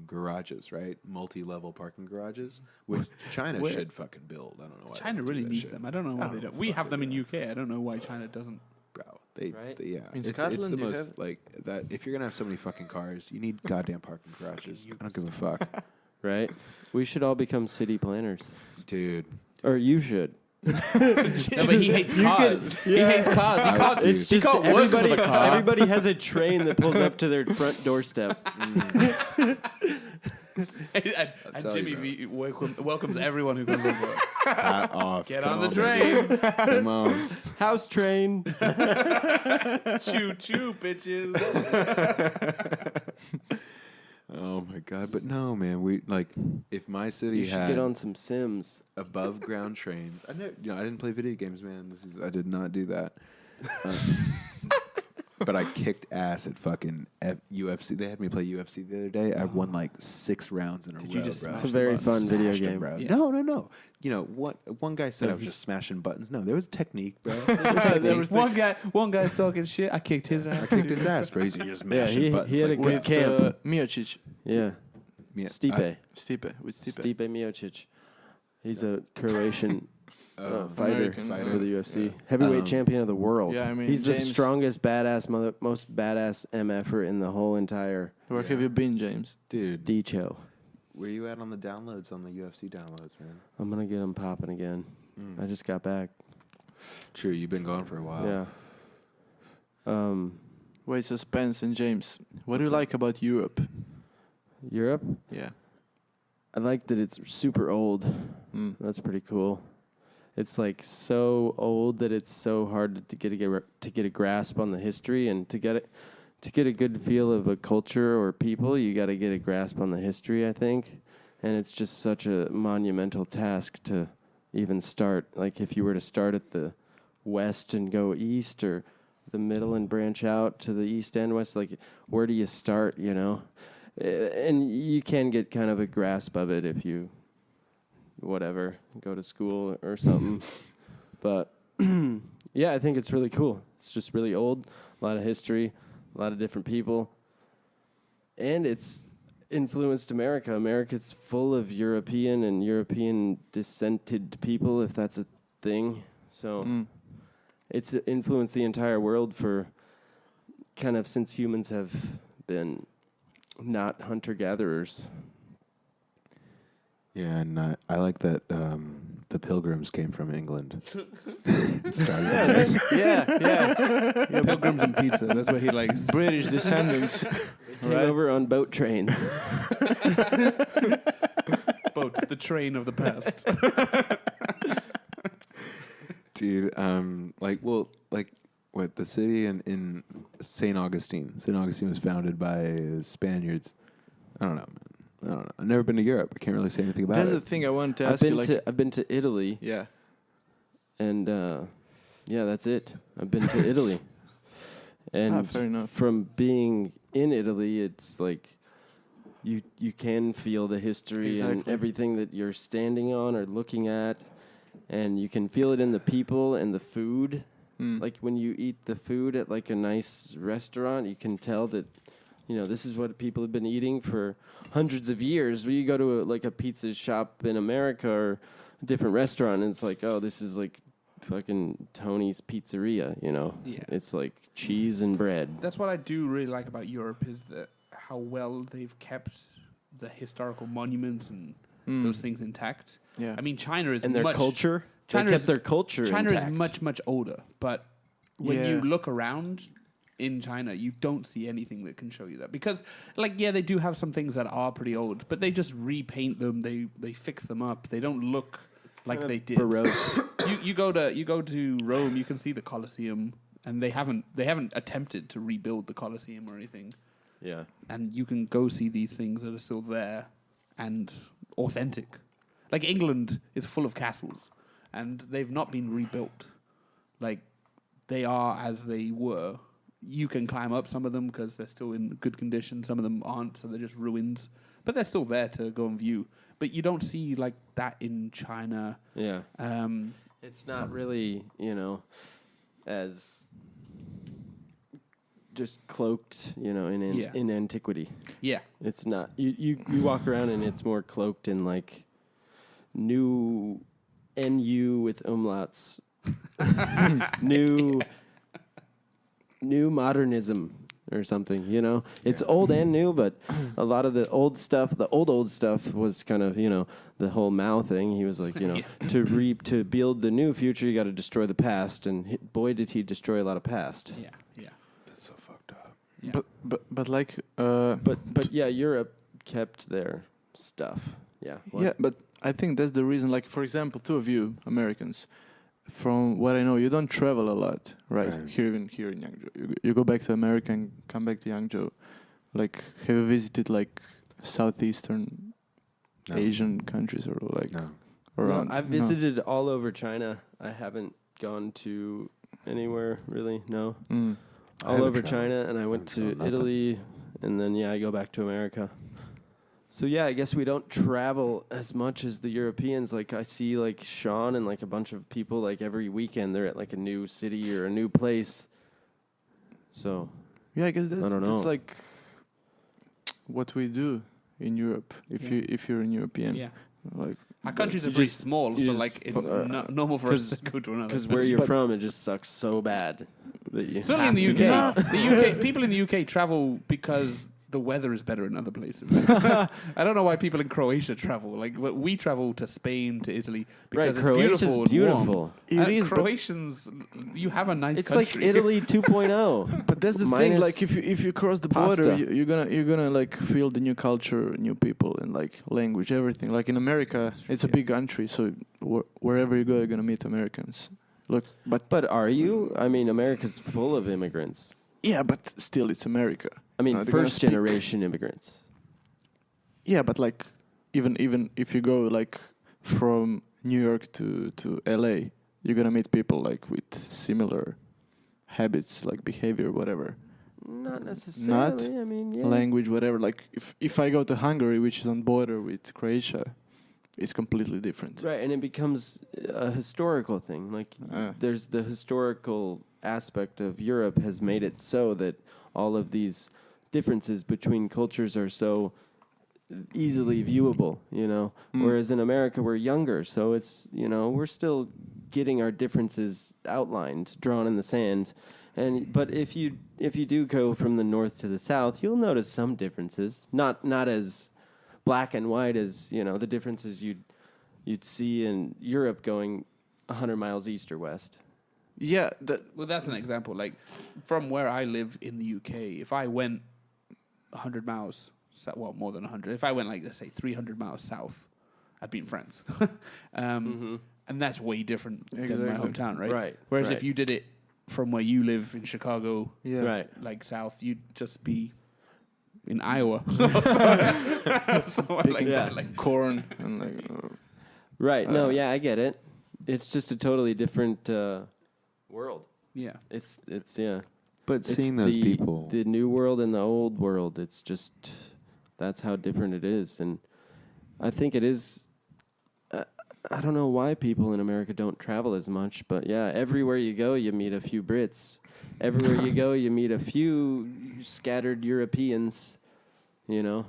garages, right? Multi-level parking garages, which China Where? should fucking build. I don't know why they China don't do really that needs shit. them. I don't know why they don't. We have them in UK. I don't know why China doesn't. Bro, Right? yeah. In It's Scotland, the you most have- like that. If you're gonna have so many fucking cars, you need goddamn parking garages. I don't give a fuck, Right? We should all become city planners. dude. Or you should. No, but he hates cars. He hates cars. He can't. Dude. It's just can't work for everybody, the car. everybody has a train that pulls up to their front doorstep. and all Jimmy you V welcomes everyone who comes over. Hat off. Get Come on the baby. train. Come on. House train. Choo choo, bitches. Oh my god! But no, man. We like if my city You should had get on some Sims. above ground trains. I didn't play video games, man. I did not do that. But I kicked ass at fucking UFC. They had me play UFC the other day. I won like 6 rounds in a row. you just bro. smash It's a very fun video Smashed 'em, game. bro. Yeah. No. You know what? One guy said No, I was he's- just smashing buttons. No, there was technique, bro. One guy's talking shit. I kicked his I ass. kicked his ass, bro. He's just smashing he buttons. had a like good that. camp. Miocic. Yeah. Yeah, Stipe. Stipe. With Stipe. Stipe Miocic. He's a Croatian fighter American, for the UFC. yeah. Heavyweight champion of the world. Yeah, I mean, he's the James- strongest, most badass MFer in the whole entire Where have you been, James? Dude, D-Cho. where you at on the downloads, on the UFC downloads, man? I'm going to get him popping again. I just got back. True, you've been gone for a while. Yeah. Wait, Suspense and James. What do you What's up? like about Europe? Europe? Yeah. I like that it's super old. Mm. That's pretty cool. It's like so old that it's so hard to get a grasp on the history, and to get a good feel of a culture or people, you got to get a grasp on the history, I think. And it's just such a monumental task to even start. Like if you were to start at the west and go east, or the middle and branch out to the east and west, like where do you start, you know? And you can get kind of a grasp of it if you go to school or something. But yeah, I think it's really cool. It's just really old, a lot of history, a lot of different people. And it's influenced America. America's full of European and European descended people, if that's a thing. So it's influenced the entire world for kind of since humans have been not hunter-gatherers. Yeah, and I like that the Pilgrims came from England. Yeah, Pilgrims and pizza. That's what he likes. British descendants. Came over on boat trains. Boats, the train of the past. Dude, what the city in St. Augustine. St. Augustine was founded by Spaniards. I don't know, man. I don't know. I've never been to Europe. I can't really say anything about That's the it. thing I wanted to I've ask you. been to Italy, Yeah. and yeah, that's it. I've been to Italy, and fair enough. from being in Italy, it's like you can feel the history and Exactly. everything that you're standing on or looking at, and you can feel it in the people and the food. Like when you eat the food at like a nice restaurant, you can tell that, this is what people have been eating for hundreds of years. When you go to like a pizza shop in America or a different restaurant, and it's like, oh, this is like fucking Tony's Pizzeria, Yeah. It's like cheese and bread. That's what I do really like about Europe is that how well they've kept the historical monuments and those things intact. Yeah. I mean, China is And their much, culture. China They kept is- their culture China intact. is much, much older, but when Yeah. you look around in China, you don't see anything that can show you that. Because, they do have some things that are pretty old, but they just repaint them, they fix them up. They don't look like they did. Baroque. You go to Rome, you can see the Colosseum, and they haven't attempted to rebuild the Colosseum or anything. Yeah. And you can go see these things that are still there and authentic. Like England is full of castles, and they've not been rebuilt. Like they are as they were. You can climb up some of them because they're still in good condition. Some of them aren't, so they're just ruins. But they're still there to go and view. But you don't see like that in China. Yeah. It's not really, as just cloaked, in antiquity. Yeah. It's not. You walk around and it's more cloaked in like new NU with umlauts, new modernism or something. It's old and new, but a lot of the old stuff was kind of the whole Mao thing. He was like to build the new future, you got to destroy the past, and boy did he destroy a lot of past. Yeah. Yeah. That's so fucked up. Yeah. But like But yeah, Europe kept their stuff. Yeah. What? yeah, but I think that's the reason. Like for example, two of you Americans, from what I know, you don't travel a lot, right? Right. Here in Yangzhou, you go back to America and come back to Yangzhou. Like, have you visited like southeastern No. Asian countries or like No. around? No, I've visited all over China. I haven't gone to anywhere really. No. Mm. I All haven't over traveled. China, and I went haven't to traveled nothing. Italy, and then I go back to America. So yeah, I guess we don't travel as much as the Europeans. Like I see like Sean and like a bunch of people like every weekend they're at like a new city or a new place. So Yeah, I guess that's, I don't know. that's like what we do in Europe. If you're an European, Yeah. like Our countries are you pretty just- small, you so just like it's fu- normal for us to go to another. because where country. you're But- from, it just sucks so bad that you Certainly in the have to UK, go. the UK people in the UK travel because the weather is better in other places. I don't know why people in Croatia travel. Like we travel to Spain, to Italy because it's Croatia's beautiful. And beautiful. warm. It is, but- Croatians, you have a nice It's country. like Italy 2.0. But that's the thing. Minus Like if you cross the pasta. border, you're gonna like feel the new culture, new people, and like language, everything. Like in America, it's a big country, so wherever you go, you're gonna meet Americans. Look, But are you? I mean, America's full of immigrants. yeah, but still, it's America. I mean, They're gonna first speak. generation immigrants. Yeah, but like even if you go like from New York to LA, you're gonna meet people like with similar habits, like behavior, whatever. Not necessarily. I mean, yeah. Language, whatever. Like if I go to Hungary, which is on border with Croatia, it's completely different. Right, and it becomes a historical thing. Like, there's the historical aspect of Europe has made it so that all of these differences between cultures are so easily viewable, Whereas in America, we're younger, so it's, we're still getting our differences outlined, drawn in the sand. But if you do go from the north to the south, you'll notice some differences. Not as black and white as, the differences you'd see in Europe going 100 miles east or west. Yeah, Well, that's an example. Like from where I live in the UK, if I went 100 miles, more than 100. If I went like, let's say 300 miles south, I'd be in France. And that's way different than my Exactly. hometown, right? Right, Whereas right. if you did it from where you live in Chicago, yeah. Right. like south, you'd just be in Iowa. Somewhere like Yeah. that. Like, corn and like Right. No, yeah, I get it. it's just a totally different world. Yeah. It's yeah. But It's seeing those people, the new world and the old world, it's just that's how different it is, and I think it is. I don't know why people in America don't travel as much, but yeah, everywhere you go, you meet a few Brits. Everywhere you go, you meet a few scattered Europeans. You know.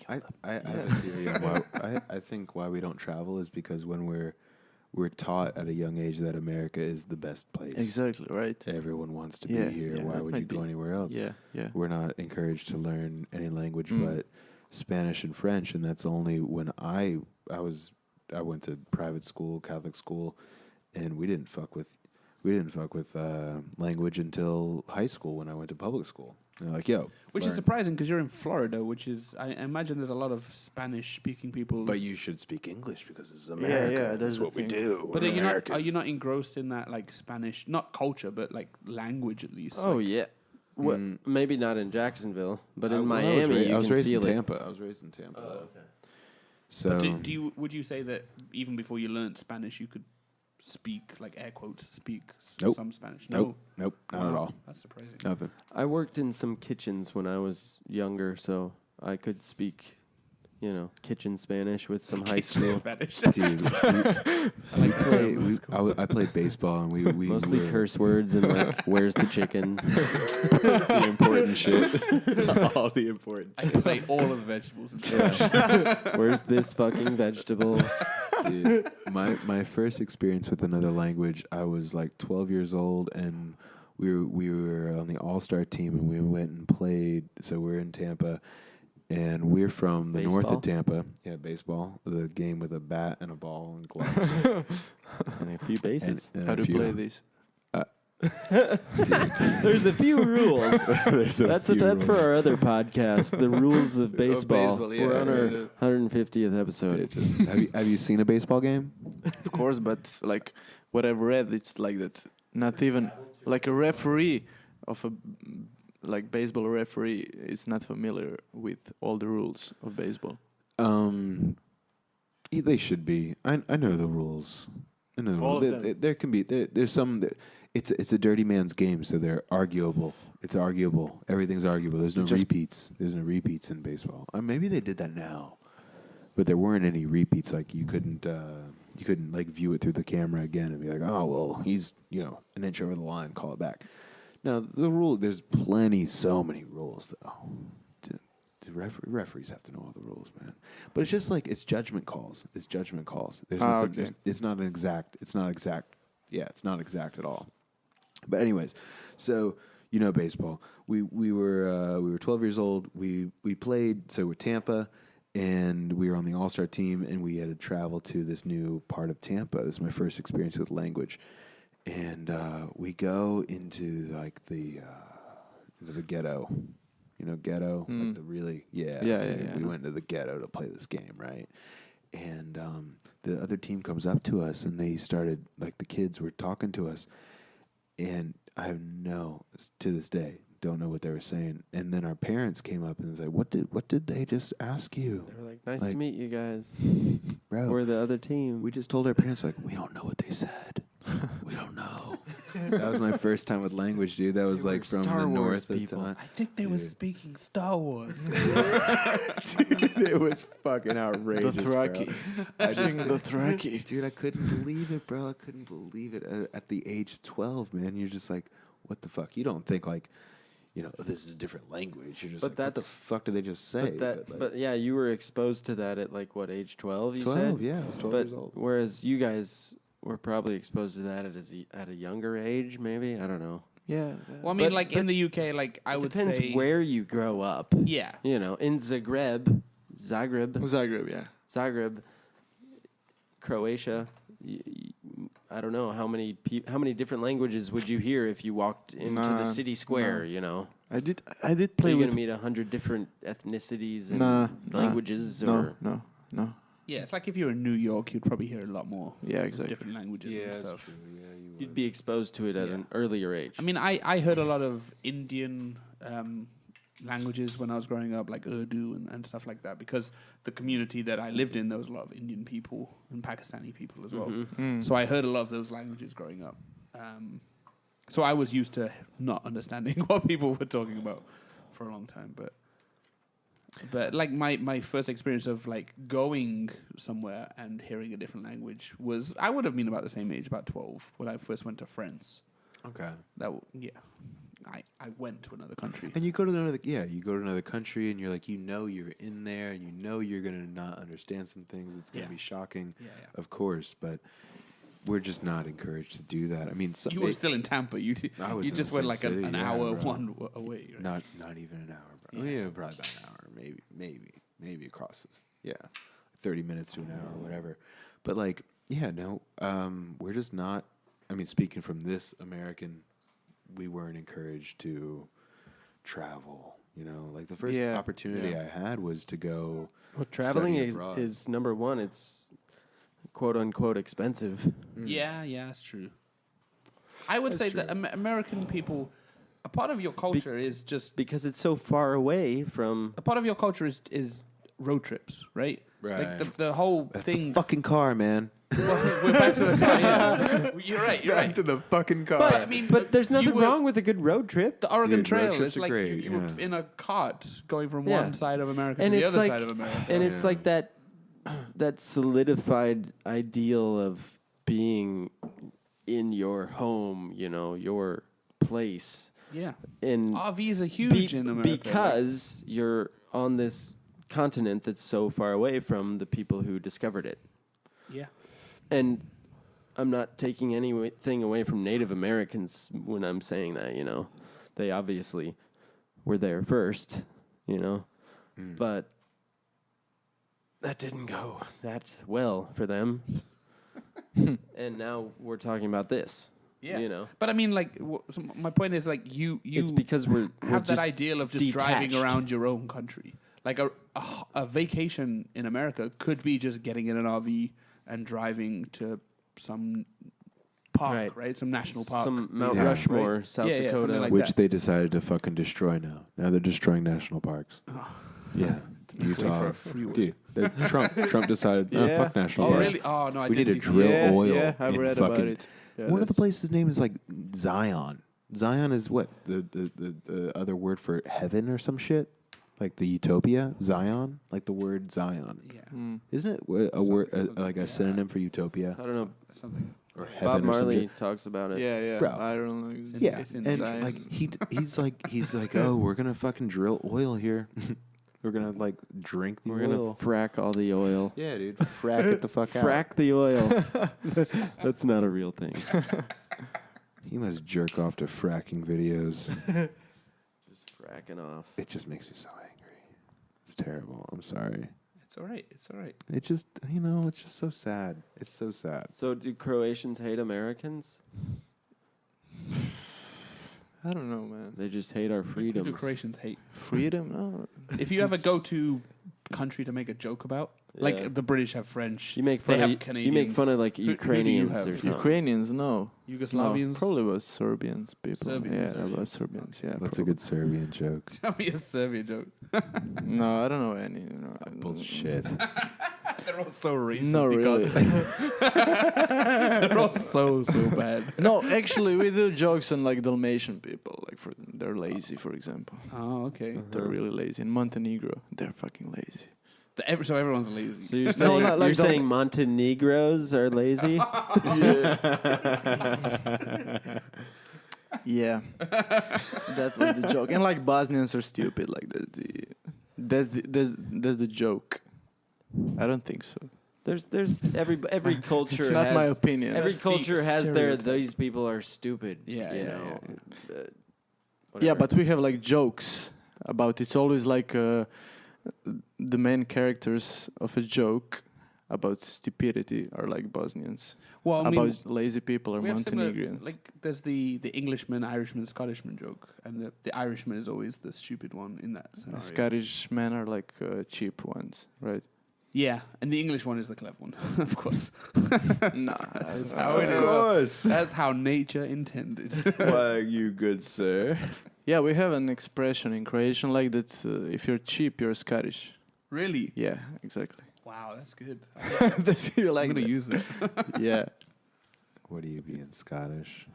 I have a theory on why I think why we don't travel is because when we're taught at a young age that America is the best place. Exactly, right. Everyone wants to Yeah, be here. yeah, Why that would you might go be. anywhere else? Yeah, yeah. We're not encouraged to learn any language Mm. but Spanish and French, and that's only when I went to private school, Catholic school, and we didn't fuck with language until high school when I went to public school. And they're like, yo, Which is learn. surprising because you're in Florida, which is, I imagine there's a lot of Spanish-speaking people. But you should speak English because this is America. yeah, That's that's the what we thing. do. But We're are you Americans. not engrossed in that like Spanish, not culture, but like language at least? Oh like, yeah. Maybe not in Jacksonville, but in Well, Miami, I was you raised can in feel it. Tampa. I was raised in Tampa. Oh, okay. So But would you say that even before you learned Spanish, you could speak, like air quotes, Nope. some Spanish? nope, not at Wow, all. That's surprising. Nothing. I worked in some kitchens when I was younger, so I could speak, kitchen Spanish with some high school. Spanish. Dude, I played baseball and we Mostly were curse words and like, where's the chicken? the important shit. All the important. I can say all of the vegetables. In Spanish. Where's this fucking vegetable? Dude, my first experience with another language, I was like 12 years old, and we were on the All-Star team, and we went and played. So we're in Tampa, and we're from the north Baseball? of Tampa. Yeah, baseball. The game with a bat and a ball and gloves. And a few bases. And How a to few- play this? There's a few rules. There's a That's few for rules. our other podcast, the rules of baseball. baseball, yeah, We're on our yeah. 150th episode. It just- have you seen a baseball game? Of course, but like what I've read, it's like that. Not even like a referee of a like baseball referee is not familiar with all the rules of baseball. They should be. I know the rules. I know the All rules. of them. There can be. There's some. It's a dirty man's game, so they're arguable. It's arguable. Everything's arguable. There's no Just- repeats. There's no repeats in baseball. Maybe they did that now, but there weren't any repeats. Like you couldn't like view it through the camera again and be like, oh well, he's an inch over the line. Call it back. Now the rule. There's so many rules though. Referees have to know all the rules, man. But it's just like it's judgment calls. It's judgment calls. There's nothing. Okay. It's not an exact. It's not exact. Yeah, it's not exact at all. But anyways, so baseball. We were 12 years old. We played. So we're Tampa, and we were on the All-Star team, and we had to travel to this new part of Tampa. This is my first experience with language, and we go into like the ghetto. Ghetto, like the really, Yeah, We went to the ghetto to play this game, right? And the other team comes up to us, and they started, like, the kids were talking to us, and to this day, don't know what they were saying. And then our parents came up and was like, what did they just ask you? They were like, nice to meet you guys. Bro, We're the other team. we just told our parents, like, we don't know what they said. We don't know. That was my first time with language, dude. That was They like were from Star the Wars north of people. Taiwan. I think they were Dude. speaking Star Wars. Dude, it was fucking outrageous. Dothraki. Bro. I just, Dothraki. dude, I couldn't believe it, bro. I couldn't believe it. At the age of 12, man, you're just like, what the fuck? You don't think like, this is a different language. You're just But like, what the that's- fuck did they just say? But yeah, you were exposed to that at like what age? 12? You 12, said. yeah, I was 12 But years old. whereas you guys were probably exposed to that at a younger age, maybe. I don't know. Yeah. Well, I mean, But- like in the UK, like I It would depends say, where you grow up. yeah, In Zagreb, Zagreb, yeah. Croatia. I don't know how many different languages would you hear if you walked into the Nah, city square. no. I did Are play you with gonna meet 100 different ethnicities and Nah, languages? no, Or no. yeah. It's like if you were in New York, you'd probably hear a lot more Yeah, exactly. different languages and stuff. true. Yeah, you you'd be exposed to it at Yeah. an earlier age. I mean, I heard a lot of Indian languages when I was growing up, like Urdu and stuff like that, because the community that I lived in, there was a lot of Indian people and Pakistani people as well. Mm. So I heard a lot of those languages growing up. So I was used to not understanding what people were talking about for a long time. But like my first experience of like going somewhere and hearing a different language was, I would have been about the same age, about 12, when I first went to France. Okay. I went to another country. And you go to another country, and you're like, you're in there, and you're gonna not understand some things. It's gonna be shocking, of course, but we're just not encouraged to do that. I mean, you were still in Tampa. You in just the went same like city, an hour one away. Right? not even an hour, bro. Yeah, probably about an hour, maybe across this. Yeah, 30 minutes to an hour, or whatever. But like, we're just not. I mean, speaking from this American, we weren't encouraged to travel. Like the first opportunity I had was to go. Well, traveling study abroad. is number one. It's quote unquote expensive. Yeah, that's true. I would say that American people, a part of your culture is just because it's so far away from. A part of your culture is road trips, right? Right. Like the whole That's thing. the fucking car, man. We're back to the car. Yeah. You're right. Back to the fucking car. But I mean, But there's nothing you were- wrong with a good road trip. The Oregon Dude, road Trail trips is are like great, you were yeah. in a cart going from Yeah. one side of America And to the it's other like- side of America. And it's Yeah. like that solidified ideal of being in your home, your place. Yeah. And RVs are huge in America. because you're on this continent that's so far away from the people who discovered it. Yeah. And I'm not taking anything away from Native Americans when I'm saying that, They obviously were there first, But that didn't go that well for them. And now we're talking about this. Yeah. But I mean, like, so my point is, like, you It's because we're have that just ideal of just driving detached. around your own country. Like a vacation in America could be just getting in an RV and driving to some park, right? Some national park. Some Mount Yeah. Rushmore, Right. South Yeah, Dakota. something like Which that. they decided to fucking destroy now. Now they're destroying national parks. Yeah. Utah. for a freeway. Dude, Trump decided, Yeah. fuck national Oh, parks. really? Oh, no, I We did need to see drill something. oil. I've in read fucking, about it. Yeah, one of the that's- places' name is like Zion. Zion is what? The other word for heaven or some shit? Like the utopia? Zion? Like the word Zion. Yeah. Mm. Isn't it a word, something, like a yeah. synonym for utopia? I don't know. Something. Or heaven Bob or some Marley shit? talks about it. Yeah. Bro. I don't know. Yeah, It's in and Zion. like he's like, oh, we're gonna fucking drill oil here. We're gonna like drink the We're oil. gonna frack all the oil. Yeah, dude, frack it the fuck out. Frack the oil. That's not a real thing. He must jerk off to fracking videos. Just fracking off. It just makes me so angry. It's terrible. I'm sorry. It's all right. It's all right. It just, it's just so sad. It's so sad. So do Croatians hate Americans? I don't know, man. They just hate our Who do freedoms. Croatians hate? Freedom? No. If you ever go to country to make a joke about, Yeah. like the British have French, You make they fun have of Canadians. you make fun of like Who do you Ukrainians have? or something. Ukrainians? No. Yugoslavians. No, probably was Serbians people. Serbians. Yeah, Serbians. about Serbians. Yeah. What's a good Serbian joke? Tell me a Serbian joke. No, I don't know any. Bullshit. They're all so racist. No, they really. They're all so bad. No, actually, we do jokes on like Dalmatian people. Like they're lazy, for example. Oh, okay. They're really lazy. In Montenegro, they're fucking lazy. So everyone's lazy. So you're No, saying, not like you're Dal- saying Montenegros are lazy? Yeah, that was the joke. And like Bosnians are stupid. Like that's the joke. I don't think so. There's every culture It's not has my opinion. every That's the culture has their stereotype. these people are stupid. Yeah, you yeah, know. Yeah, Whatever. but we have like jokes about. It's always like the main characters of a joke about stupidity are like Bosnians. Well, I mean, About lazy people or we have similar, Montenegrins. like there's the Englishman, Irishman, Scottishman joke, and the Irishman is always the stupid one in that scenario. Scottish men are like cheap ones, right? Yeah, and the English one is the clever one, of course. Nah, That's how it Of is. course. That's how nature intended. Why, you good sir. Yeah, we have an expression in Croatian like that. If you're cheap, you're Scottish. Really? Yeah, exactly. Wow, that's good. That's you I'm like gonna that. use that. Yeah. What are you being Scottish?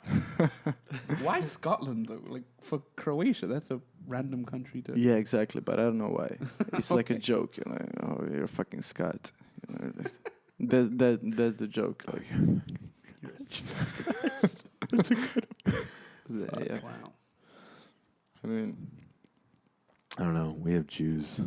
Why Scotland though? Like for Croatia, that's a random country to. Yeah, exactly. But I don't know why. It's like a Okay. joke. You know, oh, you're a fucking Scot. You know, that's the joke. Like, yeah. Wow. I mean, I don't know. We have Jews.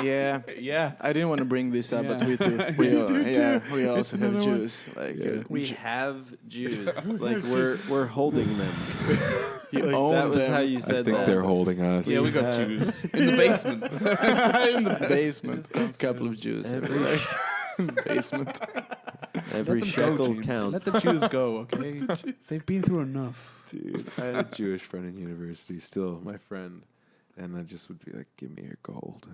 yeah. Yeah. I didn't want to bring this up, but Yeah. we do. We also have Jews. Like We have Jews. Like we're holding them. you Like, own that was them. how you I said think that. they're holding us. Yeah, we got have- Jews in the basement. in the basement. A couple of Jews. Every- in the basement. Every Let them shekel go, James. counts. Let the Jews go, okay? They've been through enough. Dude, I had a Jewish friend in university, still my friend, and I just would be like, "Give me your gold."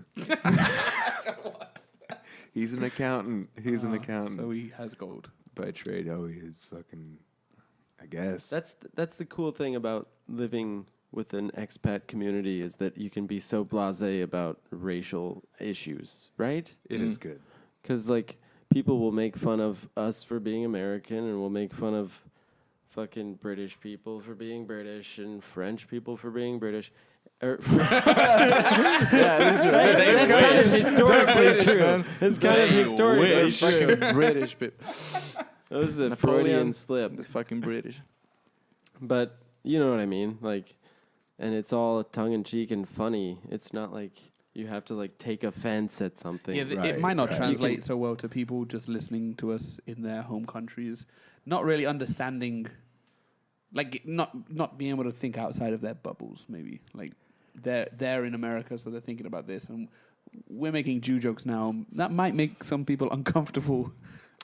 He's an accountant. He's an accountant So he has gold. by trade. Oh, he is fucking. I guess That's the cool thing about living with an expat community is that you can be so blasé about racial issues, right? it is good. Because like people will make fun of us for being American, and will make fun of fucking British people for being British, and French people for being British. Yeah, that's right. That's kind of historically true. It's kind of historically Wish. true. Fucking British people. That was a Napoleon. Freudian slip. The fucking British. But you know what I mean, like, and it's all tongue in cheek and funny. It's not like you have to like take offense at something. Yeah, Right, it might not right. translate You can- so well to people just listening to us in their home countries, not really understanding, like not being able to think outside of their bubbles. Maybe like they're in America, so they're thinking about this, and we're making Jew jokes now. That might make some people uncomfortable.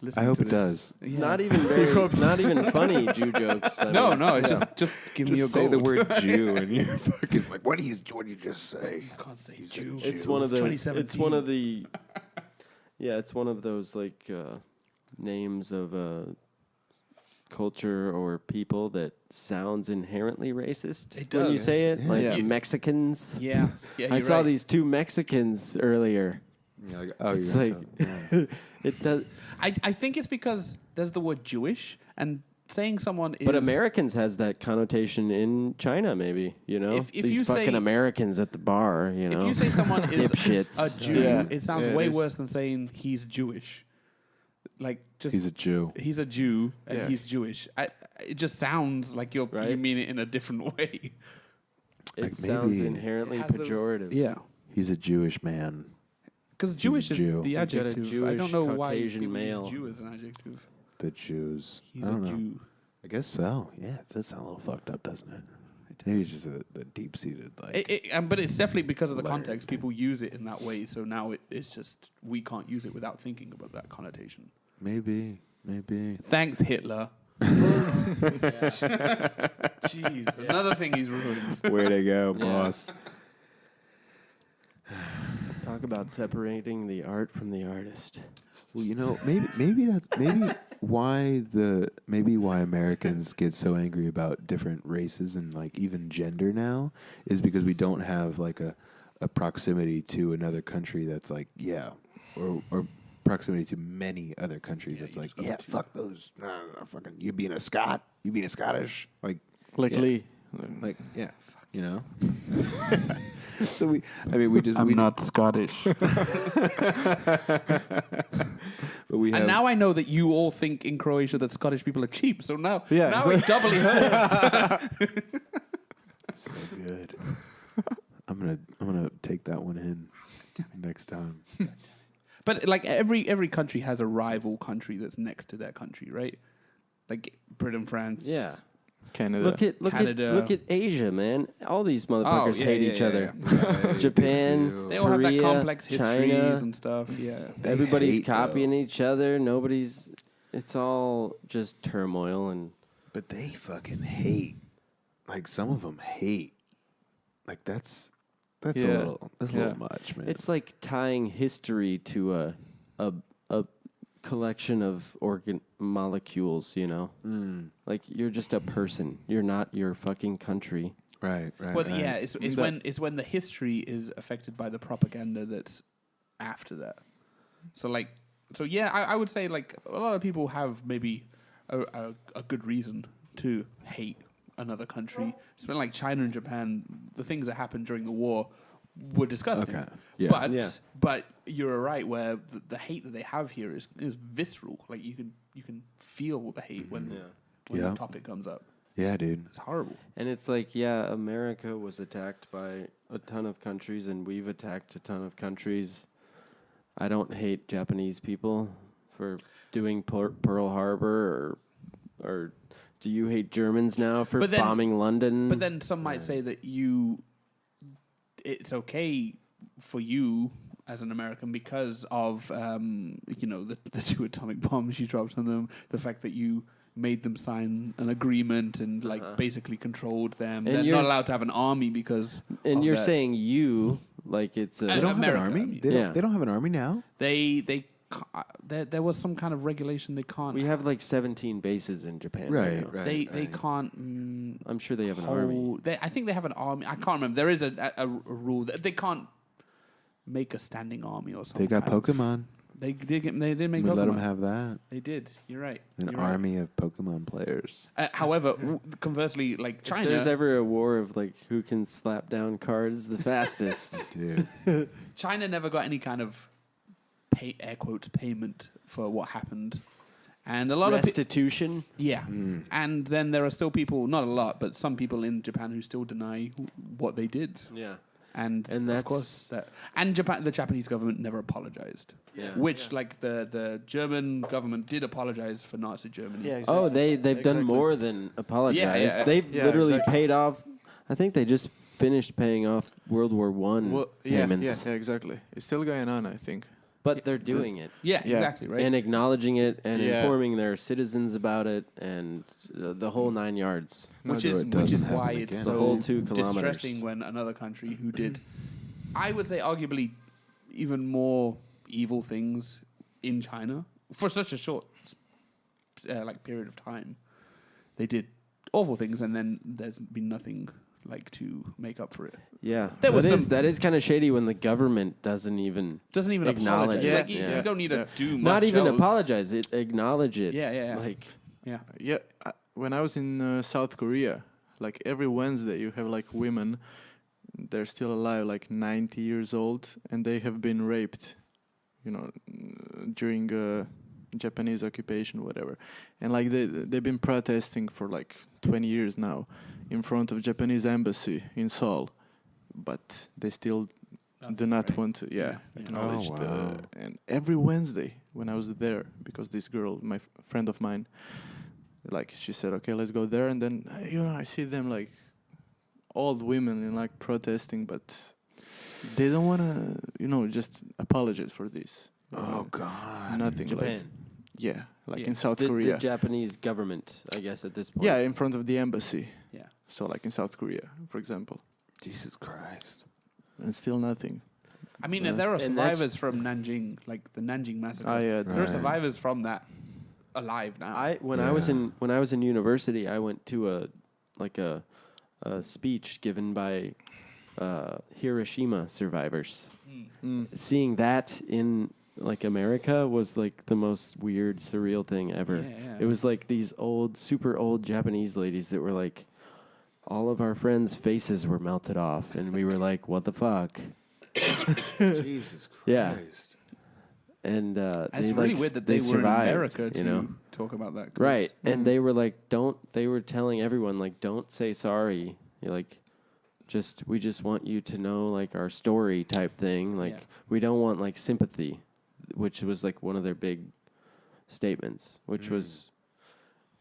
Listening I hope to it this. does. Yeah. Not even not even funny Jew jokes. I No, mean, no, it's yeah. just give me your Just say gold. the word Jew, and you're fucking like, "What do you just say?" You can't say Jew. It's one of the. 2017. It's one of the. Yeah, it's one of those like names of a culture or people that sounds inherently racist It when you does. say it. Yeah. Like Yeah. Mexicans. Yeah, yeah. I you're saw right. these two Mexicans earlier. You're like, "Oh, It's you're like it does. I think it's because there's the word Jewish, and saying someone is. But Americans has that connotation in China, maybe, you know? If These you fucking say- Americans at the bar, you know? If you say someone is Dipshits. a Jew, Yeah. it sounds Yeah, it way is. worse than saying he's Jewish. Like just he's a Jew." he's a Jew and Yeah. he's Jewish. It just sounds like you Right. mean it in a different way. it like sounds maybe- inherently It has those- pejorative. Yeah, He's a Jewish man. because Jewish is Jew. the You got a adjective. I Jewish, don't know why Caucasian people male. use Jew as an adjective. The Jews. He's I a don't know. Jew. I guess so. Yeah, it does sound a little fucked up, doesn't it? Maybe it's just the deep-seated like. But it's definitely because of the Learned. context. People use it in that way, so now it's just we can't use it without thinking about that connotation. Maybe. Thanks, Hitler. Jeez, another thing he's ruined. Way to go, Yeah. boss. Talk about separating the art from the artist. Well, you know, maybe why Americans get so angry about different races and like even gender now is because we don't have like a proximity to another country that's like or proximity to many other countries that's like fuck those fucking you being a Scottish like yeah. Lee. Like, yeah, you know. So we just. I'm not Scottish. But we have. And now I know that you all think in Croatia that Scottish people are cheap. So now Yeah, it doubly hurts. so good. I'm gonna take that one in next time. But like every country has a rival country that's next to their country, right? Like Britain, France. Yeah. Canada. Canada. Look at Asia, man. All these motherfuckers hate each other. Yeah, Japan, do. They all have that Korea, complex histories China. and stuff. Yeah. Everybody's hate, copying each other. Nobody's. It's all just turmoil and. But they fucking hate. Like some of them hate. Like that's a little much, man. It's like tying history to a collection of organ molecules, you know? Like, you're just a person. You're not your fucking country. Right. Well, yeah, it's when the history is affected by the propaganda that's after that. So yeah, I would say like a lot of people have maybe a good reason to hate another country. It's been like China and Japan. The things that happened during the war were disgusting. Okay. Yeah. But you're right where the hate that they have here is visceral. Like you can feel the hate when the topic comes up. Yeah, dude. It's horrible. And it's like, yeah, America was attacked by a ton of countries, and we've attacked a ton of countries. I don't hate Japanese people for doing Pearl Harbor, or do you hate Germans now for bombing London? But then some might say that it's okay for you as an American because of the 2 atomic bombs you dropped on them, the fact that you made them sign an agreement and basically controlled them. And they're not allowed to have an army because. And you're saying you like it's a. They don't America, have an army. I mean. They don't have an army now. There was some kind of regulation they can't. We have like 17 bases in Japan. Right. They can't. I'm sure they have an army. I think they have an army. I can't remember. There is a rule that they can't make a standing army or something. They got Pokemon. They did make We Pokemon. let them have that. They did. You're right. An You're army of Pokemon players. Right. However, conversely, like China. If there's ever a war of like who can slap down cards the fastest, Dude. China never got any kind of air quotes payment for what happened, and a lot restitution. And then there are still people, not a lot, but some people in Japan who still deny what they did. Yeah. And that's, of course, the Japanese government never apologized. Yeah. Which, like, the German government did apologize for Nazi Germany. Yeah, exactly. Oh, they've done more than apologize. Yeah. They've Yeah, literally exactly. paid off. I think they just finished paying off World War I payments. Yeah, exactly. It's still going on, I think. But they're doing it. Yeah, Yeah. exactly, right? And acknowledging it and Yeah. informing their citizens about it and the whole 9 yards. which No, is it doesn't why happen it's again. The so whole 2 kilometers. distressing when another country who did, I would say, arguably even more evil things in China for such a short period of time, they did awful things, and then there's been nothing like to make up for it. Yeah. There was that is kind of shady when the government doesn't even Acknowledge Acknowledge it. it. Like Yeah. you don't need to do much not even else. apologize, acknowledge it. Yeah. Like Yeah. Yeah, when I was in South Korea, like every Wednesday, you have like women, they're still alive, like 90 years old, and they have been raped, during Japanese occupation, whatever. And like they've been protesting for like 20 years now in front of Japanese embassy in Seoul, but they still do not want to acknowledge Oh, wow. and every Wednesday when I was there, because this girl, my friend of mine, like she said, okay, let's go there, and then I see them like old women and like protesting, but they don't want to just apologize for this. Oh, God. Nothing. Japan. In South Korea. The Japanese government, I guess, at this point. Yeah, in front of the embassy. Yeah. So like in South Korea, for example, Jesus Christ. and still nothing. I mean, Yeah. there are And that's- survivors from Nanjing, like the Nanjing massacre. Oh yeah, There are Right. survivors from that alive now. When I was in university, I went to a speech given by Hiroshima survivors. Seeing that in like America was like the most weird, surreal thing ever. Yeah. It was like these super old Japanese ladies that were like, all of our friends' faces were melted off, and we were like, what the fuck? Jesus Christ. Yeah. And It's they really like weird that they they were in survived, America to you know? talk about that. 'cause- Right. And they were like, they were telling everyone, like, don't say sorry. You're like, we just want you to know, like, our story type thing. Like, Yeah. we don't want, like, sympathy, which was, like, one of their big statements, which was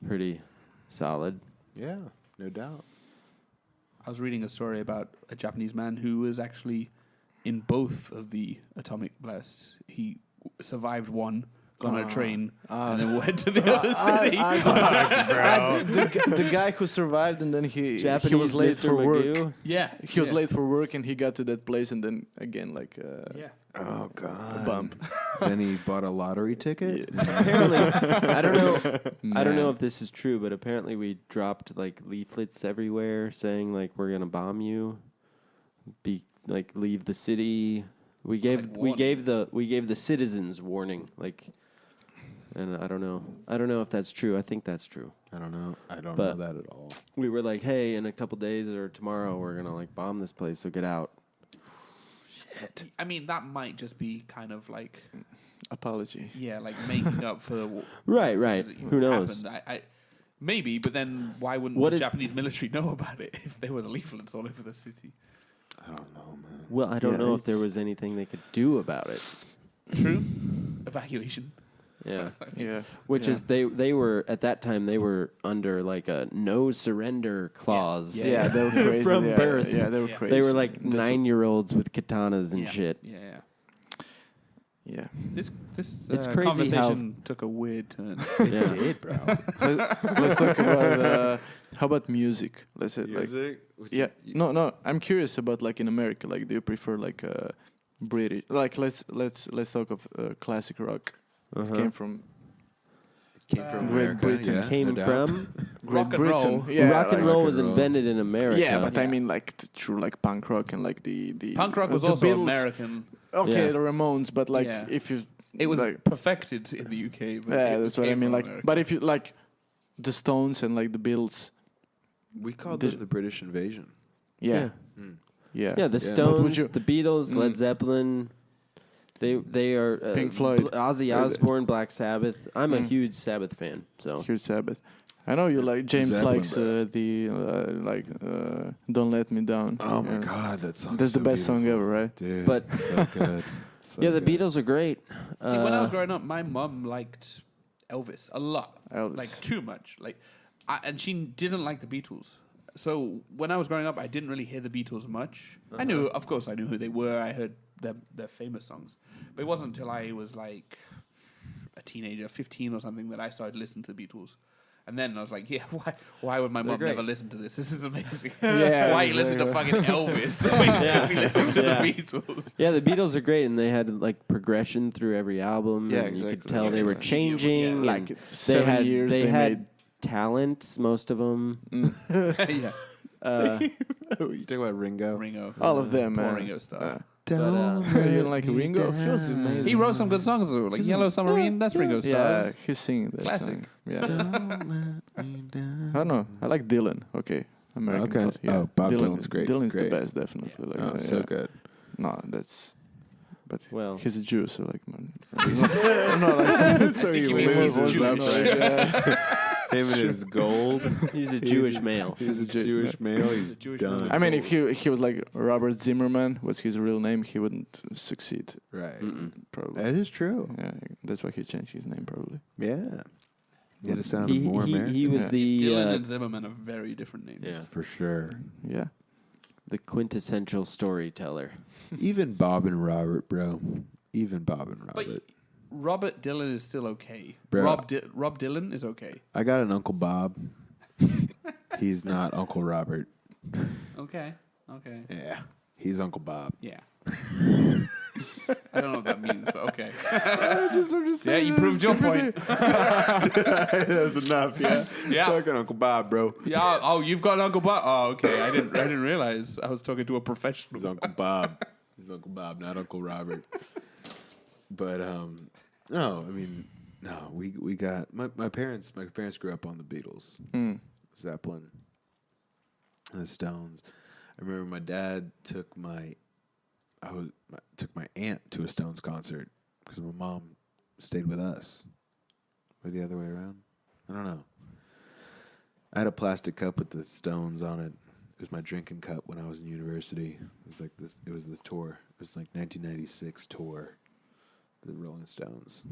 pretty solid. Yeah, no doubt. I was reading a story about a Japanese man who was actually in both of the atomic blasts. He survived one, got on a train, and then went to the other city. the guy who survived, and then he Japanese was late Mr. for work. Magoo. Yeah. He was late for work, and he got to that place, and then again, like, Yeah. Oh God. bump. Then he bought a lottery ticket. Apparently, I don't know. I don't know Man. if this is true, but apparently we dropped like leaflets everywhere saying like we're gonna bomb you. Leave the city. We gave the citizens warning. And I don't know if that's true. I think that's true. I don't know. I don't But- know that at all. We were like, hey, in a couple days or tomorrow, we're gonna like bomb this place. So get out. I mean, that might just be kind of like, Apology. yeah, like making up for the Right. Who Who knows? I maybe, but then why wouldn't What the if- Japanese military know about it if there was leaflets all over the city? I don't know, man. Well, I don't Yeah, know if there it's- was anything they could do about it. True. Evacuation. Yeah. Yeah. Which Yeah. is they were at that time they were under like a no surrender clause. Yeah, they were crazy. From yeah, birth. Yeah, they were Yeah. crazy. They were like That's what- 9-year-olds with katanas and yeah. shit. Yeah. Yeah. This It's crazy conversation took a weird turn. Yeah. Did, bro. Let's talk about how about music? Let's say like yeah. No. I'm curious about like in America. Like, do you prefer like British? Like, let's talk of classic rock. It came from Came from Great America. Britain. Yeah, Came no doubt. from Great Rock and Britain. roll. Yeah, rock and like- roll rock was and roll. invented in America. Yeah, but I Yeah. mean like true like punk rock and like the Punk rock was the also Beatles. American. Okay, Yeah. the Ramones, but like Yeah. if you It was like, perfected in the UK. But yeah, it that's what I came mean. from Like, America. but if you like the Stones and like the Beatles, We called Did- it the British invasion. yeah, Mm. yeah, Yeah, the Yeah. Stones, But would you- the Beatles, Led Mm. Zeppelin. They are Pink Floyd. Ozzy Osbourne, Black Sabbath. I'm a Mm. huge Sabbath fan. So Huge Sabbath. I know you like James Zeppelin, likes bro. Don't Let Me Down. Oh my Yeah. God, that song. That's the best song ever, right? Dude. But- so good. So yeah, the good. Beatles are great. See, when I was growing up, my mum liked Elvis a lot, Elvis. like too much. And she didn't like the Beatles. So when I was growing up, I didn't really hear the Beatles much. I knew, of course, I knew who they were. I heard their famous songs, but it wasn't until I was like a teenager, 15 or something, that I started listening to the Beatles. And then I was like, yeah, why would my mum great. never listen to this? This is amazing. Yeah, Why you listen to fucking Elvis? Why can't we listen to Yeah. the Beatles? Yeah, the Beatles are great, and they had like progression through every album. Yeah, and you could exactly. tell Yeah, they were yeah. changing. Yeah. Like and 7 had, years They they had made. talent, most of them. Yeah, You talk about Ringo. Ringo. All of them. Poor Ringo stuff. You like Ringo? He was amazing. He wrote some good songs though, like Yellow Submarine. That's Ringo Yeah, Stars. he's singing that Classic. song. Yeah. I don't know. I like Dylan. Okay. American. Okay. pop, Yeah. Oh, Bob Dylan's great. Dylan's Great. the best, definitely. Like, Oh, so good. No, that's. But Well. he's a Jew, so like, man. I'm not like So think he he means loses Jewish. left, right. Yeah. Him and his gold. He's a Jewish male. He's a Jewish male. He's a Jewish done. male. I mean, if he was like Robert Zimmerman, what's his real name, he wouldn't succeed. Right. Probably. That is true. Yeah, that's why he changed his name, probably. Yeah. Get it sounded He, more American. he was Yeah. the Dylan and Zimmerman are very different names. yeah, for sure. Yeah. the quintessential storyteller. Even Bob and Robert, bro. Even Bob and But Robert. Robert Dylan is still okay. Bro. Rob Dylan is okay. I got an Uncle Bob. He's not Uncle Robert. Okay. Yeah. He's Uncle Bob. Yeah. I don't know what that means, but okay. Yeah, you proved your point. That was enough, yeah. Yeah. Fucking Uncle Bob, bro. Yeah. Oh, you've got Uncle Bob. Oh, okay. I didn't realize I was talking to a professional. He's Uncle Bob. He's Uncle Bob, not Uncle Robert. But no, I mean, no, we got my parents grew up on the Beatles, Zeppelin, and the Stones. I remember my dad took my aunt to a Stones concert because my mom stayed with us. Or the other way around? I don't know. I had a plastic cup with the Stones on it. It was my drinking cup when I was in university. It was like this. It was this tour. It was like 1996 tour. The Rolling Stones.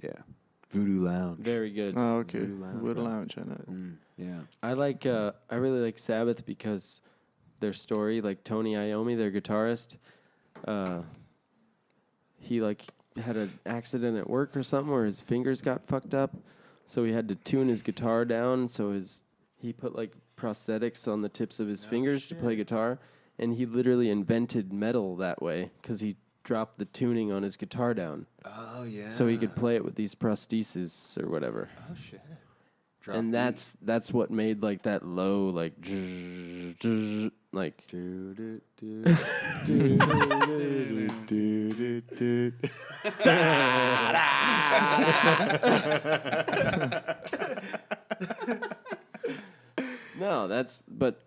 Yeah. Voodoo Lounge. Very good. Oh, okay. Voodoo Lounge, Wood right. Lounge, I know. Yeah. I really like Sabbath because their story, like Tony Iommi, their guitarist, he like had an accident at work or something where his fingers got fucked up, so he had to tune his guitar down. So he put like prosthetics on the tips of his fingers to play guitar, and he literally invented metal that way because he drop the tuning on his guitar down. Oh yeah. So he could play it with these prostheses or whatever. Oh shit. And that's what made like that low like like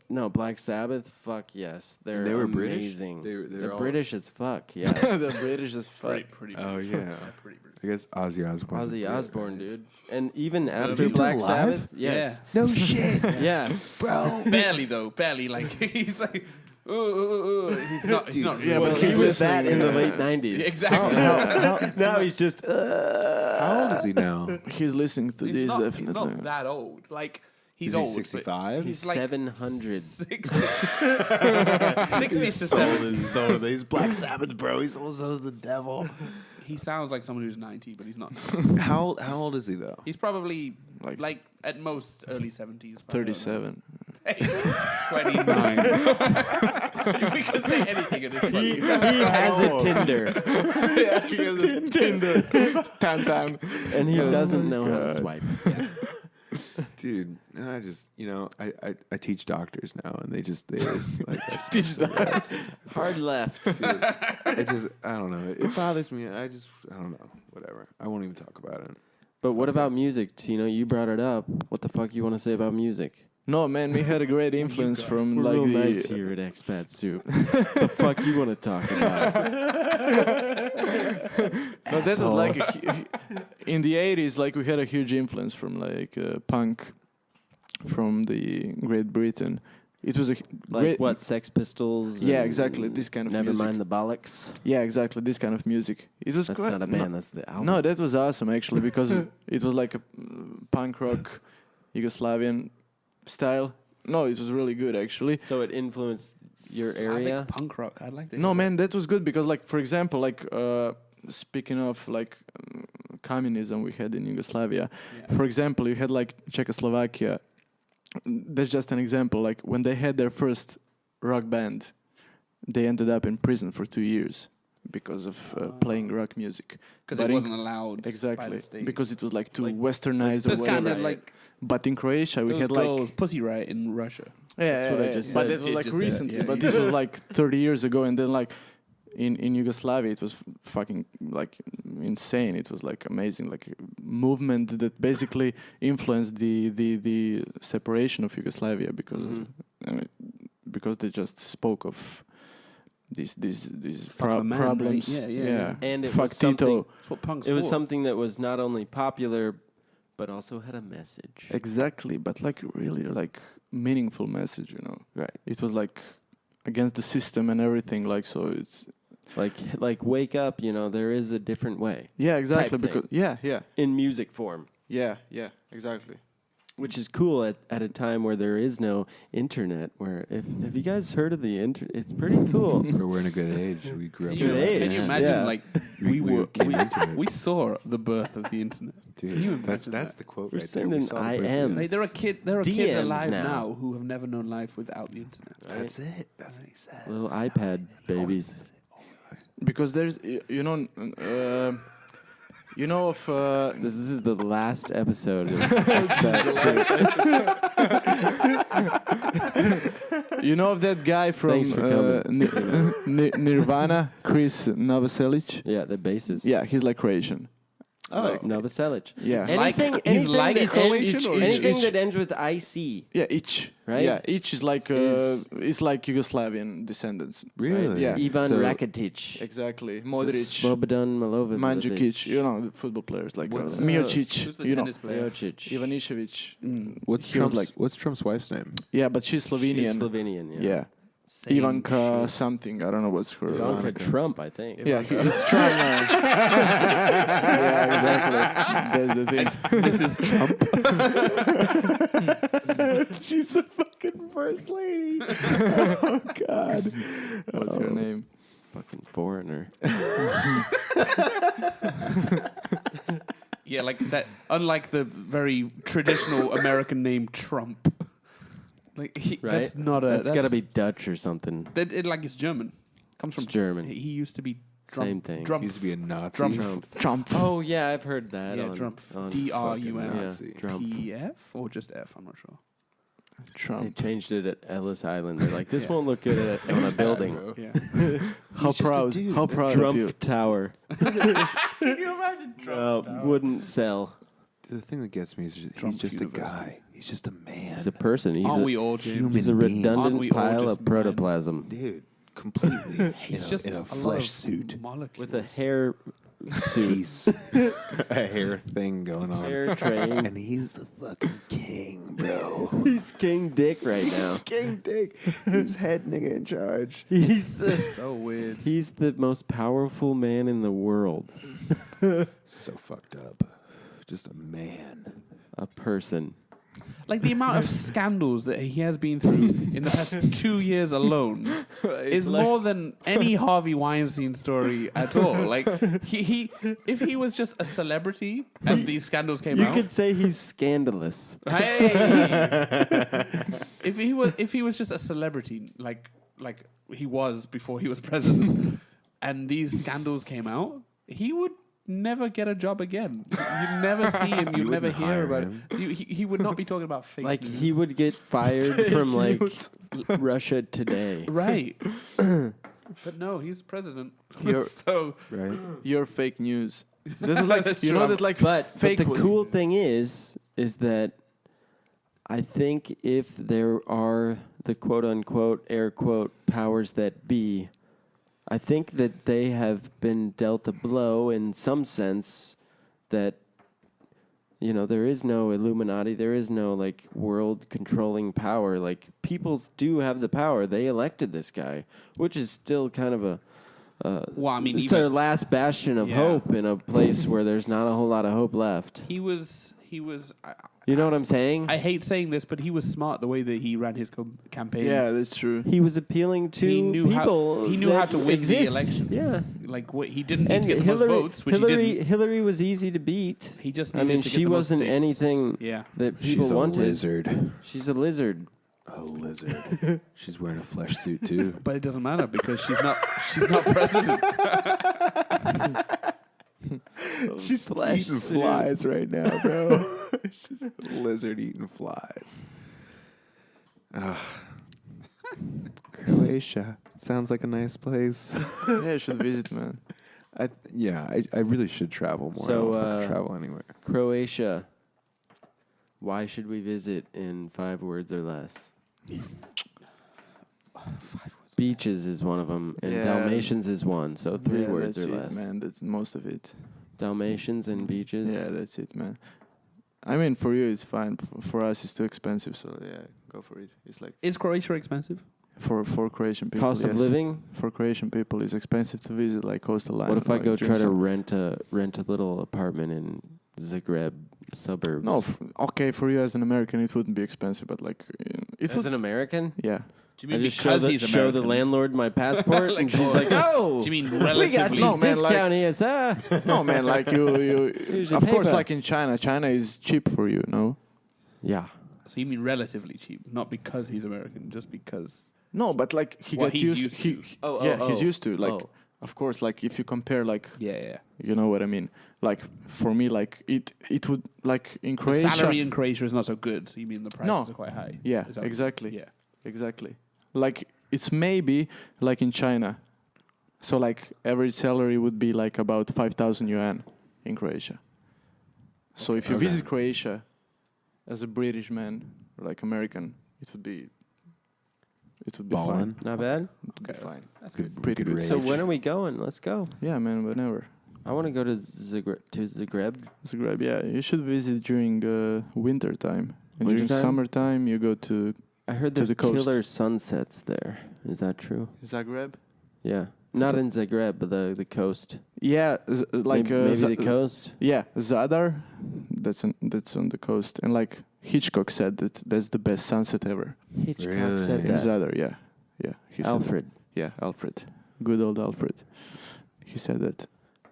No, Black Sabbath, fuck yes. They were amazing. British? They're all- British as fuck, yeah. They're British as fuck. Pretty. Oh yeah. Pretty British. I guess Ozzy Osbourne. Ozzy Osbourne, dude. And even after he's still Black alive? Sabbath, yes. No shit, Yeah. bro. Barely though, barely. Like he's like, he's not. He's not. Yeah, Well, but he he's was that in the listening, late 90s. Exactly. Now he's just How old is he now? He's listening to He's this not, definitely. he's not that old. Like he's Is he old. but 65? he's like 700. 60 to 70. So he's Black Sabbath, bro. He's also the devil. He sounds like someone who's 90, but he's not. How old is he though? He's probably Like- like at most early 70s. 37. 29. We can say anything at this point. He has a Tinder, Tinder. Tan. and he doesn't know how to God. swipe. Dude, I just I teach doctors now, and they just like Teach Hard left. it just I don't know. It bothers me. I don't know. Whatever. I won't even talk about it. But what about music, Tino? You brought it up. What the fuck you want to say about music? No, man, we had a great influence from We're like real the nice here at Expat Soup. The fuck you want to talk about? No, that was like in the 80s, like we had a huge influence from like punk from the Great Britain. It was a Like great, what? Sex Pistols? Yeah, and exactly, this kind of Never music. mind the bollocks. Yeah, exactly, this kind of music. It was That's quite, not a band. That's the album. No, that was awesome actually because it was like a punk rock Yugoslavian style. No, it was really good actually. So it influenced your Slavic area. punk rock. I'd like to. No, hear man, that was good because, like, for example, like, speaking of like communism we had in Yugoslavia. Yeah. For example, you had like Czechoslovakia. That's just an example. Like when they had their first rock band, they ended up in prison for 2 years because of playing rock music. because But it in- wasn't allowed. By Exactly, the state. because it was like too Like- westernized or That's whatever. kind of like But in Croatia, we those had girls like Pussy Riot in Russia. That's what I just But said. that was Did like just say that, recently. yeah, But yeah. this was like 30 years ago, and then like in Yugoslavia, it was fucking like insane. It was like amazing, like movement that basically influenced the separation of Yugoslavia because because they just spoke of these Fuck the man, problems. right? Yeah. And it Fuck was something. Tito. That's what punk's It was for. something that was not only popular, but also had a message. Exactly, but like really like meaningful message, you know. Right. It was like against the system and everything, like so. It's Like wake up. You know, there is a different way yeah, exactly. Type Because yeah, in music form. yeah, exactly. Which is cool at a time where there is no internet. Where if have you guys heard of the internet? It's pretty cool. We're in a good age. We grew up. Good in it. age. Can you Yeah. imagine? Yeah. Like We came into it. we saw the birth of the internet. Dude, Can you imagine that's that? the quote We're right there. We sending saw the birth of IMs. it. Like there are kids DMs alive now. now who have never known life without the internet. That's it. That's what he said. Little iPad babies. Because there's you know of This is the last episode of Expat Soup. you know of that guy from Thanks for coming. Nirvana, Chris Novoselic. Yeah, the bassist. Yeah, he's like Croatian. Oh, Novoselic. Yeah. Anything, He's anything like that Croatian ends, or anything Itch? that ends with IC. Yeah, Ich. Right? Yeah, Ich is like Is- it's like Yugoslavian descendants. Really? Yeah. Ivan So- Rakitic. Exactly. Modric, Slobodan Milovic. Mandzukic, you know, the football players like What's, Miocic, Who's the you know, tennis player? Miocic. Ivanišević. What's He was Trump's like- What's Trump's wife's name? Yeah, but she's Slovenian. She's Slovenian, yeah. Yeah. Same Ivanka shit. something. I don't know what's her. Ivanka Trump, I think. Yeah, it's Trump now. Yeah, exactly. That's the thing. Mrs. Trump. She's the fucking first lady. Oh God. What's her name? Fucking foreigner. Yeah, like that. Unlike the very traditional American name Trump. Like Right? that's not a. That's got to be Dutch or something. Like it's German. Comes from It's German. He used to be Same thing. He Drumpf. used to be a Nazi. Trump. Oh yeah, I've heard that. Yeah, on, Drumpf. on D-R-U-M. Nazi. Drumpf. P-F or just F? I'm not sure. They Trump. changed it at Ellis Island. They're like, this Yeah. won't look good on a building. Yeah. How just a proud? dude. How proud of you? Drumpf Tower. Can you imagine Wouldn't sell. The thing that gets me is he's Trump just a University. guy. He's just a man. He's a person. Aren't we all, James? human He's a being. Aren't redundant we all pile just of protoplasm Dude, completely. He's in just in a lot flesh of suit. molecules. with a hair suit. He's a hair thing going on. Hair train. And he's the fucking king, bro. He's King Dick right now. King Dick. He's head nigga in charge. He's the, so weird. he's the most powerful man in the world. So fucked up. Just a man. A person. Like the amount of scandals that he has been through in the past 2 years alone is more than any Harvey Weinstein story at all. Like he if he was just a celebrity and these scandals came You out, could say he's scandalous. hey, if he was just a celebrity like he was before he was president, and these scandals came out, he would never get a job again. You'd never see him. You'd never wouldn't hear hire about him. it. He would not be talking about fake Like news. he would get fired from like Russia Today. Right. But no, he's president. So Right? You're fake news. This is like you know Trump. that like But fake. the cool thing is that I think if there are the quote unquote air quote powers that be, I think that they have been dealt a blow in some sense that, you know, there is no Illuminati, there is no like world controlling power. Like people do have the power. They elected this guy, which is still kind of a well, I mean, it's even our last bastion of Yeah. hope in a place where there's not a whole lot of hope left. he was. You know what I'm saying? I hate saying this, but he was smart the way that he ran his campaign. Yeah, that's true. He was appealing to He knew how- people. he knew that how to win the exist. election. Yeah, Like what he didn't need and to get the Hillary, most votes, which he didn't. Hillary was easy to beat. He just. I needed mean, to get she the most wasn't states. anything Yeah. that people She's a wanted. lizard. She's a lizard. A lizard. She's wearing a flesh suit too. But it doesn't matter because she's not. She's not president. She's flesh eating suit. flies right now, bro. She's a lizard eating flies. Croatia sounds like a nice place. Yeah, you should visit, man. I really should travel more. So, I don't fucking travel anywhere. Croatia. Why should we visit in 5 words or less? Beaches is one of them, and Yeah. Dalmatians is one. So 3 Yeah, words or that's it, less. man. That's most of it. Dalmatians and beaches. Yeah, that's it, man. I mean, for you it's fine. For us, it's too expensive. So yeah, go for it. It's like Is Croatia expensive? for Croatian people. Cost of yes. living. For Croatian people, it's expensive to visit like coastal line. What if I like go during try to summer. rent a little apartment in Zagreb suburbs? No, okay, for you as an American, it wouldn't be expensive, but like it As would. an American, Yeah, Do you I mean just because show the, he's show the American? landlord my passport, Like, and she's oh. like, "Oh, Do you mean we got relatively? you No, man, like- discount here, sir." no man, like you Here's your of course, paper. like in China, China is cheap for you, no? Yeah, So you mean relatively cheap, not because he's American, just because. No, but like he What got he's used. used He, to. he's used to like. Oh. Of course, like if you compare, like Yeah. you know what I mean. Like for me, like it would like in The Croatia. salary in Croatia is not so good. So you mean the prices No. are quite high? Yeah, Is that- exactly. Yeah. Exactly. Like it's maybe like in China. So like average salary would be like about 5,000 yuan in Croatia. So if you Okay. visit Croatia as a British man or like American, it would be Ballin'. fine. not bad. It would be Okay, fine. That's Good, good. Pretty good good. rate. So when are we going? Let's go. Yeah, man, whenever. I want to go to Zagreb. Zagreb, yeah. You should visit during winter time. And during Wintertime? summertime, you go to I heard To there's the coast. killer sunsets there. Is that true? Zagreb. Yeah, not in Zagreb, but the coast. Yeah, like maybe the coast. Yeah, Zadar. That's on the coast, and like Hitchcock said that that's the best sunset ever. Hitchcock Really? said In that. Zadar, yeah. He said Alfred, that. Yeah, Alfred. Good old Alfred. He said that.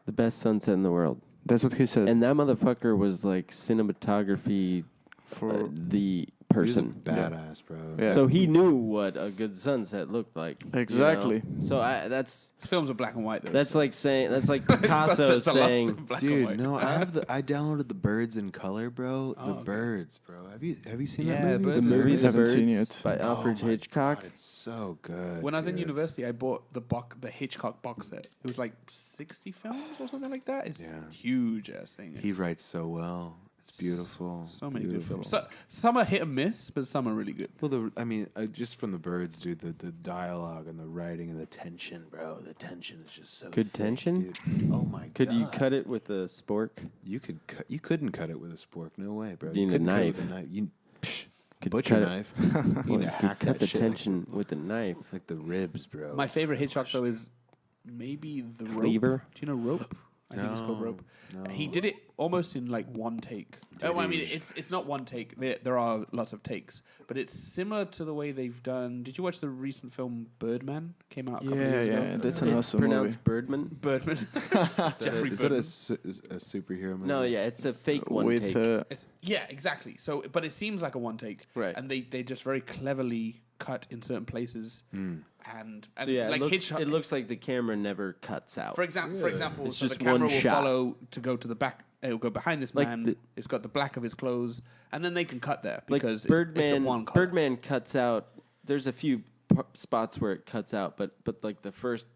the best sunset in the world. That's what he said. And that motherfucker was like cinematography, For the person. Badass, bro. Yeah. So he knew what a good sunset looked like. you know? Exactly. So that's Films are black and white though. that's so. like saying that's like Picasso Sunsets are lost in saying, black and Dude, white. no, I downloaded the Birds in Color, bro. Oh, The okay. Birds, bro. Have you seen Yeah, that movie? the Birds is movie The Haven't seen Birds it. by Alfred Oh my Hitchcock. God, it's so good. When I was in dude. university, I bought the Hitchcock box set. It was like 60 films or something like that. It's Yeah. huge ass thing. He It's writes so well. It's beautiful. so many good Beautiful. films. Some are hit and miss, but some are really good. Well, just from the Birds, dude, the dialogue and the writing and the tension, bro. The tension is just so Good thick, tension? dude. Oh my god. Could you cut it with a spork? You couldn't cut it with a spork. No way, bro. You need a couldn't cut it with knife. a knife. You Could butcher cut it- knife. Well, you need you to could hack cut that the shit tension with a knife. like the ribs, bro. My favorite Hitchcock though is maybe the Cleaver? Rope. Do you know Rope? I think it's called No, Rope. no. He did it almost in like one take. Did I mean, he? it's not one take. There are lots of takes, but it's similar to the way they've done. Did you watch the recent film Birdman? Came out a couple of years ago. That's an It's awesome pronounced movie. Birdman. Birdman. Jeffrey Is that Birdman. a superhero movie? No, yeah, it's a fake one With take. Yeah, exactly. So, but it seems like a one take, Right. And they just very cleverly cut in certain places, and So yeah, like it looks like the camera never cuts out. For example, It's so just the camera one will shot. follow to go to the back. It'll go behind this Like man. the- It's got the black of his clothes, and then they can cut there Like because Birdman, it's a one color. Birdman cuts out. There's a few spots where it cuts out, but like the first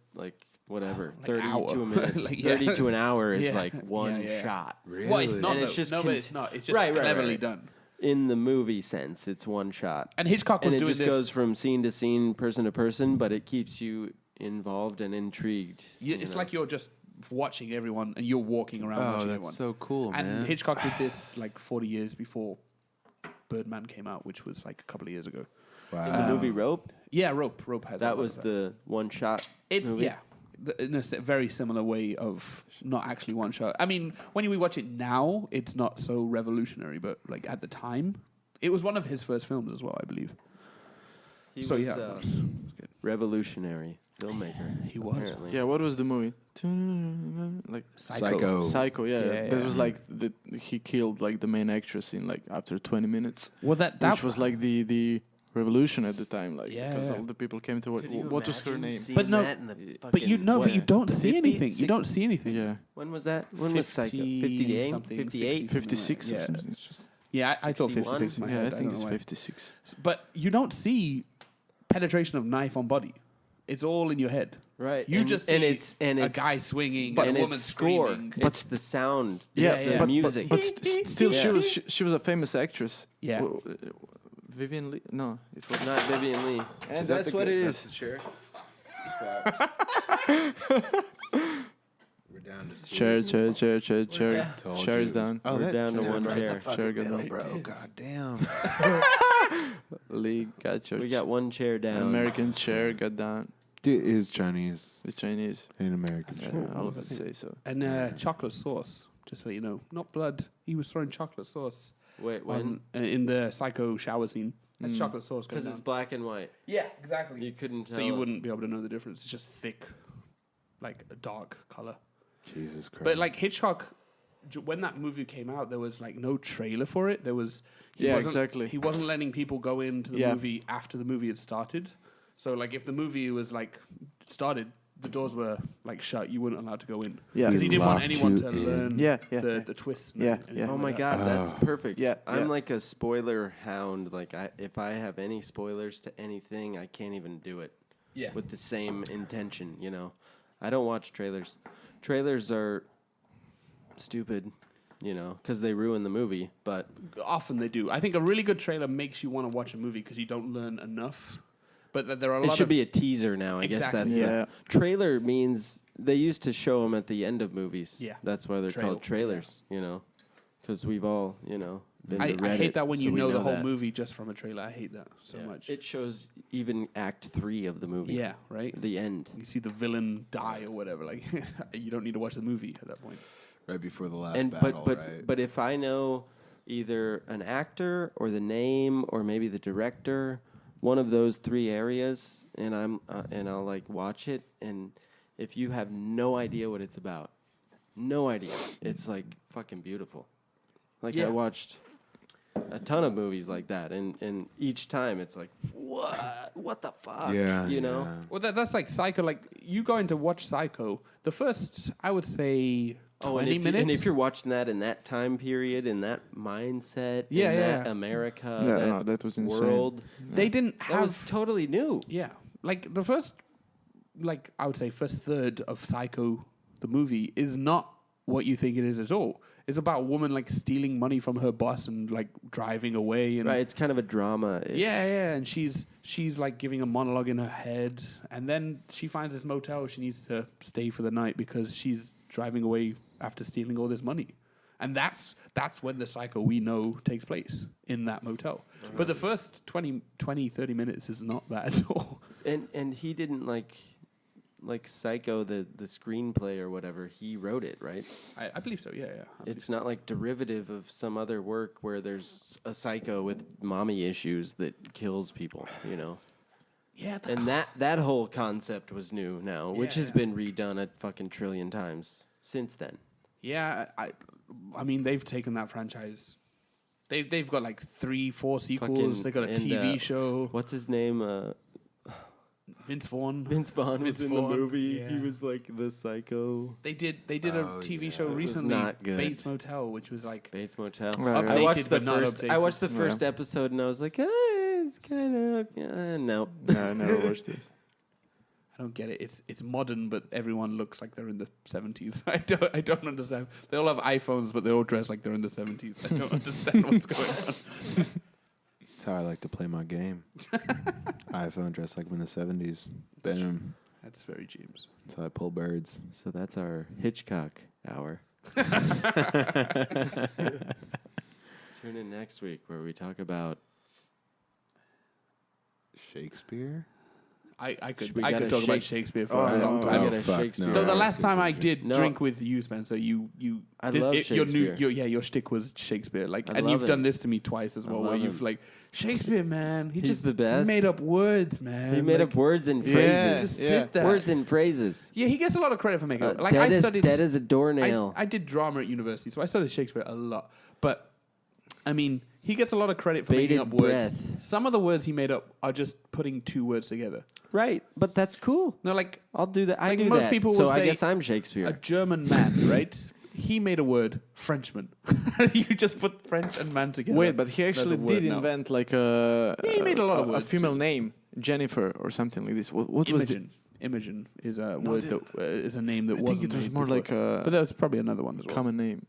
whatever Like 30 hour. to a minute, Like, 30 yeah. to an hour is Yeah. like one Yeah, yeah. shot. Really? Well, it's not. And though. it's just no, but it's not. It's just Right, cleverly right. done. In the movie sense, it's one shot. And Hitchcock was And it doing just this. goes from scene to scene, person to person, but it keeps you involved and intrigued. It's like you're just watching everyone, and you're walking around Oh, watching that's everyone. so cool, And man. Hitchcock did this like 40 years before Birdman came out, which was like a couple of years ago. in the movie Rope. Yeah, Rope has a That lot was of the one shot. It's movie. in a very similar way of not actually one shot. I mean, when we watch it now, it's not so revolutionary, but like at the time, it was one of his first films as well, I believe. He So was yeah, it was good. revolutionary filmmaker. He was. apparently. Yeah, what was the movie? Like Psycho. Psycho. Yeah, Yeah, this yeah. was like he killed like the main actress in like after 20 minutes, Well, that which was like the revolution at the time. Like Yeah, because yeah. all the people came to Could you what was her imagine name? seeing But no, that in the but you fucking- know, but you what, don't see 50, anything. You 60? don't see anything. Yeah, When was that? When was Psycho? 58? something, 58? 56 Yeah. or something. It's just- Yeah, I thought 61? 56 in my yeah, head. I think don't it's know why. 56. But you don't see penetration of knife on body. It's all in your head. Right. You and, just and see it's and a it's, guy swinging but and a it's woman score. screaming. It's the sound. Yeah, it's yeah. the but, music. But still, Yeah. she was a famous actress. Yeah. Vivian Lee. No, it was Not Vivian Lee. And Is that that's the what guy- it That's is. the chair. We're down to two. chair. Yeah. Told Chairs you. down. Oh, We're that down to stared one right in chair. the fucking Chair got middle, no- bro. God damn. Lee got church. We got one chair down. American chair got down. Dude, it was Chinese It's Chinese. and American. Yeah, all of us say so. And chocolate sauce, just so you know. Not blood. He was throwing chocolate sauce Wait, when? in the Psycho shower scene. That's Mm. chocolate sauce. Because Because it's black and white. Yeah, exactly. You couldn't tell. So you it. wouldn't be able to know the difference. It's just thick, like a dark color. Jesus Christ. But like Hitchcock, when that movie came out, there was like no trailer for it. There was Yeah, wasn't- exactly. He wasn't letting people go into the Yeah. movie after the movie had started. So like if the movie was like started, the doors were like shut. You weren't allowed to go in. Yeah. Because he didn't want Locked anyone you to in. learn Yeah, the twists. And Yeah, anything yeah. Oh like my that. god, that's perfect. Yeah, I'm yeah. like a spoiler hound. Like if I have any spoilers to anything, I can't even do it Yeah. with the same intention. You know, I don't watch trailers. Trailers are stupid, you know, because they ruin the movie. But Often they do. I think a really good trailer makes you want to watch a movie because you don't learn enough. But there are a it lot should of be a teaser now. I guess Exactly. that's Yeah. the trailer means they used to show them at the end of movies. Yeah. That's why they're Trail, called trailers. You know, because we've all been I to Reddit, hate that when so you we know the whole that. movie just from a trailer. I hate that so Yeah. much. It shows even Act 3 of the movie. Yeah, right. The end. You see the villain die or whatever. Like you don't need to watch the movie at that point. right before the last And battle, but right? but if I know either an actor or the name or maybe the director, one of those three areas, and I'll like watch it, and if you have no idea what it's about, no idea, it's like fucking beautiful. Like Yeah. I watched a ton of movies like that, and each time it's like, what the fuck, Yeah, you know? yeah. Well, that's like Psycho. Like you going to watch Psycho, the first I would say 20 minutes. And if you're watching that in that time period, in that mindset, Yeah, in yeah. that America, Yeah, that, no, that was insane. world, they didn't that have. was totally new. Yeah, like the first, like I would say, first third of Psycho, the movie, is not what you think it is at all. It's about a woman like stealing money from her boss and like driving away. And Right, it's kind of a drama. yeah, and she's like giving a monologue in her head, and then she finds this motel. She needs to stay for the night because she's driving away after stealing all this money. And that's when the Psycho we know takes place, in that motel. But the first 20, 30 minutes is not that at all. And he didn't like Psycho, the screenplay or whatever. He wrote it, right? I believe so, yeah. It's not like derivative of some other work where there's a psycho with mommy issues that kills people, you know? Yeah, And that whole concept was new now, which has Yeah. been redone a fucking trillion times since then. yeah. I mean, they've taken that franchise. They've got like 3-4 sequels. Fucking- They got a and, TV show. What's his name? Vince Vaughn. Vince Vaughn Vince was in Vaughn, the movie. He yeah. was like the psycho. They did a Oh, TV yeah. show It was recently, not good. Bates Motel, which was like Bates Motel. Right, right. I watched Updated, the but not first. I updated. watched the Yeah. first episode and I was like, it's kind of no. No, I never watched it. I don't get it. It's modern, but everyone looks like they're in the 70s. I don't understand. They all have iPhones, but they all dress like they're in the 70s. I don't understand what's going on. That's how I like to play my game. iPhone dressed like I'm in the 70s. Boom. That's very James. That's how I pull birds. So that's our Hitchcock hour. Tune in next week where we talk about. Shakespeare? I could We I gotta could talk about shake- Shakespeare for Oh, a long no, time. I gotta Shakespeare. Though the I last was time I thinking- did No. drink with you, Spencer, you I did love your Shakespeare. your shtick was Shakespeare. Like, I and love you've done him. this to me twice as I well, where love you've him. like Shakespeare, man. He He's just the best. made up words, man. He made Like, up words and Yeah. phrases. Just Yeah. did that. Words and phrases. Yeah, he gets a lot of credit for making up. Like dead, I studied dead as a doornail. I did drama at university, so I studied Shakespeare a lot. But I mean, he gets a lot of credit for making Bated up words. breath. Some of the words he made up are just putting two words together. Right, but that's cool. No, like I'll do that. I Like do most that. people so will I say guess I'm a Shakespeare. German man, right? He made a word, Frenchman. You just put French and man together. Wait, but he That's a actually word did now. invent like a Yeah, he made a lot of a words female too. name, Jennifer or something like this. What was the? Imogen. Imogen is a word that is a name that I wasn't think it was made more before. like a But there was probably another one as well. common name.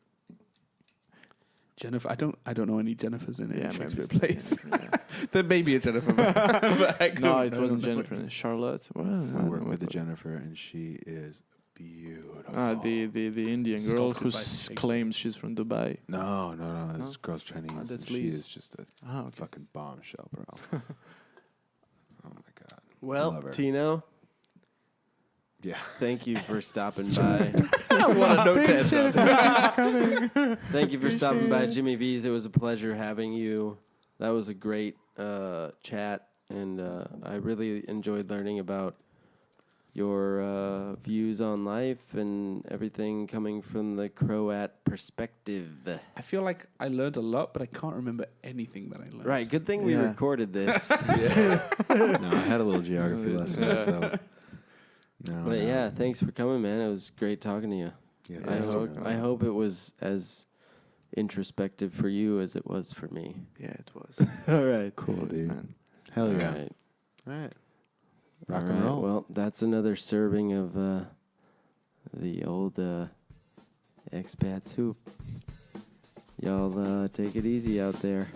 Jennifer. I don't know any Jennifers in any maybe Shakespeare it's plays. Jennifer, There may be a Jennifer. but I yeah. No, couldn't- it I wasn't don't know. Jennifer. Charlotte. Well, I don't work know with a what- Jennifer, and she is beautiful. the Indian girl Sculpted who by Shakespeare. claims she's from Dubai. No. This No? girl's Chinese. that's and she Liz. is just a Ah, okay. fucking bombshell, bro. Oh my god. Well, Love her. Tino, Yeah. thank you for stopping by. What a note to end on. Thank you for stopping by, Jimmy V's. It was a pleasure having you. That was a great chat, and I really enjoyed learning about your views on life and everything coming from the Croat perspective. I feel like I learned a lot, but I can't remember anything that I learned. Right, good thing we Yeah. recorded this. No, I had a little geography lesson Yeah. myself. No, But yeah, thanks for coming, man. It was great talking to you. Yeah, I thanks, hope man. I hope it was as introspective for you as it was for me. Yeah, it was. All right. Cool, dude. Man. Hell yeah. All right. All right. Rock All and right, roll. Well, that's another serving of the old expat soup. Y'all take it easy out there.